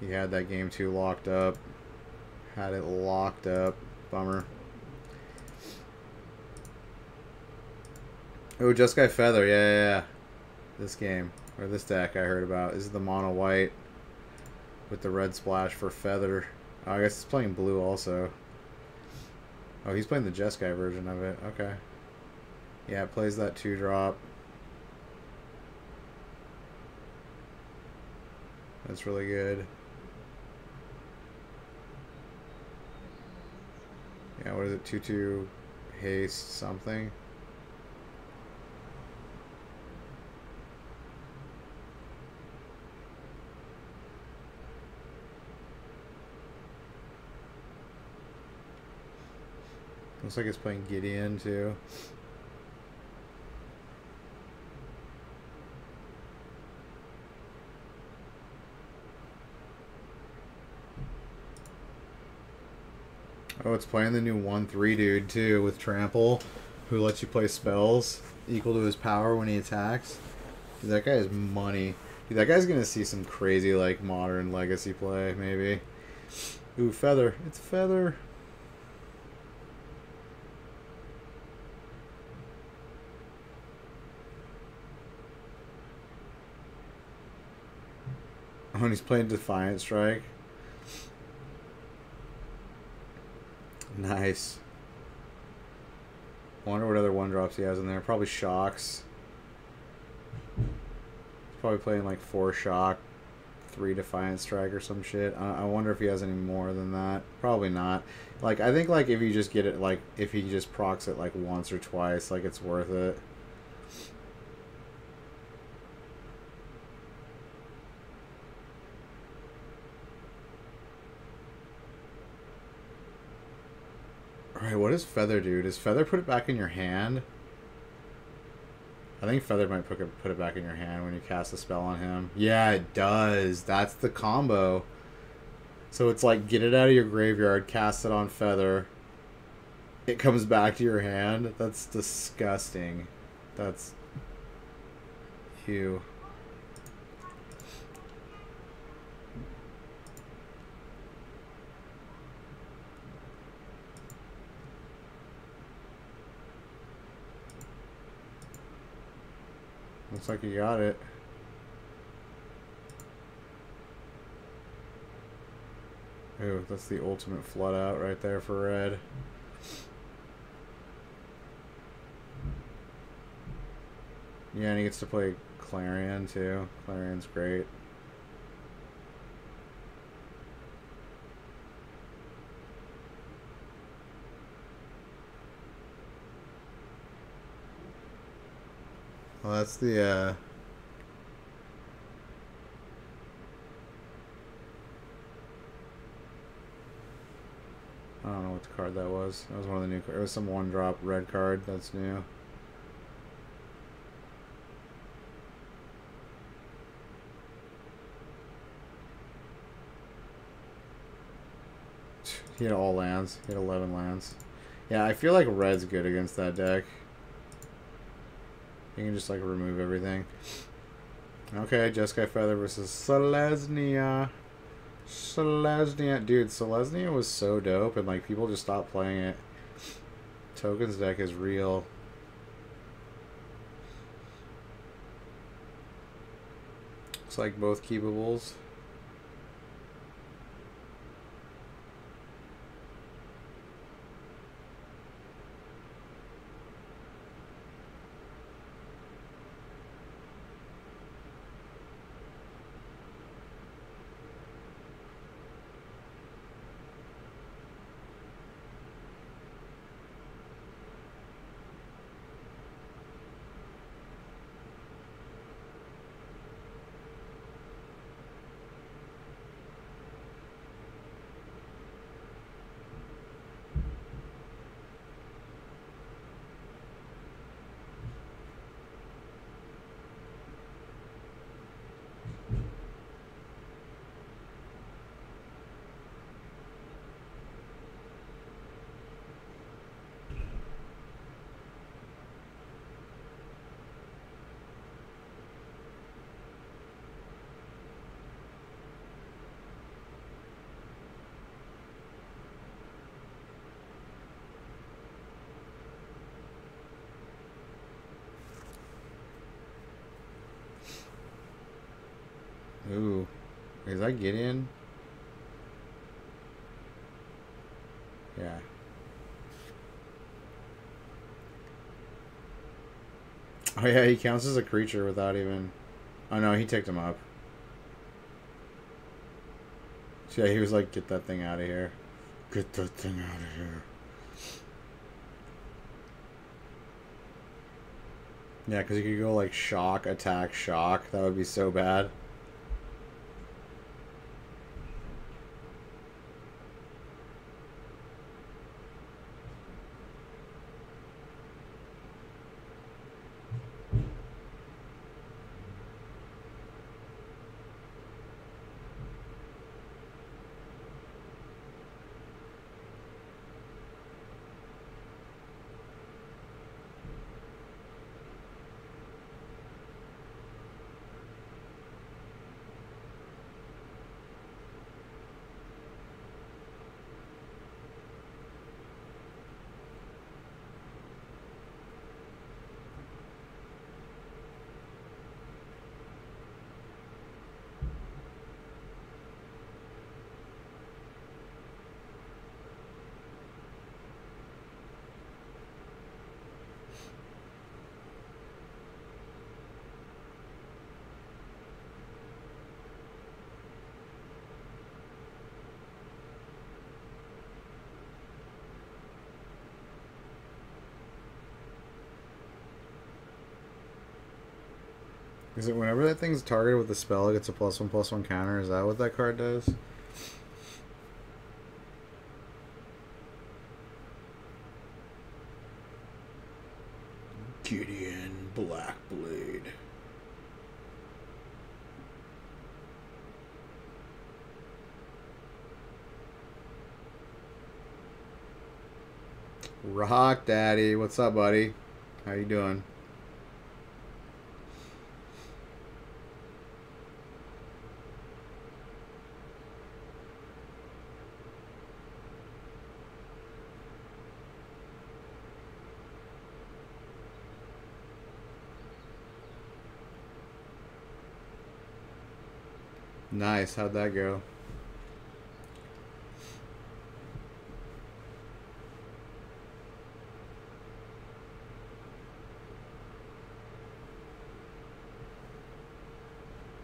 He had that game 2 locked up. Had it locked up. Bummer. Oh, Jeskai Feather. Yeah. This game. Or this deck I heard about. This is the mono white with the red splash for Feather. Oh, I guess it's playing blue also. Oh, he's playing the Jeskai version of it. Okay. Yeah, it plays that 2-drop. That's really good. Yeah, what is it? 2/2 haste something. Looks like it's playing Gideon too. Oh, it's playing the new 1/3 dude too with Trample, who lets you play spells equal to his power when he attacks. Dude, that guy is money. Dude, that guy's gonna see some crazy like modern legacy play maybe. Ooh, Feather. It's Feather. Oh, and he's playing Defiant Strike. Nice. Wonder what other 1-drops he has in there. Probably Shocks. He's probably playing like 4 Shock, 3 Defiant Strike or some shit. I wonder if he has any more than that. Probably not. Like, I think like if you just get it, like if he just procs it like once or twice, like it's worth it. Alright, what does Feather do? Does Feather put it back in your hand? I think Feather might put it back in your hand when you cast a spell on him. Yeah, it does. That's the combo. So it's like, get it out of your graveyard, cast it on Feather. It comes back to your hand. That's disgusting. That's... Ew. Looks like you got it. Ooh, that's the ultimate flood out right there for red. Yeah, and he gets to play Clarion too. Clarion's great. Well, that's the, I don't know what the card that was. That was one of the new cards. It was some 1-drop red card that's new. He had all lands. He had 11 lands. Yeah, I feel like red's good against that deck. You can just like remove everything. Okay, Jeskai Feather versus Selesnya. Selesnya. Dude, Selesnya was so dope and like people just stopped playing it. Tokens deck is real. Looks like both keepables. Ooh. Is that Gideon? Yeah. Oh yeah, he counts as a creature without even... Oh no, he ticked him up. Yeah, he was like, get that thing out of here. Get that thing out of here. Yeah, because you could go like shock, attack, shock. That would be so bad. Is it whenever that thing's targeted with a spell, it gets a +1/+1 counter? Is that what that card does? Gideon Blackblade. Rock Daddy, what's up, buddy? How you doing? Nice. How'd that go?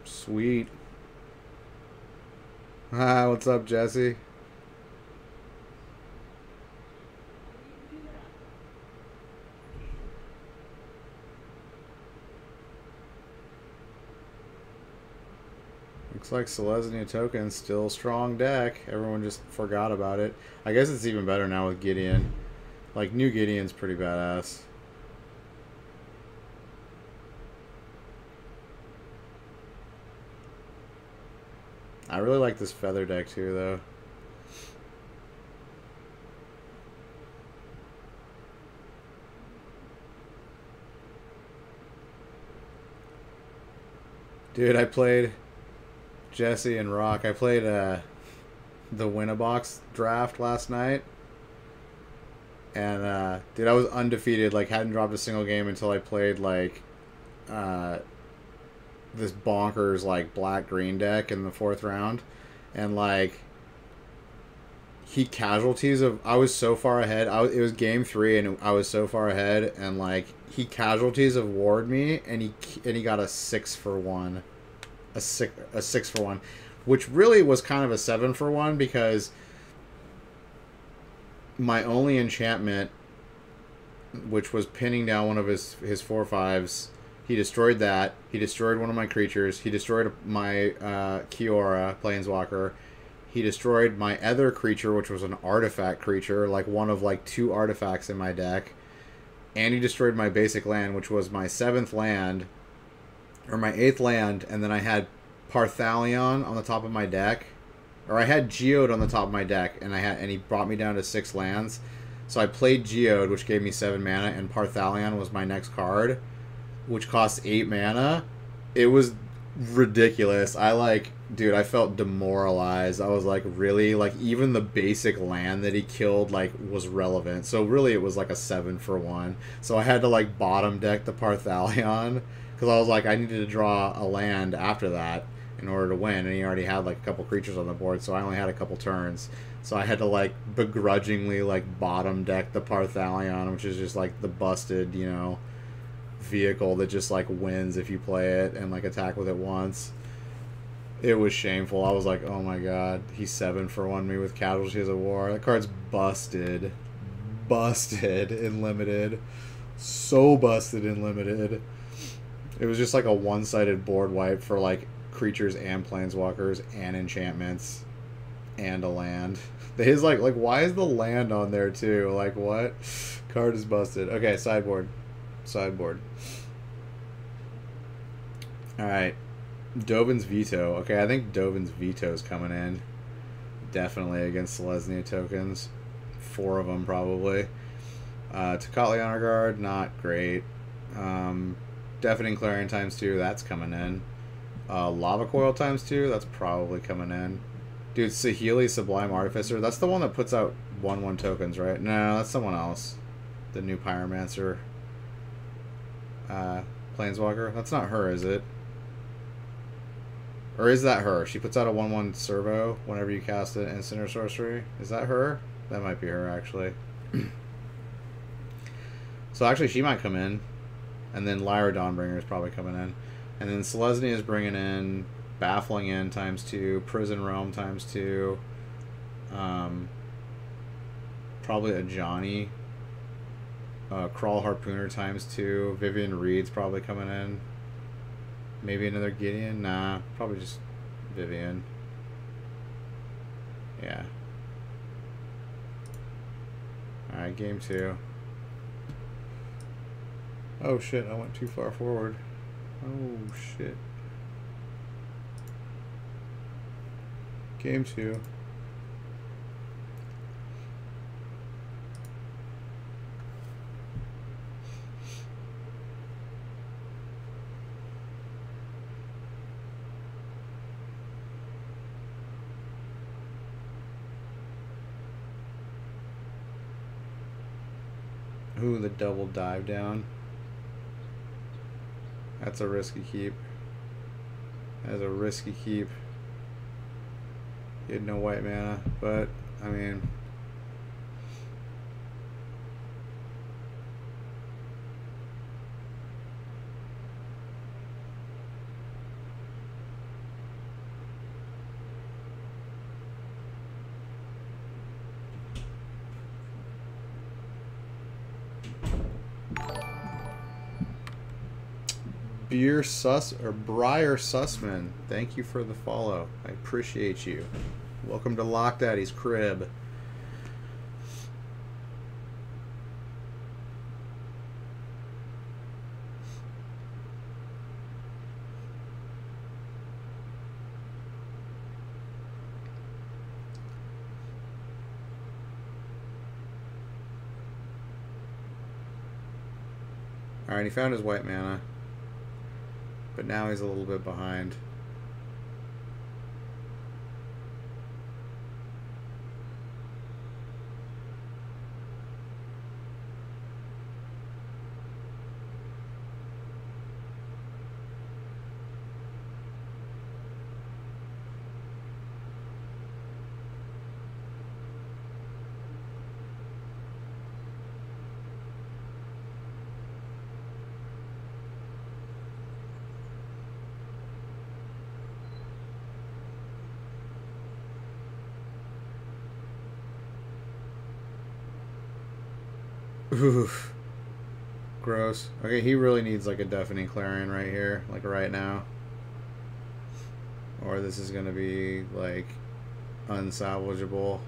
Sweet. Ah, what's up, Jesse? Looks like Selesnya Token's still strong deck. Everyone just forgot about it. I guess it's even better now with Gideon. Like, new Gideon's pretty badass. I really like this feather deck too, though. Dude, I played Jesse and Rock. I played the Winnabox draft last night. And, dude, I was undefeated. Like, hadn't dropped a single game until I played, like, this bonkers, like, black-green deck in the 4th round. And, like, he casualties of... I was so far ahead. It was game 3, and I was so far ahead. And, like, he casualties of Ward me, and he got a 6-for-1. A 6-for-1. Which really was kind of a 7-for-1, because my only enchantment, which was pinning down one of his 4/5s, he destroyed that. He destroyed one of my creatures. He destroyed my Kiora, Planeswalker. He destroyed my other creature, which was an artifact creature, like one of like 2 artifacts in my deck. And he destroyed my basic land, which was my 7th land, or my 8th land, and then I had Parthalion on the top of my deck. Or I had Geode on the top of my deck, and he brought me down to 6 lands. So I played Geode, which gave me 7 mana, and Parthalion was my next card, which cost 8 mana. It was ridiculous. Dude, I felt demoralized. I was like, really? Like, even the basic land that he killed, like, was relevant. So really, it was like a 7-for-1. So I had to, like, bottom deck the Parthalion, because I was like, I needed to draw a land after that in order to win, and he already had, like, a couple creatures on the board, so I only had a couple turns. So I had to, like, begrudgingly, like, bottom deck the Parthalion, which is just, like, the busted, you know, vehicle that just, like, wins if you play it and, like, attack with it once. It was shameful. I was like, oh my god, he 7 for 1 me with Casualties of War. That card's busted. Busted in limited. So busted in limited. It was just like a one-sided board wipe for like creatures and planeswalkers and enchantments and a land. His like why is the land on there too? Like what? Card is busted. Okay, sideboard. Sideboard. Alright. Dovin's Veto. Okay, I think Dovin's Veto is coming in. Definitely against Selesnya tokens. 4 of them probably. Tocatli Honor Guard, not great. Deafening Clarion ×2, that's coming in. Lava Coil ×2, that's probably coming in. Dude, Saheeli Sublime Artificer, that's the one that puts out 1/1 tokens, right? No, that's someone else. The new Pyromancer Planeswalker. That's not her, is it? Or is that her? She puts out a 1/1 servo whenever you cast an instant or sorcery. Is that her? That might be her, actually. So actually, she might come in. And then Lyra Dawnbringer is probably coming in. And then Selesnya is bringing in Baffling End ×2, Prison Realm ×2, probably a Johnny, Crawl Harpooner ×2, Vivian Reed's probably coming in. Maybe another Gideon? Nah, probably just Vivian. Yeah. Alright, game 2. Oh shit, I went too far forward. Oh shit. Game 2. Ooh, the double dive down. That's a risky keep. That's a risky keep. He had no white mana, but, I mean... Briar Sussman, thank you for the follow. I appreciate you. Welcome to Lock Daddy's crib. Alright, he found his white mana. But now he's a little bit behind. Oof. Gross. Okay, he really needs like a Deafening Clarion right here, like right now. Or this is gonna be like unsalvageable.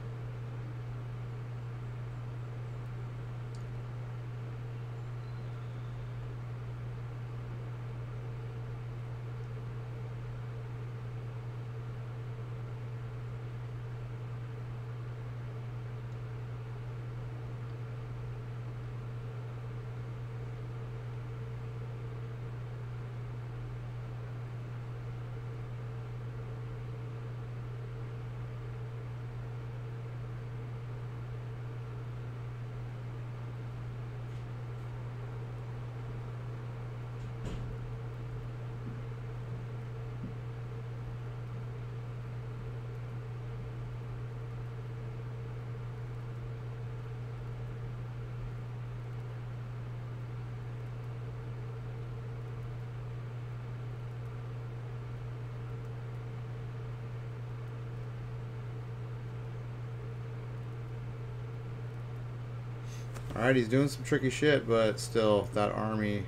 Alright, he's doing some tricky shit, but still, that army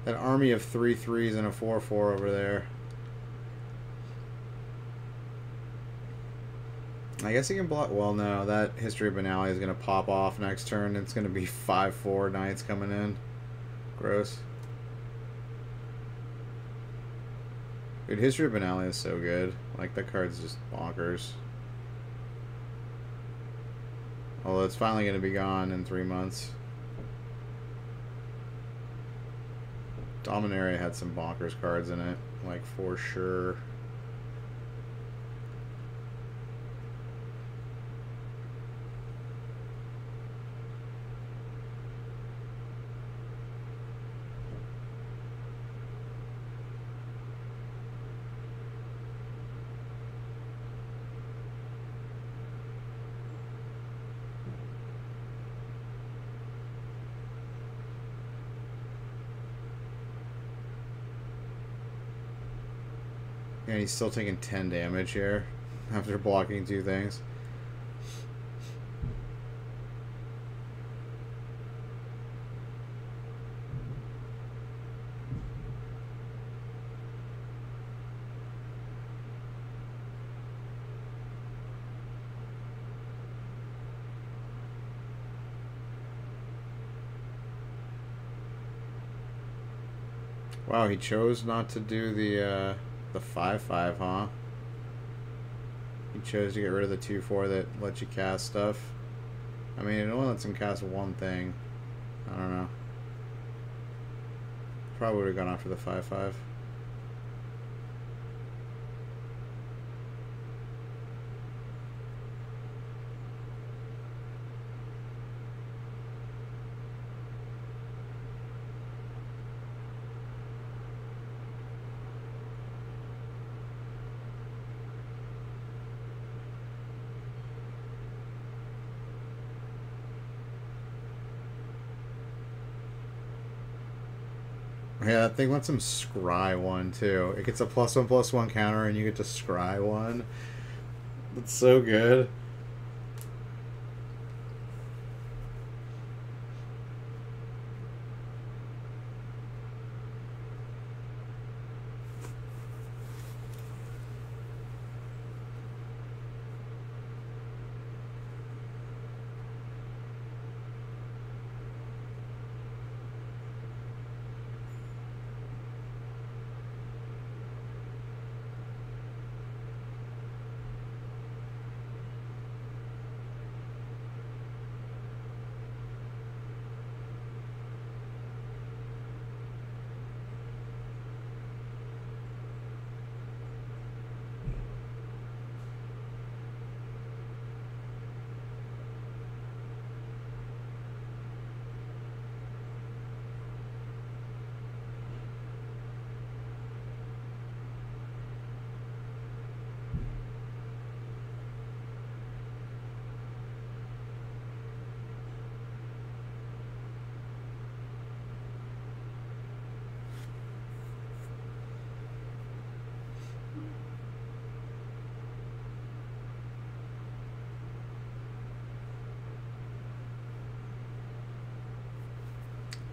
of 3 3s and a 4 4 over there. I guess he can block. Well, no, that History of Banality is going to pop off next turn. It's going to be 5/4 knights coming in. Gross. Dude, History of Banality is so good. Like, that card's just bonkers. Although it's finally going to be gone in 3 months. Dominaria had some bonkers cards in it, like, for sure. And he's still taking 10 damage here after blocking 2 things. Wow, he chose not to do the 5/5, huh? He chose to get rid of the 2/4 that lets you cast stuff. I mean, it only lets him cast one thing. I don't know. Probably would have gone after the 5/5. Yeah, that thing lets him scry one too. It gets a +1/+1 counter and you get to scry one. That's so good.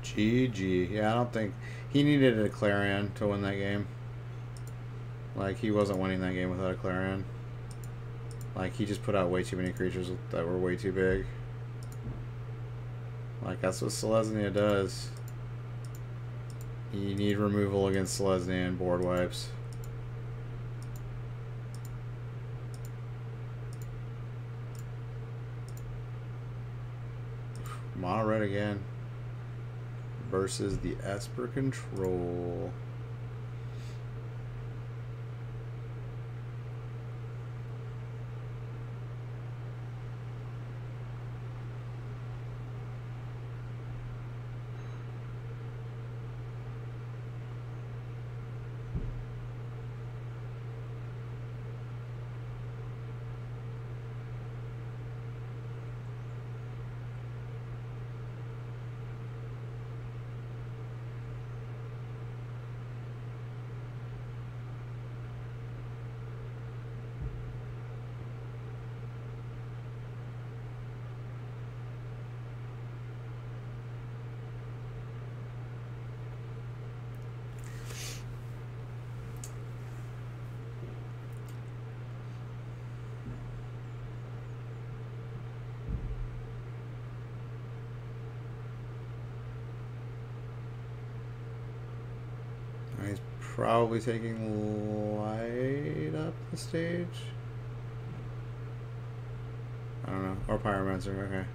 GG. Yeah, I don't think he needed a Clarion to win that game. Like, he wasn't winning that game without a Clarion. Like, he just put out way too many creatures that were way too big. Like, that's what Selesnya does. You need removal against Selesnya and board wipes. Mono red again. Versus the Esper Control. He's probably taking light up the stage. I don't know. Or Pyromancer, okay.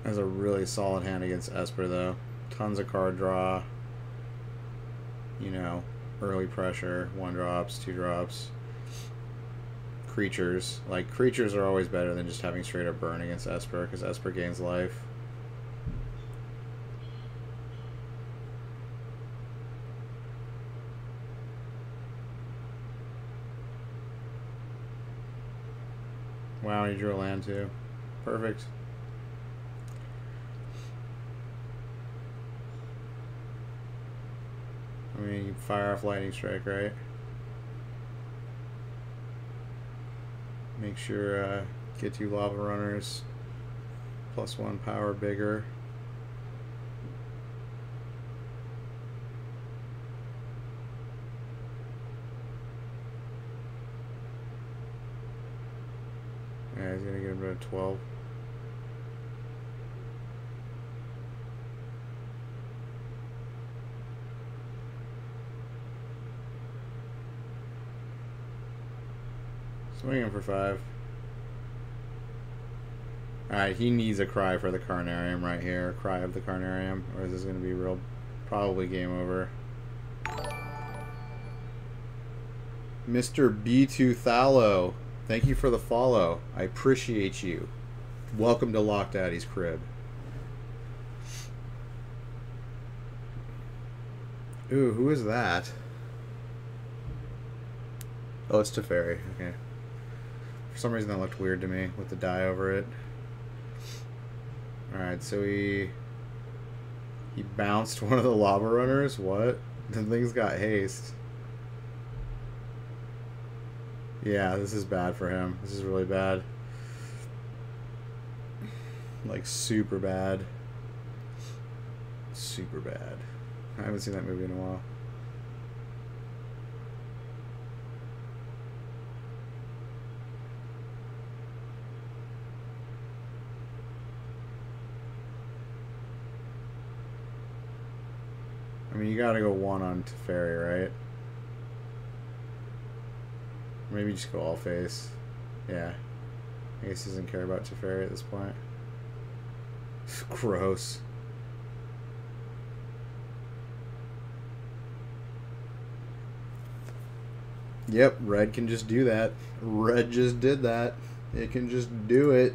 Has a really solid hand against Esper, though. Tons of card draw. You know, early pressure, 1-drops, 2-drops. Creatures. Like, creatures are always better than just having straight up burn against Esper, because Esper gains life. Wow, he drew a land too. Perfect. I mean, you fire off Lightning Strike, right? Make sure get 2 Lava Runners, +1 power bigger. Yeah, he's gonna get about 12. Swing him for 5. Alright, he needs a Cry for the Carnarium right here. Cry of the Carnarium. Or is this going to be real? Probably game over. Mr. B2 Thallow, thank you for the follow. I appreciate you. Welcome to Lock Daddy's crib. Ooh, who is that? Oh, it's Teferi. Okay. For some reason that looked weird to me with the die over it. Alright, so he bounced one of the Lava Runners? What? The thing's got haste. Yeah, this is bad for him. This is really bad. Like, super bad. Super bad. I haven't seen that movie in a while. I mean, you gotta go 1 on Teferi, right? Maybe just go all face. Yeah. I guess he doesn't care about Teferi at this point. Gross. Yep, red can just do that. Red just did that. It can just do it.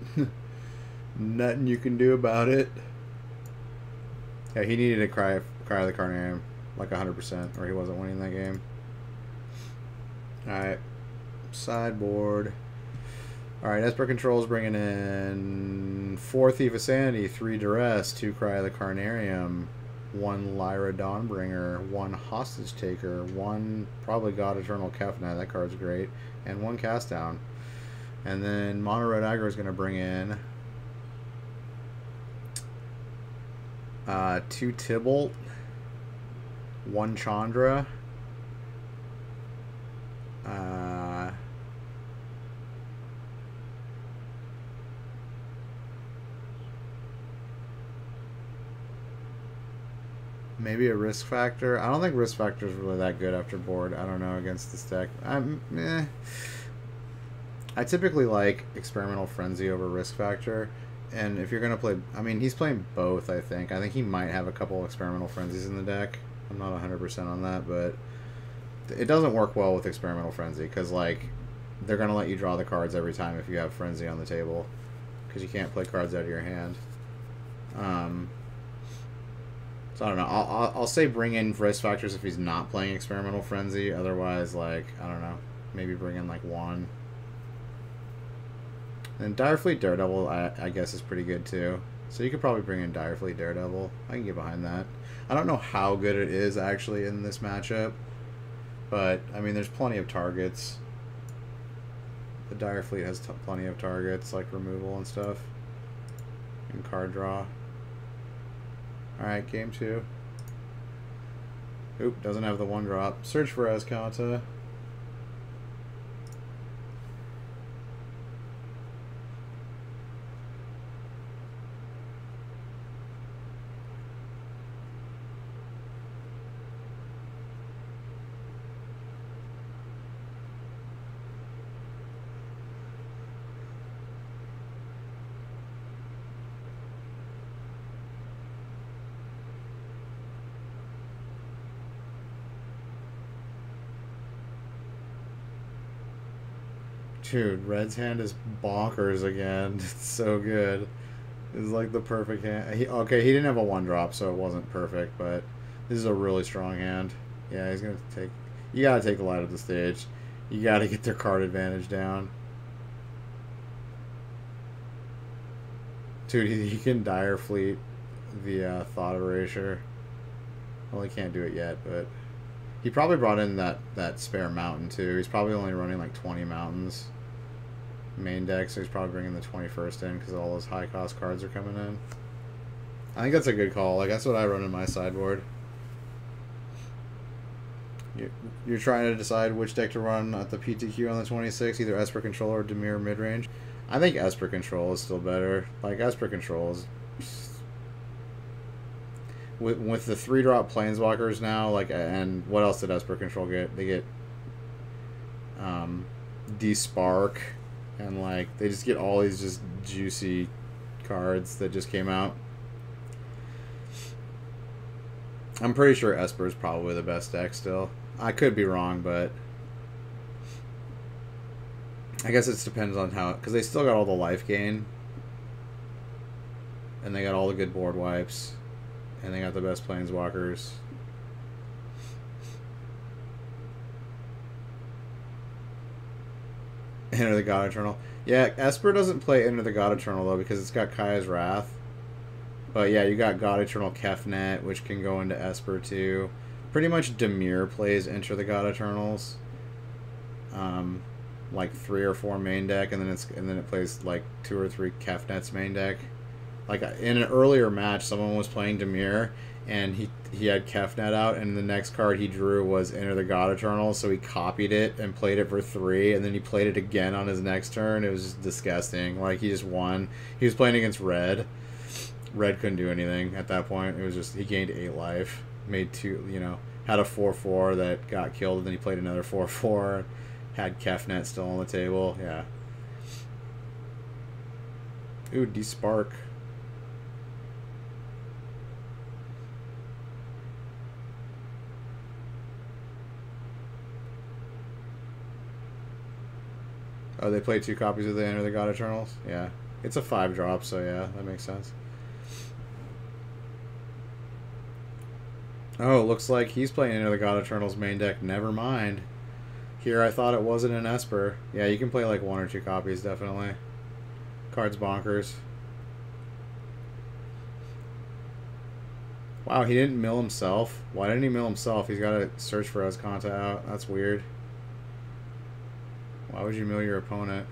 Nothing you can do about it. Yeah, he needed to cry the Carnarium like 100%, or he wasn't winning that game. Alright. Sideboard. Alright, Esper Control's bringing in 4 Thief of Sanity, 3 Duress, 2 Cry of the Carnarium, 1 Lyra Dawnbringer, 1 Hostage Taker, 1 probably God Eternal Kefna, that card's great, and 1 Cast Down. And then Mono Red Aggro is going to bring in 2 Tybalt, 1 Chandra, maybe a Risk Factor. I don't think Risk Factor is really that good after board. I don't know against this deck. I typically like Experimental Frenzy over Risk Factor. And if you're going to play... I mean, he's playing both, I think. I think he might have a couple Experimental Frenzies in the deck. I'm not 100% on that, but... It doesn't work well with Experimental Frenzy, because, like, they're going to let you draw the cards every time if you have Frenzy on the table. Because you can't play cards out of your hand. So, I don't know. I'll say bring in Risk Factors if he's not playing Experimental Frenzy. Otherwise, like, I don't know. Maybe bring in, like, 1. And Direfleet Daredevil, I guess, is pretty good, too. So you could probably bring in Direfleet Daredevil. I can get behind that. I don't know how good it is, actually, in this matchup. But, I mean, there's plenty of targets. The Dire Fleet has plenty of targets, like removal and stuff. And card draw. Alright, game 2. Oop, doesn't have the 1-drop. Search for Escanta. Dude, Red's hand is bonkers again. It's so good. It's like the perfect hand. Okay, he didn't have a 1-drop, so it wasn't perfect, but this is a really strong hand. Yeah, he's going to take... You got to take the light of the stage. You got to get their card advantage down. Dude, he can Dire Fleet the Thought Erasure. Well, he can't do it yet, but... He probably brought in that spare mountain, too. He's probably only running like 20 mountains. Main deck, so he's probably bringing the 21st in because all those high-cost cards are coming in. I think that's a good call. Like, that's what I run in my sideboard. You're trying to decide which deck to run at the PTQ on the 26th, either Esper Control or Dimir midrange. I think Esper Control is still better. Like, Esper Control is... With the 3-drop Planeswalkers now, like, and what else did Esper Control get? They get Despark, and like they just get all these just juicy cards that just came out. I'm pretty sure Esper is probably the best deck still. I could be wrong, but I guess it depends on how, because they still got all the life gain, and they got all the good board wipes. And they got the best Planeswalkers. Enter the God Eternal. Yeah, Esper doesn't play Enter the God Eternal, though, because it's got Kaya's Wrath. But yeah, you got God Eternal Kefnet, which can go into Esper, too. Pretty much Dimir plays Enter the God Eternals. Like 3 or 4 main deck, and then it plays like 2 or 3 Kefnets main deck. Like, in an earlier match, someone was playing Dimir, and he had Kefnet out, and the next card he drew was Enter the God Eternal, so he copied it and played it for 3, and then he played it again on his next turn. It was just disgusting. Like, he just won. He was playing against Red. Red couldn't do anything at that point. It was just, he gained 8 life, made 2, had a 4/4 that got killed, and then he played another 4/4, had Kefnet still on the table. Yeah. Ooh, Despark. Oh, they play 2 copies of the Enter the God Eternals? Yeah. It's a 5-drop, so yeah, that makes sense. Oh, looks like he's playing Enter the God Eternals main deck. Never mind. Here, I thought it wasn't an Esper. Yeah, you can play like 1 or 2 copies, definitely. Card's bonkers. Wow, he didn't mill himself. Why didn't he mill himself? He's got to search for Escanta out. That's weird. Why would you mill your opponent?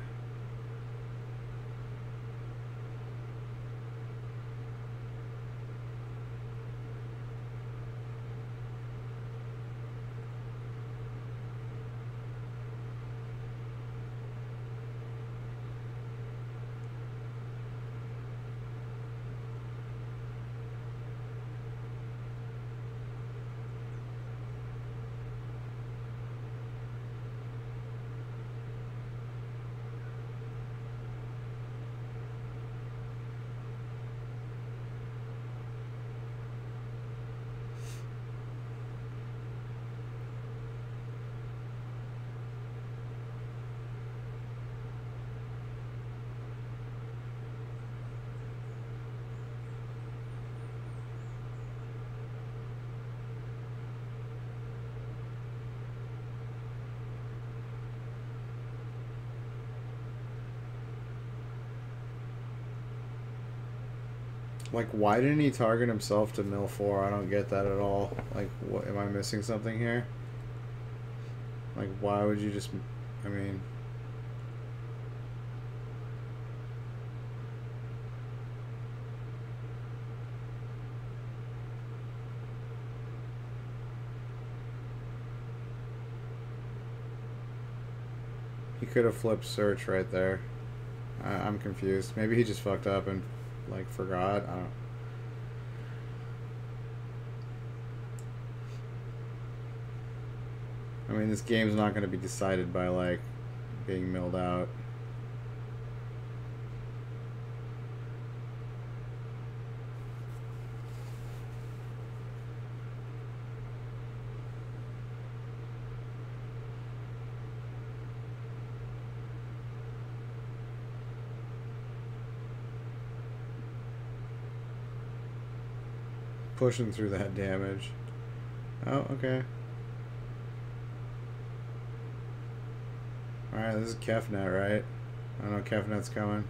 Like, why didn't he target himself to mill 4? I don't get that at all. Like, what, am I missing something here? Like, why would you just... I mean... He could have flipped search right there. I'm confused. Maybe he just fucked up and like forgot. I don't. I mean, this game's not going to be decided by like being milled out. Pushing through that damage. Oh, okay. Alright, this is Kefnet, right? I know Kefnet's coming.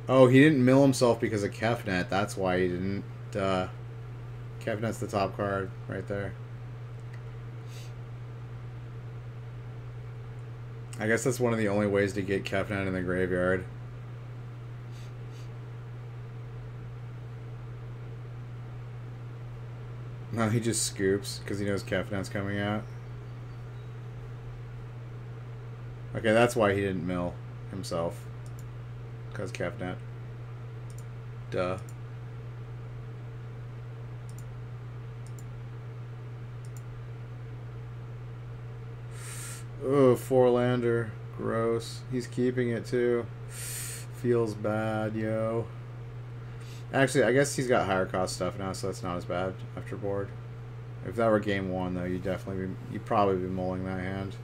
Oh, he didn't mill himself because of Kefnet. That's why he didn't. Duh. Kefnet's the top card right there. I guess that's one of the only ways to get Kefnet in the graveyard. No, he just scoops because he knows Kefnet's coming out. Okay, that's why he didn't mill himself. Because Kefnet. Duh. Oh, four-lander. Gross. He's keeping it, too. Feels bad, yo. Actually, I guess he's got higher cost stuff now, so that's not as bad after board. If that were game one, though, you'd probably be mulling that hand.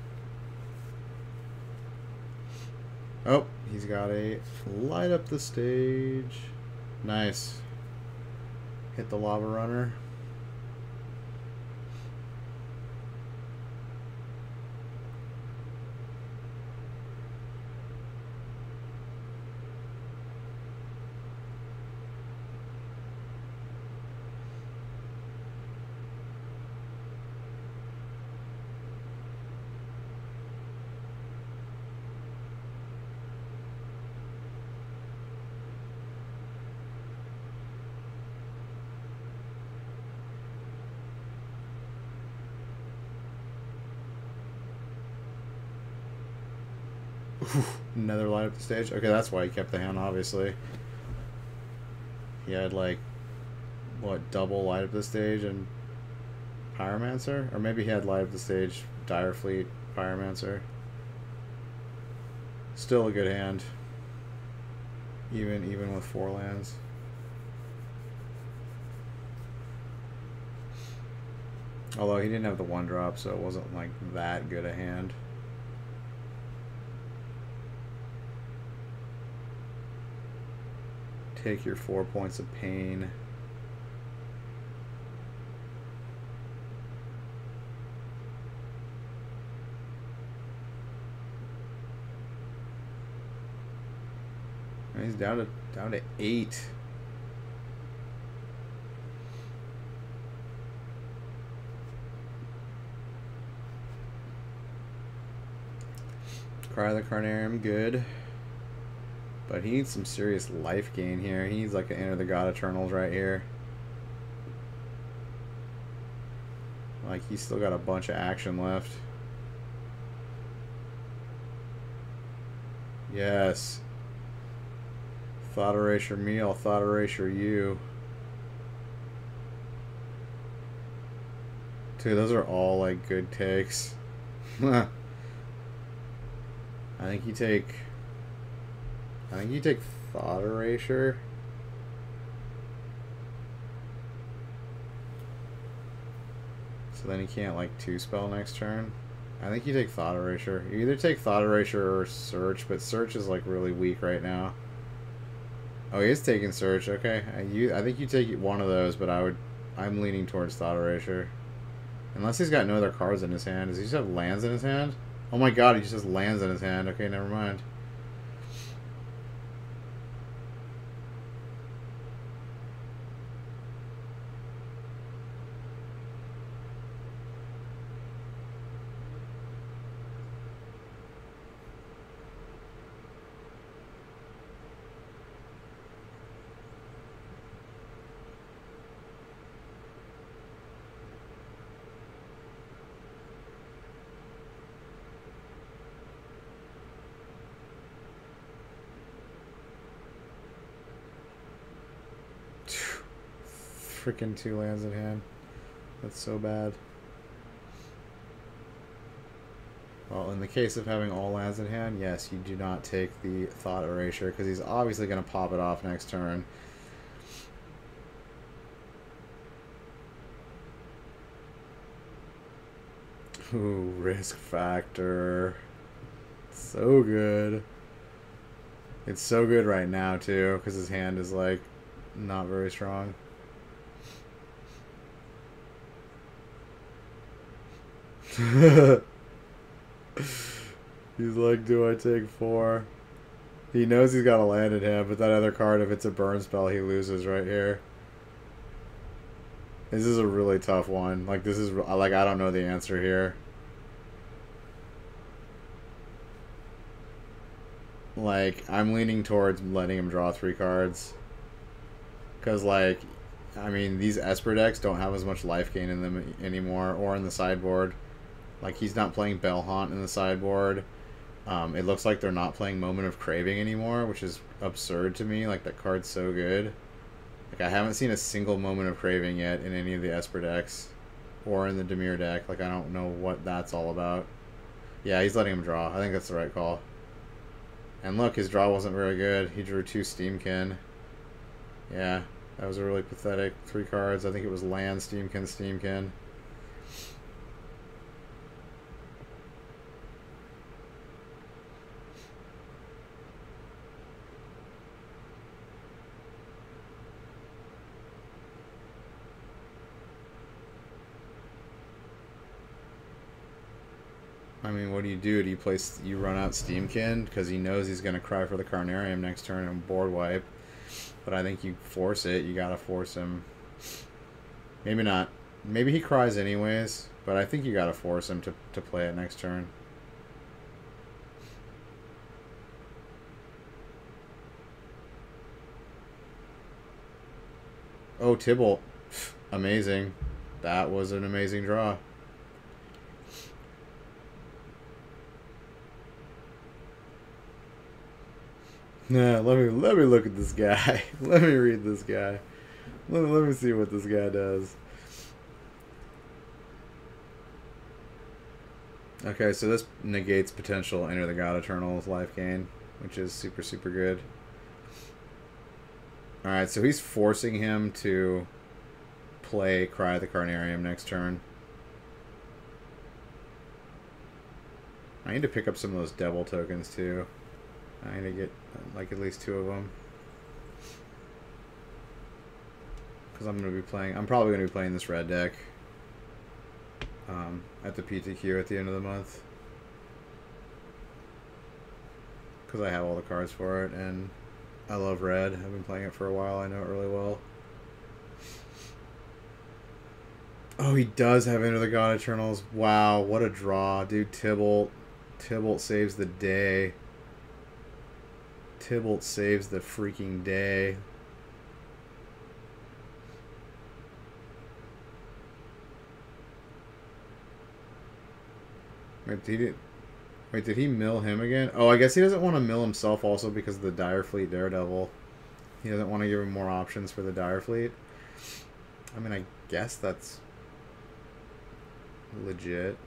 Oh, he's got a light up the stage. Nice. Hit the lava runner. Another light up the stage. Okay, that's why he kept the hand, obviously. He had, like, what, double light up the stage and Pyromancer? Or maybe he had light up the stage, Dire Fleet, Pyromancer. Still a good hand. Even with 4 lands. Although he didn't have the 1-drop, so it wasn't, like, that good a hand. Take your 4 points of pain. And he's down to 8. Cry the Carnarium, good. But he needs some serious life gain here. He needs like an Enter the God Eternals right here. Like, he's still got a bunch of action left. Yes. Thought Erasure me, I'll Thought Erasure you. Dude, those are all like good takes. I think you take Thought Erasure. So then he can't like 2-spell next turn. I think you take Thought Erasure. You either take Thought Erasure or Search, but Search is like really weak right now. Oh, he is taking Search. Okay, I think you take one of those, but I'm leaning towards Thought Erasure. Unless he's got no other cards in his hand. Does he just have lands in his hand? Oh my god, he just has lands in his hand. Okay, never mind. freaking 2 lands in hand. That's so bad. Well, in the case of having all lands in hand, yes, you do not take the Thought Erasure, because he's obviously going to pop it off next turn. Ooh, Risk Factor. So good. It's so good right now, too, because his hand is, like, not very strong. He's like, do I take 4? He knows he's got a land in hand, but that other card, if it's a burn spell, he loses right here. This is a really tough one. Like, this is, like, I don't know the answer here. Like, I'm leaning towards letting him draw 3 cards. Because, like, I mean, these Esper decks don't have as much life gain in them anymore, or in the sideboard. Like, he's not playing Bell Haunt in the sideboard. It looks like they're not playing Moment of Craving anymore, which is absurd to me. Like, that card's so good. Like, I haven't seen a single Moment of Craving yet in any of the Esper decks. Or in the Dimir deck. Like, I don't know what that's all about. Yeah, he's letting him draw. I think that's the right call. And look, his draw wasn't very good. He drew 2 Steamkin. Yeah, that was a really pathetic 3 cards. I think it was Land, Steamkin, Steamkin. I mean, what do? You run out Steamkin because he knows he's going to cry for the Carnarium next turn and board wipe. But I think you force it. You got to force him. Maybe not. Maybe he cries anyways, but I think you got to force him to play it next turn. Oh, Tybalt. Amazing. That was an amazing draw. Nah, let me look at this guy. Let me read this guy. Let me see what this guy does. Okay, so this negates potential Enter the God Eternal's life gain, which is super, super good. Alright, so he's forcing him to play Cry the Carnarium next turn. I need to pick up some of those Devil tokens, too. I need to get, like, at least 2 of them. Because I'm probably going to be playing this red deck at the PTQ at the end of the month. Because I have all the cards for it, and I love red. I've been playing it for a while. I know it really well. Oh, he does have Enter the God Eternals. Wow, what a draw. Dude, Tybalt saves the day. Tybalt saves the freaking day. Wait, did he mill him again? Oh, I guess he doesn't want to mill himself also because of the Dire Fleet Daredevil. He doesn't want to give him more options for the Dire Fleet. I mean, I guess that's legit.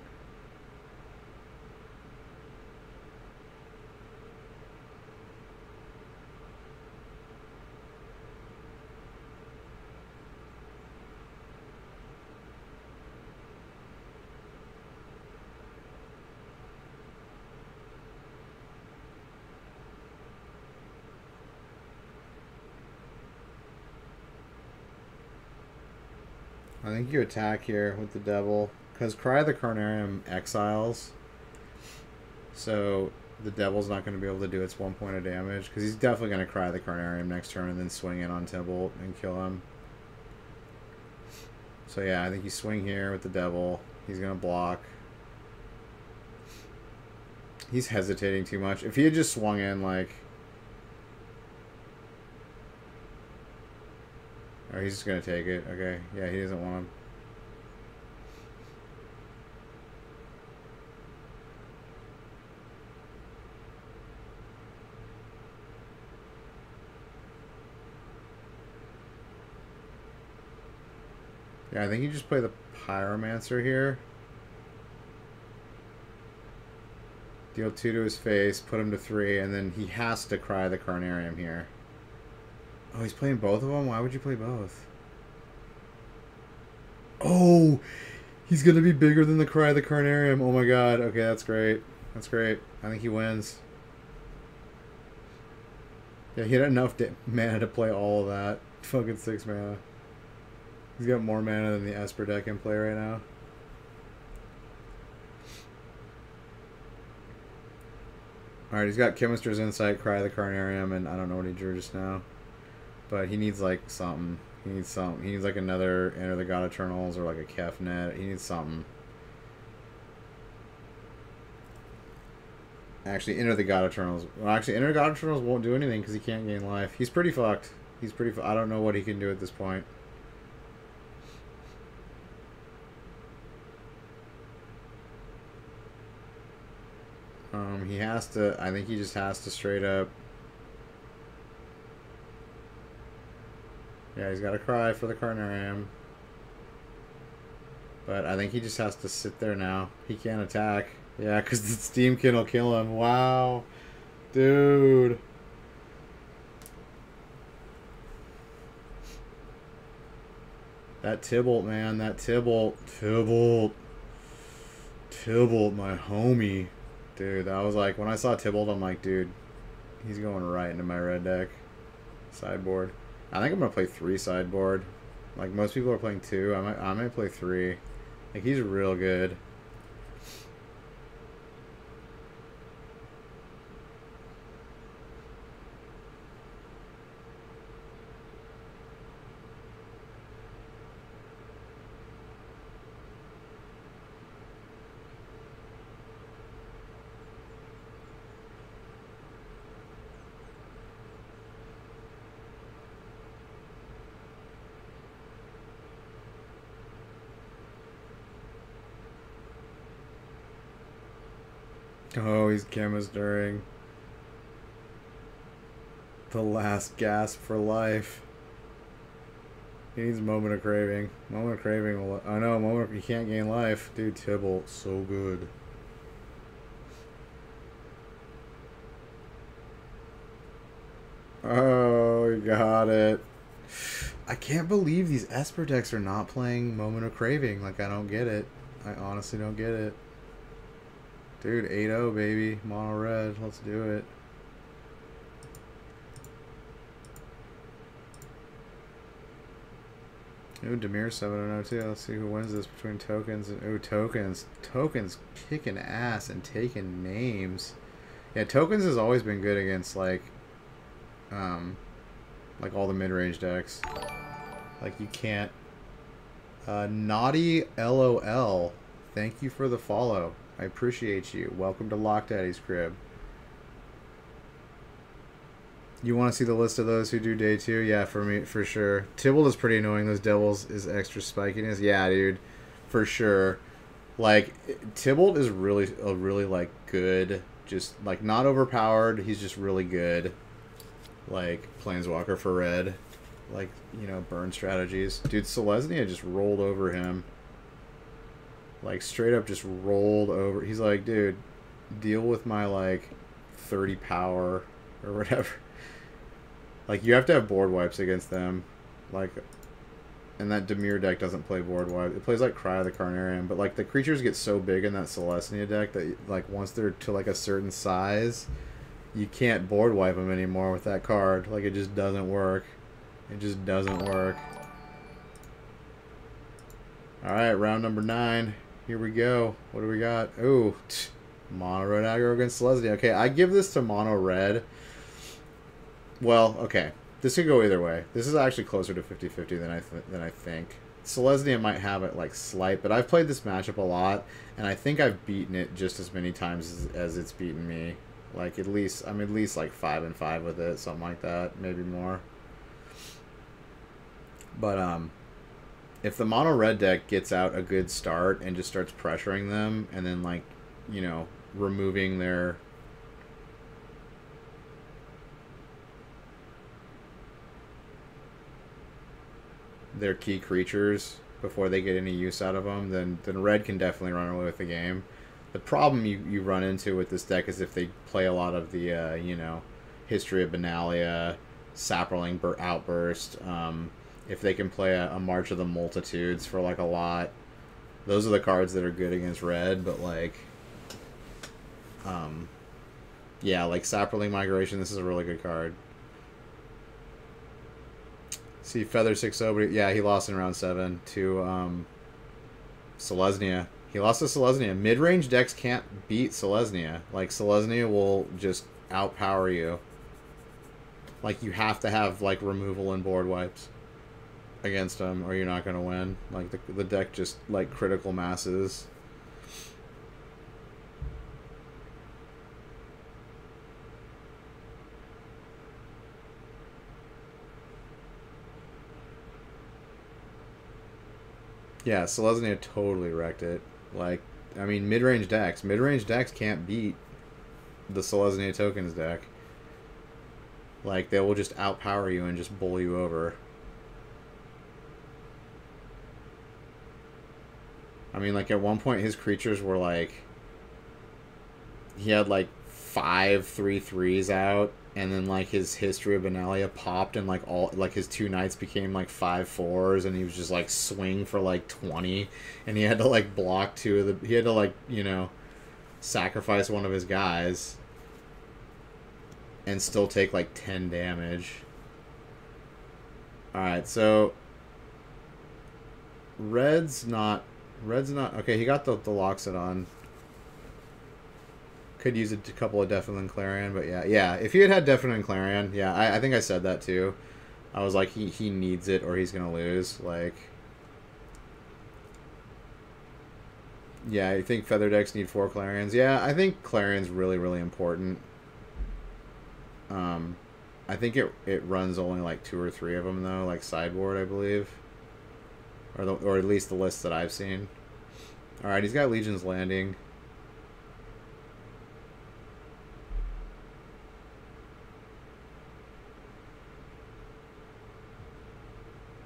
I think you attack here with the Devil, because Cry the Carnarium exiles, so the Devil's not going to be able to do its 1 point of damage, because he's definitely going to Cry the Carnarium next turn and then swing in on Tybalt and kill him. So yeah, I think you swing here with the Devil. He's going to block. He's hesitating too much. If he had just swung in, like... Oh, he's just going to take it. Okay. Yeah, he doesn't want to... Yeah, I think you just play the Pyromancer here. Deal 2 to his face, put him to 3, and then he has to cry the Carnarium here. Oh, he's playing both of them? Why would you play both? Oh! He's going to be bigger than the Cry the Carnarium. Oh my god. Okay, that's great. That's great. I think he wins. Yeah, he had enough mana to play all of that. Fucking 6 mana. He's got more mana than the Esper deck in play right now. Alright, he's got Chemister's Insight, Cry the Carnarium, and I don't know what he drew just now. But he needs, like, something. He needs something. He needs, like, another Enter the God Eternals or, like, a Kefnet. He needs something. Actually, Enter the God Eternals. Well, actually, Enter the God Eternals won't do anything because he can't gain life. He's pretty fucked. He's pretty I don't know what he can do at this point. He has to... I think he just has to straight up... Yeah, he's got to cry for the Carnarium. But I think he just has to sit there now. He can't attack. Yeah, because the Steamkin will kill him. Wow. Dude. That Tybalt, man. That Tybalt. Tybalt, my homie. Dude, that was like... When I saw Tybalt, I'm like, dude, he's going right into my red deck. Sideboard. I think I'm going to play 3 sideboard. Like, most people are playing 2. I might play 3. Like, he's real good. Oh, he's chemistering. The last gasp for life. He needs Moment of Craving. Moment of Craving will... Oh no, Moment of... He can't gain life. Dude, Tybalt, so good. Oh, he got it. I can't believe these Esper decks are not playing Moment of Craving. Like, I don't get it. I honestly don't get it. Dude, 8-0, baby. Mono red. Let's do it. Ooh, Demir 7-0 too. Let's see who wins this between Tokens and... Ooh, Tokens. Tokens kicking ass and taking names. Yeah, Tokens has always been good against, like all the mid-range decks. Like, you can't... Naughty LOL. Thank you for the follow. I appreciate you. Welcome to Lock Daddy's crib. You want to see the list of those who do day 2? Yeah, for me, for sure. Tybalt is pretty annoying. Those devils is extra spikiness. Yeah, dude, for sure. Like, Tybalt is really like good. Just like not overpowered. He's just really good. Like Planeswalker for red. Like, you know, burn strategies. Dude, Selesnya just rolled over him. Like, straight up just rolled over. He's like, dude, deal with my, like, 30 power or whatever. Like, you have to have board wipes against them. Like, and that Demir deck doesn't play board wipe. It plays, like, Cry the Carnarium. But, like, the creatures get so big in that Selesnya deck that, like, once they're to, like, a certain size, you can't board wipe them anymore with that card. Like, it just doesn't work. It just doesn't work. Alright, round number 9. Here we go. What do we got? Ooh, mono red aggro against Selesnya. Okay, I give this to mono red. Well, okay. This could go either way. This is actually closer to 50-50 than I think. Selesnya might have it like slight, but I've played this matchup a lot, and I think I've beaten it just as many times as it's beaten me. Like, at least, I'm at least like 5-5 with it, something like that, maybe more. But if the mono red deck gets out a good start and just starts pressuring them, and then, like, you know, removing their key creatures, before they get any use out of them, then red can definitely run away with the game. The problem you run into with this deck is if they play a lot of the, you know, History of Benalia, Saproling Outburst, if they can play a March of the Multitudes for, like, a lot, those are the cards that are good against red, but, like, yeah, like Saproling Migration, this is a really good card. See, Feather 6-0, but yeah, he lost in round 7 to Selesnya. He lost to Selesnya. Mid-range decks can't beat Selesnya. Like, Selesnya will just outpower you. Like, you have to have, like, removal and board wipes against him, or you're not going to win. Like, the deck just, like, critical masses. Yeah, Selesnya totally wrecked it. Like, I mean, mid-range decks. Mid-range decks can't beat the Selesnya tokens deck. Like, they will just outpower you and just bowl you over. I mean, like, at one point his creatures were, like... He had, like, 5 3/3s out, and then, like, his History of Benalia popped, and, like, all, like, his 2 knights became, like, 5/4s, and he was just, like, swing for, like, 20, and he had to, like, block 2 of the... He had to, like, you know, sacrifice one of his guys, and still take, like, 10 damage. Alright, so... Red's not... Okay, he got the Loxodon on. Could use a couple of Deafening Clarion, but yeah. If he had Deafening Clarion, yeah, I think I said that too. I was like, he needs it or he's gonna lose. Like, yeah, I think Feather decks need 4 Clarions. Yeah, I think Clarion's really, really important. I think it runs only like 2 or 3 of them though, like sideboard, I believe, or at least the list that I've seen. All right, he's got Legion's Landing.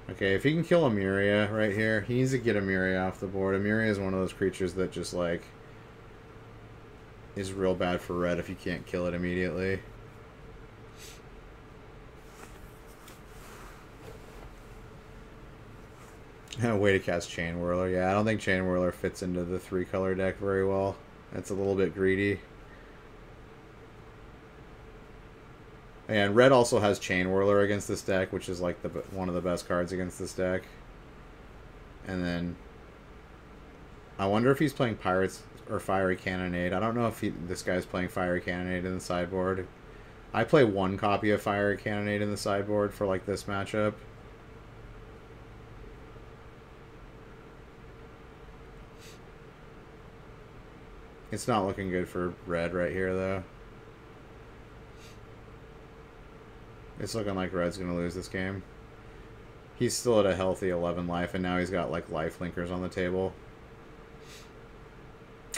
Okay, if he can kill Emiria right here, he needs to get Emiria off the board. Emiria is one of those creatures that just, like, is real bad for red if you can't kill it immediately. Way to cast Chain Whirler. Yeah, I don't think Chain Whirler fits into the 3-color deck very well. That's a little bit greedy. And red also has Chain Whirler against this deck, which is like one of the best cards against this deck. And then I wonder if he's playing Pirates or Fiery Cannonade. I don't know if this guy's playing Fiery Cannonade in the sideboard. I play 1 copy of Fiery Cannonade in the sideboard for like this matchup. It's not looking good for red right here, though. It's looking like red's going to lose this game. He's still at a healthy 11 life, and now he's got, like, life linkers on the table.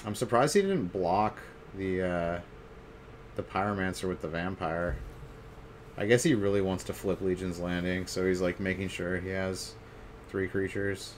I'm surprised he didn't block the Pyromancer with the Vampire. I guess he really wants to flip Legion's Landing, so he's, like, making sure he has 3 creatures.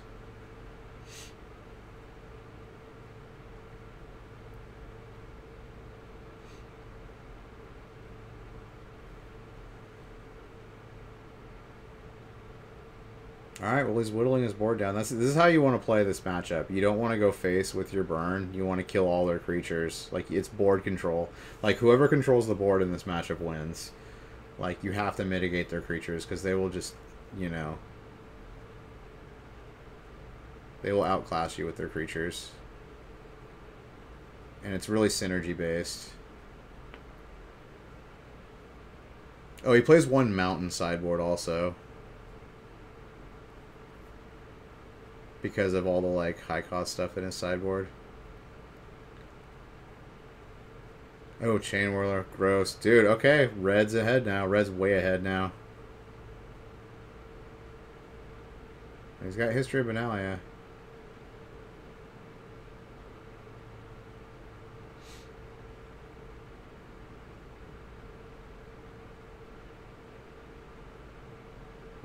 Alright, well, he's whittling his board down. This is how you want to play this matchup. You don't want to go face with your burn. You want to kill all their creatures. Like, it's board control. Like, whoever controls the board in this matchup wins. Like, you have to mitigate their creatures, because they will just, you know... They will outclass you with their creatures. And it's really synergy-based. Oh, he plays 1 mountain sideboard also. Because of all the, like, high-cost stuff in his sideboard. Oh, Chain Whirler. Gross. Dude, okay. Red's ahead now. Red's way ahead now. He's got History of Benalia.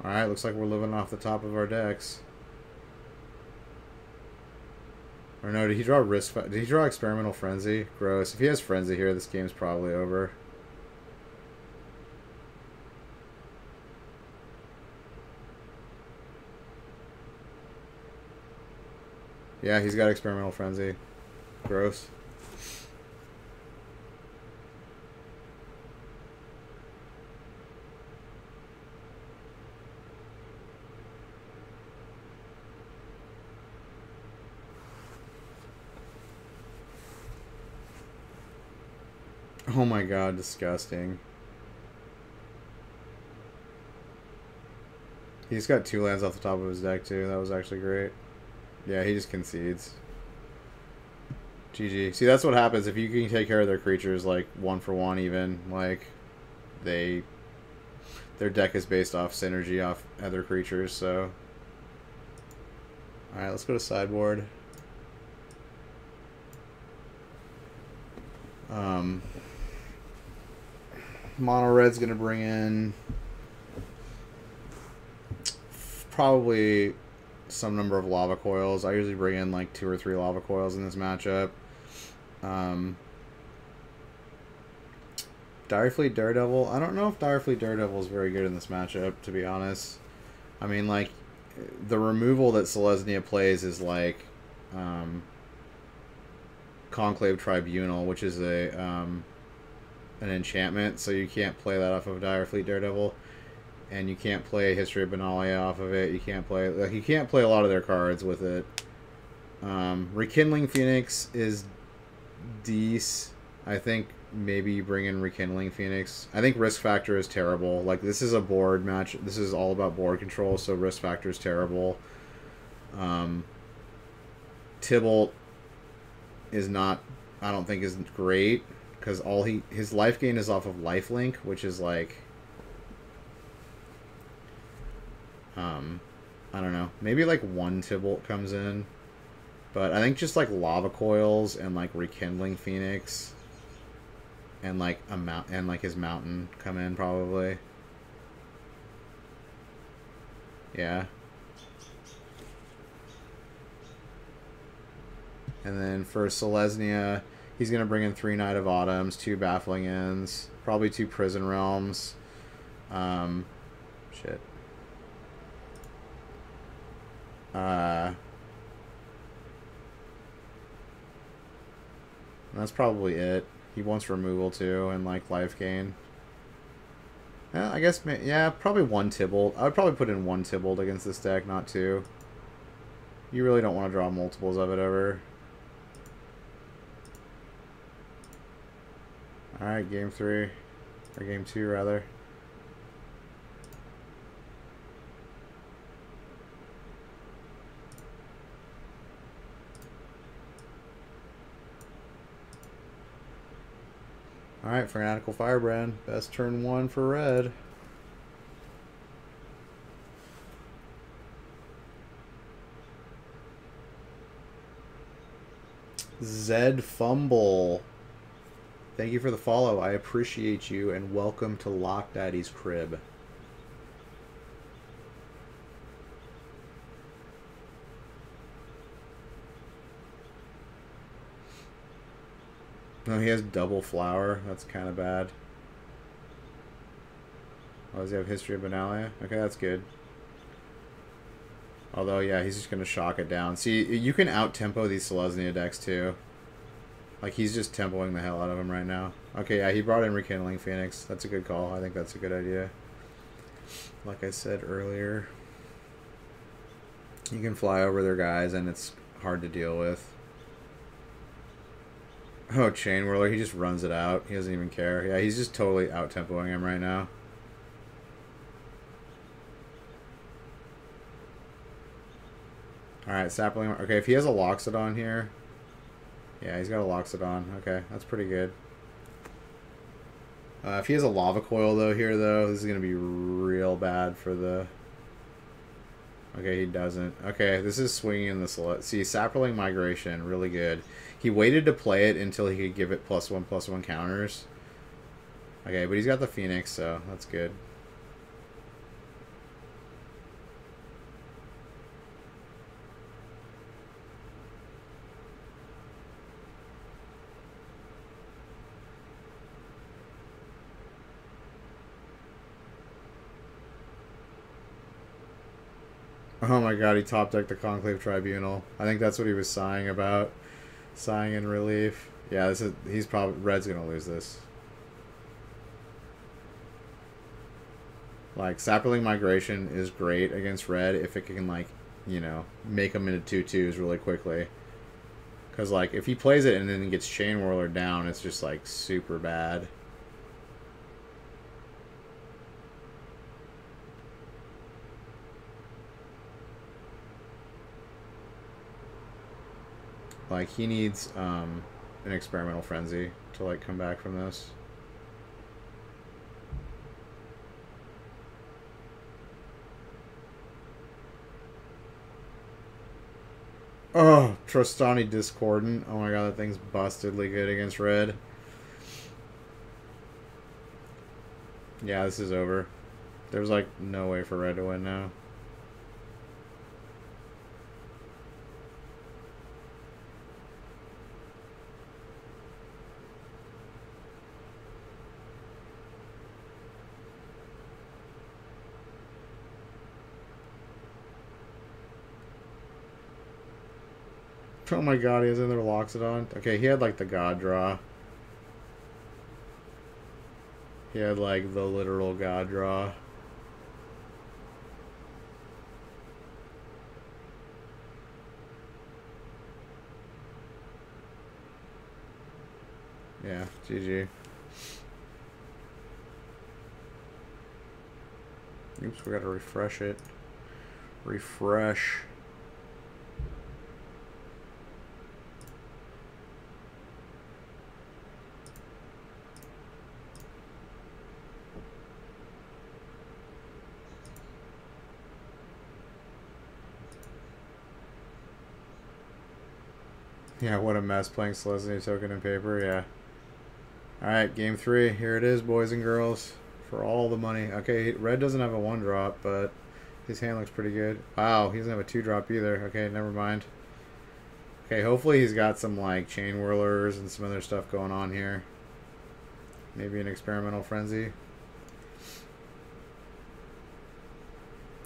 Alright, looks like we're living off the top of our decks. Or no, did he draw Risk... Did he draw Experimental Frenzy? Gross. If he has Frenzy here, this game's probably over. Yeah, he's got Experimental Frenzy. Gross. Oh my god, disgusting. He's got 2 lands off the top of his deck too. That was actually great. Yeah, he just concedes. GG. See, that's what happens if you can take care of their creatures, like, 1 for 1 even. Like, their deck is based off synergy off other creatures, so... Alright, let's go to sideboard. Mono Red's going to bring in... probably some number of lava coils. I usually bring in like 2 or 3 lava coils in this matchup. Direfleet Daredevil. I don't know if Direfleet Daredevil is very good in this matchup, to be honest. I mean, like, the removal that Selesnya plays is like Conclave Tribunal, which is a an enchantment, so you can't play that off of Direfleet Daredevil. And you can't play History of Benalia off of it. You can't play a lot of their cards with it. Rekindling Phoenix is decent. I think maybe you bring in Rekindling Phoenix. I think Risk Factor is terrible. Like, this is a board match. This is all about board control, so Risk Factor is terrible. Tybalt is not, I don't think, is great, because his life gain is off of Lifelink, which is like... I don't know. Maybe like 1 Tybalt comes in. But I think just like Lava Coils and like Rekindling Phoenix and like his Mountain come in probably. Yeah. And then for Selesnya, he's gonna bring in 3 Knight of Autumns, 2 Baffling Ends, probably 2 Prison Realms. Shit. That's probably it. He wants removal too, and like life gain. Yeah, I guess, yeah, probably 1 Tybalt. I would probably put in 1 Tybalt against this deck, not 2. You really don't want to draw multiples of it ever. Alright, game 3. Or game 2, rather. Alright, Fanatical Firebrand. Best turn 1 for red. Zed Fumble. Thank you for the follow. I appreciate you, and welcome to Lock Daddy's crib. No, he has double flower. That's kind of bad. Oh, does he have History of Benalia? Okay, that's good. Although, yeah, he's just going to shock it down. See, you can out-tempo these Selesnya decks, too. Like, he's just tempoing the hell out of them right now. Okay, yeah, he brought in Rekindling Phoenix. That's a good call. I think that's a good idea. Like I said earlier, you can fly over their guys, and it's hard to deal with. Oh, Chain Whirler, he just runs it out. He doesn't even care. Yeah, he's just totally out-tempoing him right now. Alright, Sapling. Okay, if he has a Loxodon here. Yeah, he's got a Loxodon. Okay, that's pretty good. If he has a Lava Coil, though, here, though, this is going to be real bad for the... Okay, he doesn't. Okay, this is swinging in the select. See, Sapling Migration, really good. He waited to play it until he could give it +1/+1 counters. Okay, but he's got the Phoenix, so that's good. Oh my god, he top decked the Conclave Tribunal. I think that's what he was sighing about. Sighing in relief. Yeah, he's probably Red's gonna lose this. Like, Sapperling Migration is great against Red if it can, like, you know, make him into 2/2s really quickly. Because, like, if he plays it and then gets Chain Whirler down, it's just, like, super bad. Like, he needs an Experimental Frenzy to, like, come back from this. Oh, Trostani Discordant. Oh my god, that thing's bustedly good against Red. Yeah, this is over. There's, like, no way for Red to win now. Oh my god, he has another Loxodon. Okay, he had like the God draw. He had like the literal God draw. Yeah, GG. Oops, we gotta refresh it. Refresh. Yeah, what a mess playing Selesnya token and paper, yeah. Alright, game 3. Here it is, boys and girls. For all the money. Okay, Red doesn't have a 1-drop, but his hand looks pretty good. Wow, he doesn't have a 2-drop either. Okay, never mind. Okay, hopefully he's got some, like, Chain Whirlers and some other stuff going on here. Maybe an Experimental Frenzy.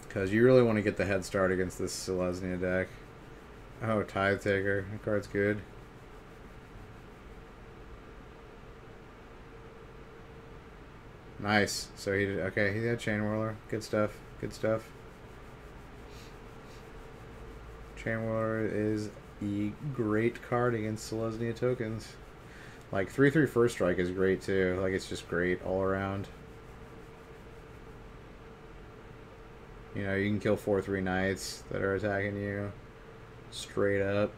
Because you really want to get the head start against this Selesnya deck. Oh, Tithe Taker. That card's good. Nice. So he did. Okay, he had Chain Whirler. Good stuff. Good stuff. Chain Whirler is a great card against Selesnya tokens. Like, 3/3 First Strike is great too. Like, it's just great all around. You know, you can kill 4/3 Knights that are attacking you. Straight up.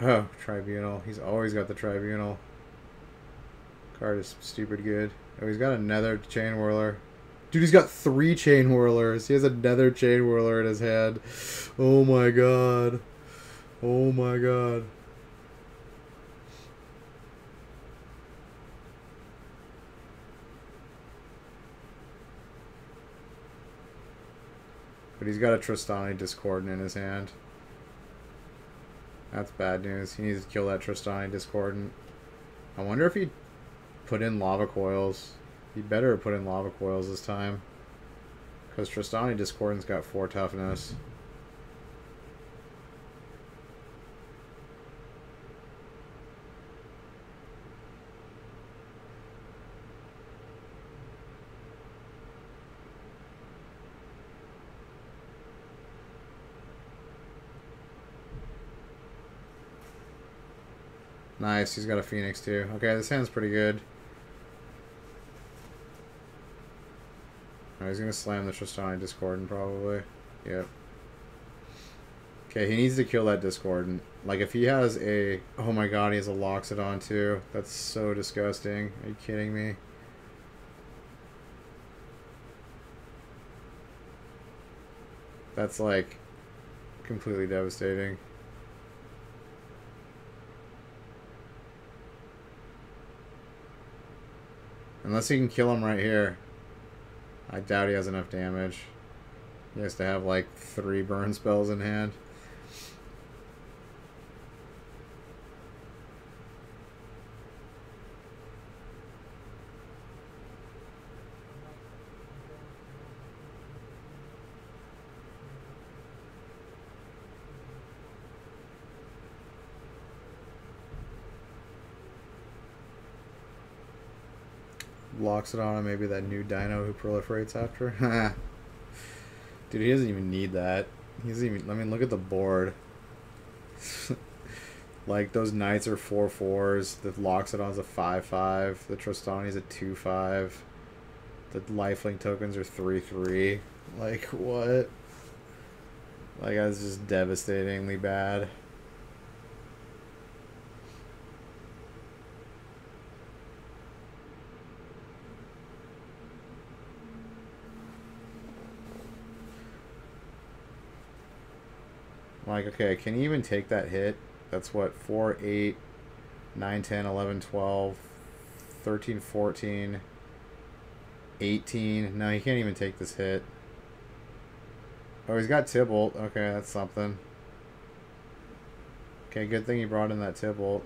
Oh, Tribunal. He's always got the Tribunal. Card is stupid good. Oh, he's got another Chain Whirler. Dude, he's got 3 Chain Whirlers. He has another Chain Whirler in his hand. Oh my god. Oh my god. But he's got a Trostani Discordant in his hand. That's bad news. He needs to kill that Trostani Discordant. I wonder if he put in Lava Coils. He better have put in Lava Coils this time. Because Trostani Discordant's got 4 toughness. Nice, he's got a Phoenix too. Okay, this hand's pretty good. Oh, he's gonna slam the Trostani Discordant probably. Yep. Okay, he needs to kill that Discordant. Like, if he has a... Oh my god, he has a Loxodon too. That's so disgusting. Are you kidding me? That's, like, completely devastating. Unless he can kill him right here. I doubt he has enough damage. He has to have like 3 burn spells in hand. Locks it on him, maybe that new dino who proliferates after. Dude, he doesn't even need that. He doesn't even... I mean, look at the board. Like, those knights are 4/4s. The Loxodon's a 5/5. The Trostani's a 2/5. The lifelink tokens are 3/3. Like, what? Like, that's just devastatingly bad. Like, okay, can you even take that hit? That's what, 4, 8, 9, 10, 11, 12, 13, 14, 18. No, he can't even take this hit. Oh, he's got Tybalt. Okay, that's something. Okay, good thing he brought in that Tybalt.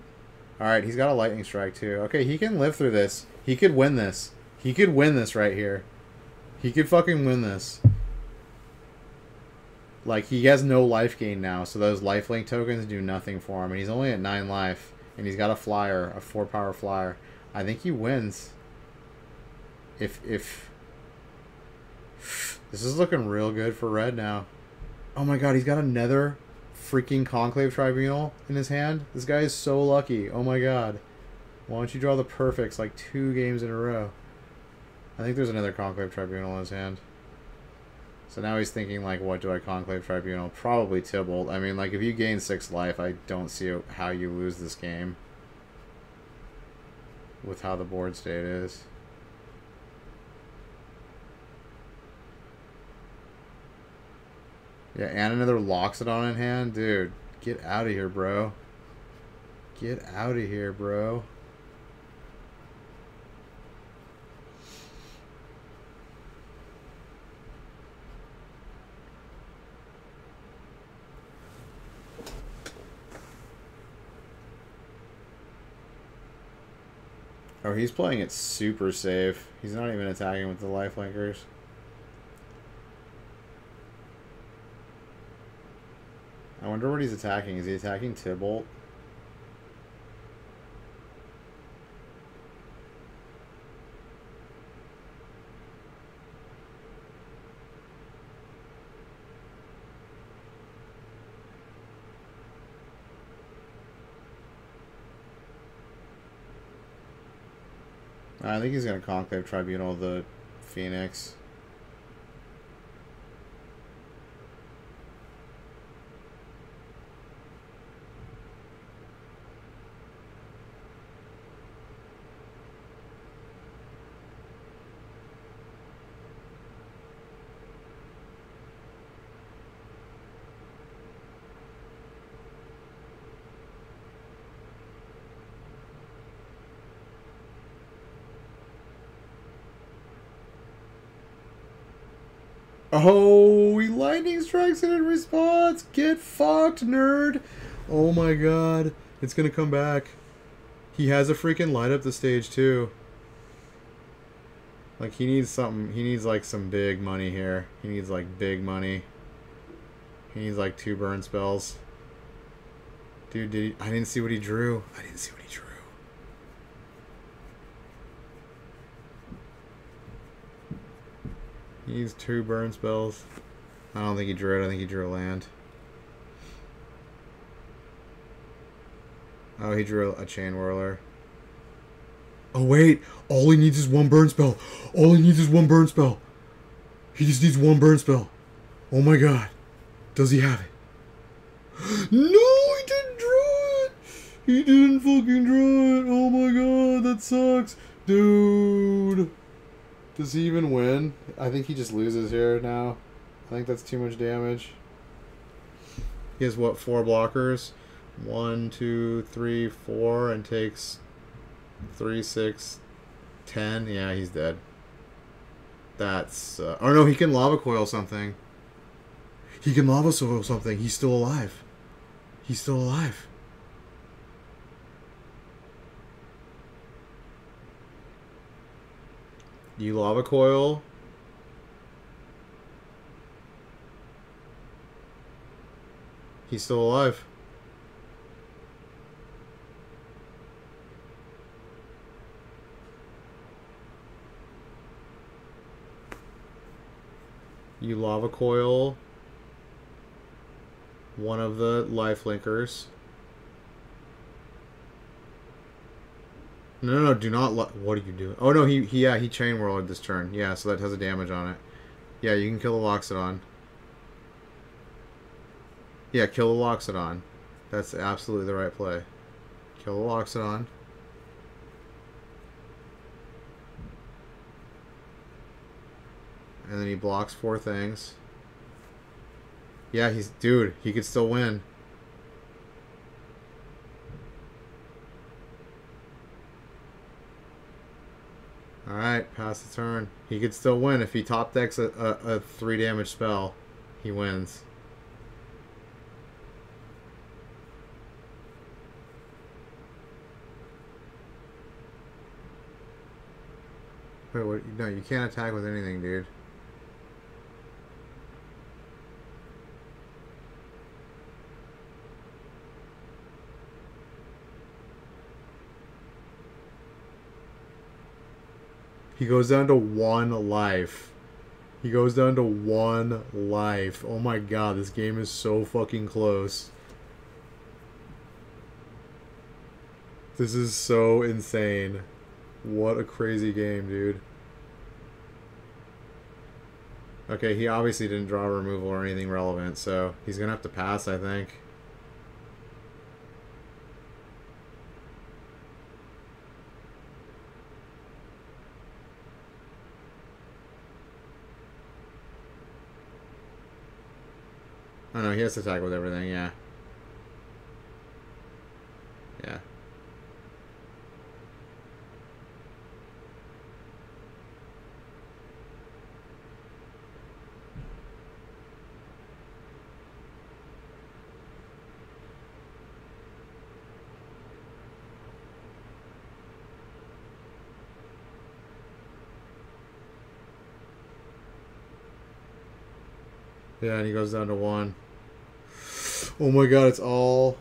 Alright, he's got a lightning strike too. Okay, he can live through this. He could win this. He could win this right here. He could fucking win this. Like, he has no life gain now, so those lifelink tokens do nothing for him. And he's only at 9 life. And he's got a flyer, a 4-power flyer. I think he wins. If... This is looking real good for red now. Oh my god, he's got another freaking Conclave Tribunal in his hand. This guy is so lucky. Oh my god. Why don't you draw the perfects like 2 games in a row? I think there's another Conclave Tribunal in his hand. So now he's thinking, like, what do I Conclave Tribunal? Probably Tybalt. I mean, like, if you gain 6 life, I don't see how you lose this game. With how the board state is. Yeah, and another Loxodon in hand? Dude, get out of here, bro. Get out of here, bro. Oh, he's playing it super safe. He's not even attacking with the lifelinkers. I wonder what he's attacking. Is he attacking Tybalt? I think he's going to Conclave Tribunal the Phoenix. Oh, he lightning strikes it in response. Get fucked, nerd. Oh my god. It's gonna come back. He has a freaking light up the stage too. Like, he needs something. He needs like some big money here. He needs like big money. He needs like 2 burn spells. Dude, I didn't see what he drew. I didn't see what he drew. He needs 2 burn spells. I don't think he drew it. I think he drew a land. Oh, he drew a chain whirler. Oh, wait. All he needs is 1 burn spell. All he needs is 1 burn spell. He just needs 1 burn spell. Oh my god. Does he have it? No, he didn't draw it. He didn't fucking draw it. Oh my god, that sucks. Dude. Does he even win? I think he just loses here now. I think that's too much damage. He has, what, 4 blockers? 1, 2, 3, 4, and takes 3, 6, 10. Yeah, he's dead. That's... oh no, he can lava coil something. He can lava coil something. He's still alive. He's still alive. You lava coil. He's still alive. You lava coil one of the life linkers. No, do not. What are you doing? Oh no, he chain whirled this turn. Yeah, so that has a damage on it. Yeah, you can kill the Loxodon. Yeah, kill the Loxodon. That's absolutely the right play. Kill the Loxodon. And then he blocks 4 things. Yeah, dude, he could still win. Alright, pass the turn. He could still win. If he top decks a 3 damage spell, he wins. Wait, what? No, you can't attack with anything, dude. He goes down to 1 life. He goes down to 1 life. Oh my god, this game is so fucking close. This is so insane. What a crazy game, dude. Okay, he obviously didn't draw removal or anything relevant, so he's gonna have to pass, I think. Oh no, he has to attack with everything, yeah. Yeah. Yeah, and he goes down to 1. Oh my god, it's all...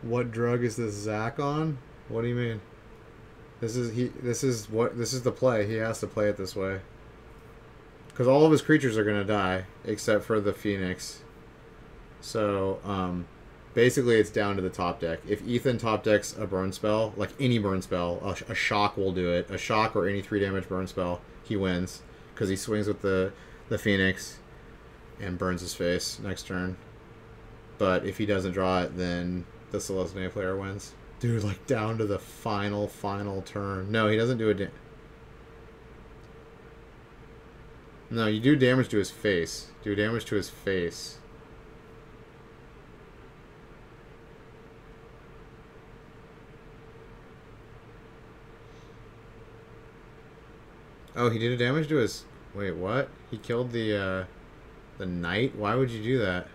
What drug is this Zach on? What do you mean? This is the play. He has to play it this way. Because all of his creatures are gonna die, except for the Phoenix. So, basically it's down to the top deck. If Ethan top decks a burn spell, like any burn spell, a shock will do it. A shock or any 3 damage burn spell, he wins. Because he swings with the Phoenix and burns his face next turn. But if he doesn't draw it, then the Celestia player wins. Dude, like down to the final turn. No, he doesn't do it. No, you do damage to his face. Do damage to his face. Oh, he did a damage to his... Wait, what? He killed the knight? Why would you do that?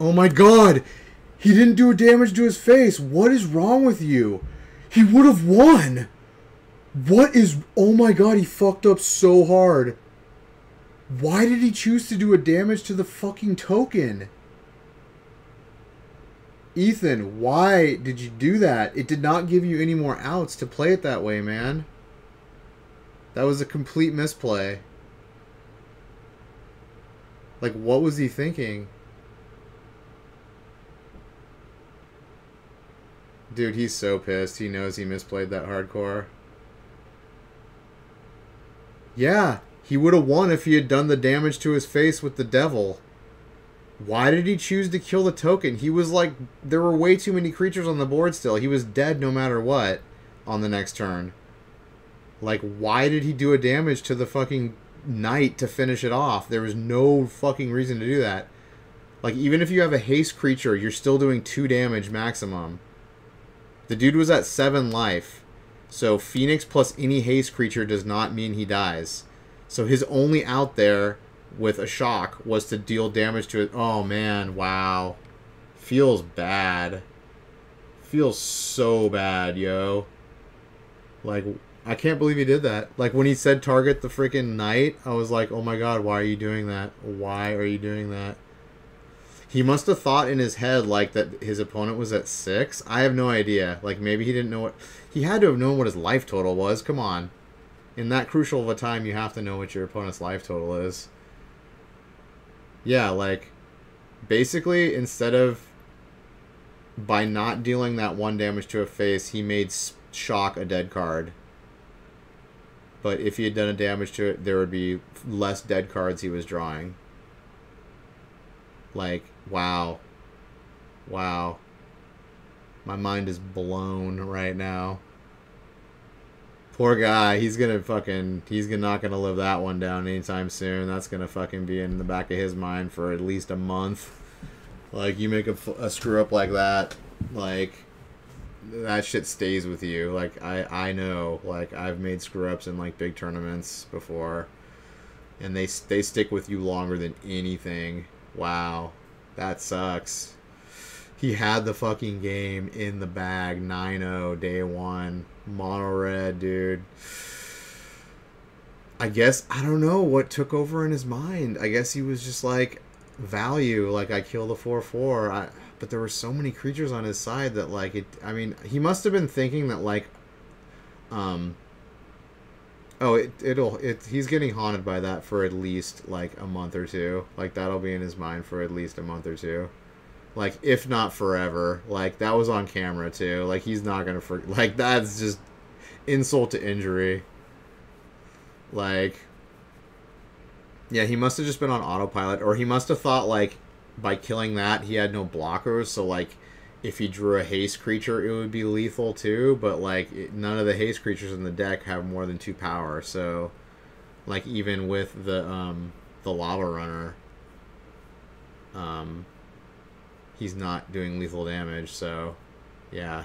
Oh my god! He didn't do a damage to his face! What is wrong with you? He would have won! What is... Oh my god, he fucked up so hard. Why did he choose to do a damage to the fucking token? Ethan, why did you do that? It did not give you any more outs to play it that way, man. That was a complete misplay. Like, what was he thinking? Dude, he's so pissed. He knows he misplayed that hardcore. Yeah, he would have won if he had done the damage to his face with the devil. Why did he choose to kill the token? He was like, there were way too many creatures on the board still. He was dead no matter what on the next turn. Like, why did he do a damage to the fucking knight to finish it off? There was no fucking reason to do that. Like, even if you have a haste creature, you're still doing 2 damage maximum. The dude was at 7 life. So Phoenix plus any haste creature does not mean he dies. So his only out there with a shock was to deal damage to it. Oh man, wow. Feels bad. Feels so bad, yo. Like, I can't believe he did that. Like, when he said target the freaking knight, I was like, oh my god, why are you doing that? Why are you doing that? He must have thought in his head, like, that his opponent was at 6. I have no idea. Like, maybe he didn't know what... He had to have known what his life total was. Come on. In that crucial of a time, you have to know what your opponent's life total is. Yeah, like, basically, instead of... By not dealing that 1 damage to a face, he made Shock a dead card. But if he had done a damage to it, there would be less dead cards he was drawing. Like, wow. Wow. My mind is blown right now. Poor guy. He's not gonna live that one down anytime soon. That's gonna fucking be in the back of his mind for at least a month. Like, you make a screw up like that, like, that shit stays with you. Like, I know. Like, I've made screw ups in, like, big tournaments before. And they stick with you longer than anything. Wow, that sucks. He had the fucking game in the bag, 9-0, day 1, mono red, dude. I guess, I don't know what took over in his mind. I guess he was just like, value, like, I kill the 4/4. But there were so many creatures on his side that, like, I mean, he must have been thinking that, like, he's getting haunted by that for at least, like, a month or two. Like, that'll be in his mind for at least a month or two. Like, if not forever. Like, that was on camera, too. Like, he's not gonna like, that's just insult to injury. Like, yeah, he must have just been on autopilot. Or he must have thought, like, by killing that, he had no blockers. So, like, if he drew a haste creature, it would be lethal too, but, like, none of the haste creatures in the deck have more than 2 power, so, like, even with the Lava Runner, he's not doing lethal damage, so, yeah.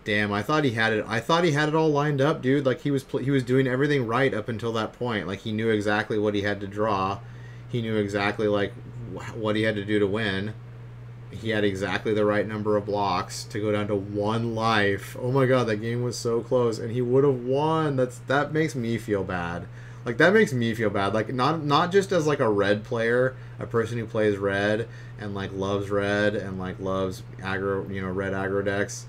Damn, I thought he had it all lined up, dude. Like, he was doing everything right up until that point. Like, he knew exactly what he had to draw. He knew exactly, like, what he had to do to win. He had exactly the right number of blocks to go down to 1 life. Oh my god, that game was so close, and he would have won. That makes me feel bad. Like, that makes me feel bad. Like, not just as, like, a red player, a person who plays red and, like, loves red and, like, loves aggro, you know, red aggro decks.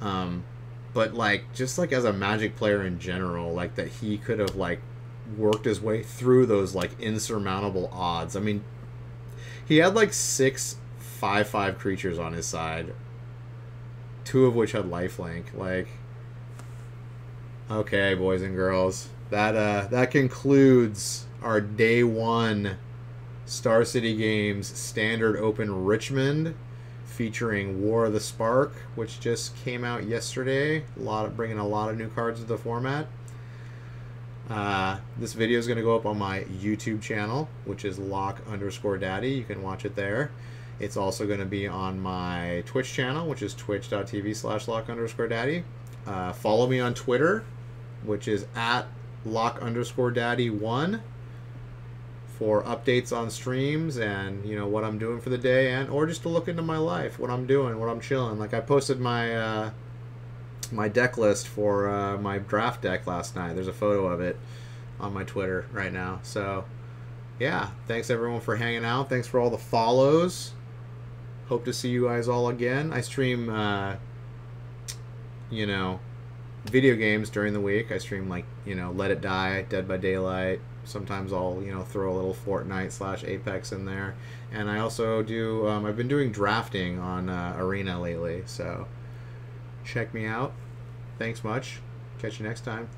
But, like, just, like, as a Magic player in general, like, that he could have, like, worked his way through those, like, insurmountable odds. I mean, he had, like, 6 5/5 creatures on his side, 2 of which had lifelink. Like, okay, boys and girls, that concludes our day 1 Star City Games Standard Open Richmond, featuring War of the Spark, which just came out yesterday. Bringing a lot of new cards to the format. This video is going to go up on my YouTube channel, which is lock_daddy. You can watch it there. It's also going to be on my Twitch channel, which is twitch.tv/lock_daddy. Follow me on Twitter, which is @lock_daddy1, for updates on streams and, you know, what I'm doing for the day, and or just to look into my life, what I'm doing, what I'm chilling. Like, I posted my my deck list for my draft deck last night. There's a photo of it on my Twitter right now. So, yeah, thanks everyone for hanging out. Thanks for all the follows. Hope to see you guys all again. I stream, you know, video games during the week. I stream, like, you know, Let It Die, Dead by Daylight. Sometimes I'll, you know, throw a little Fortnite/Apex in there. And I also do, I've been doing drafting on Arena lately. So check me out. Thanks much. Catch you next time.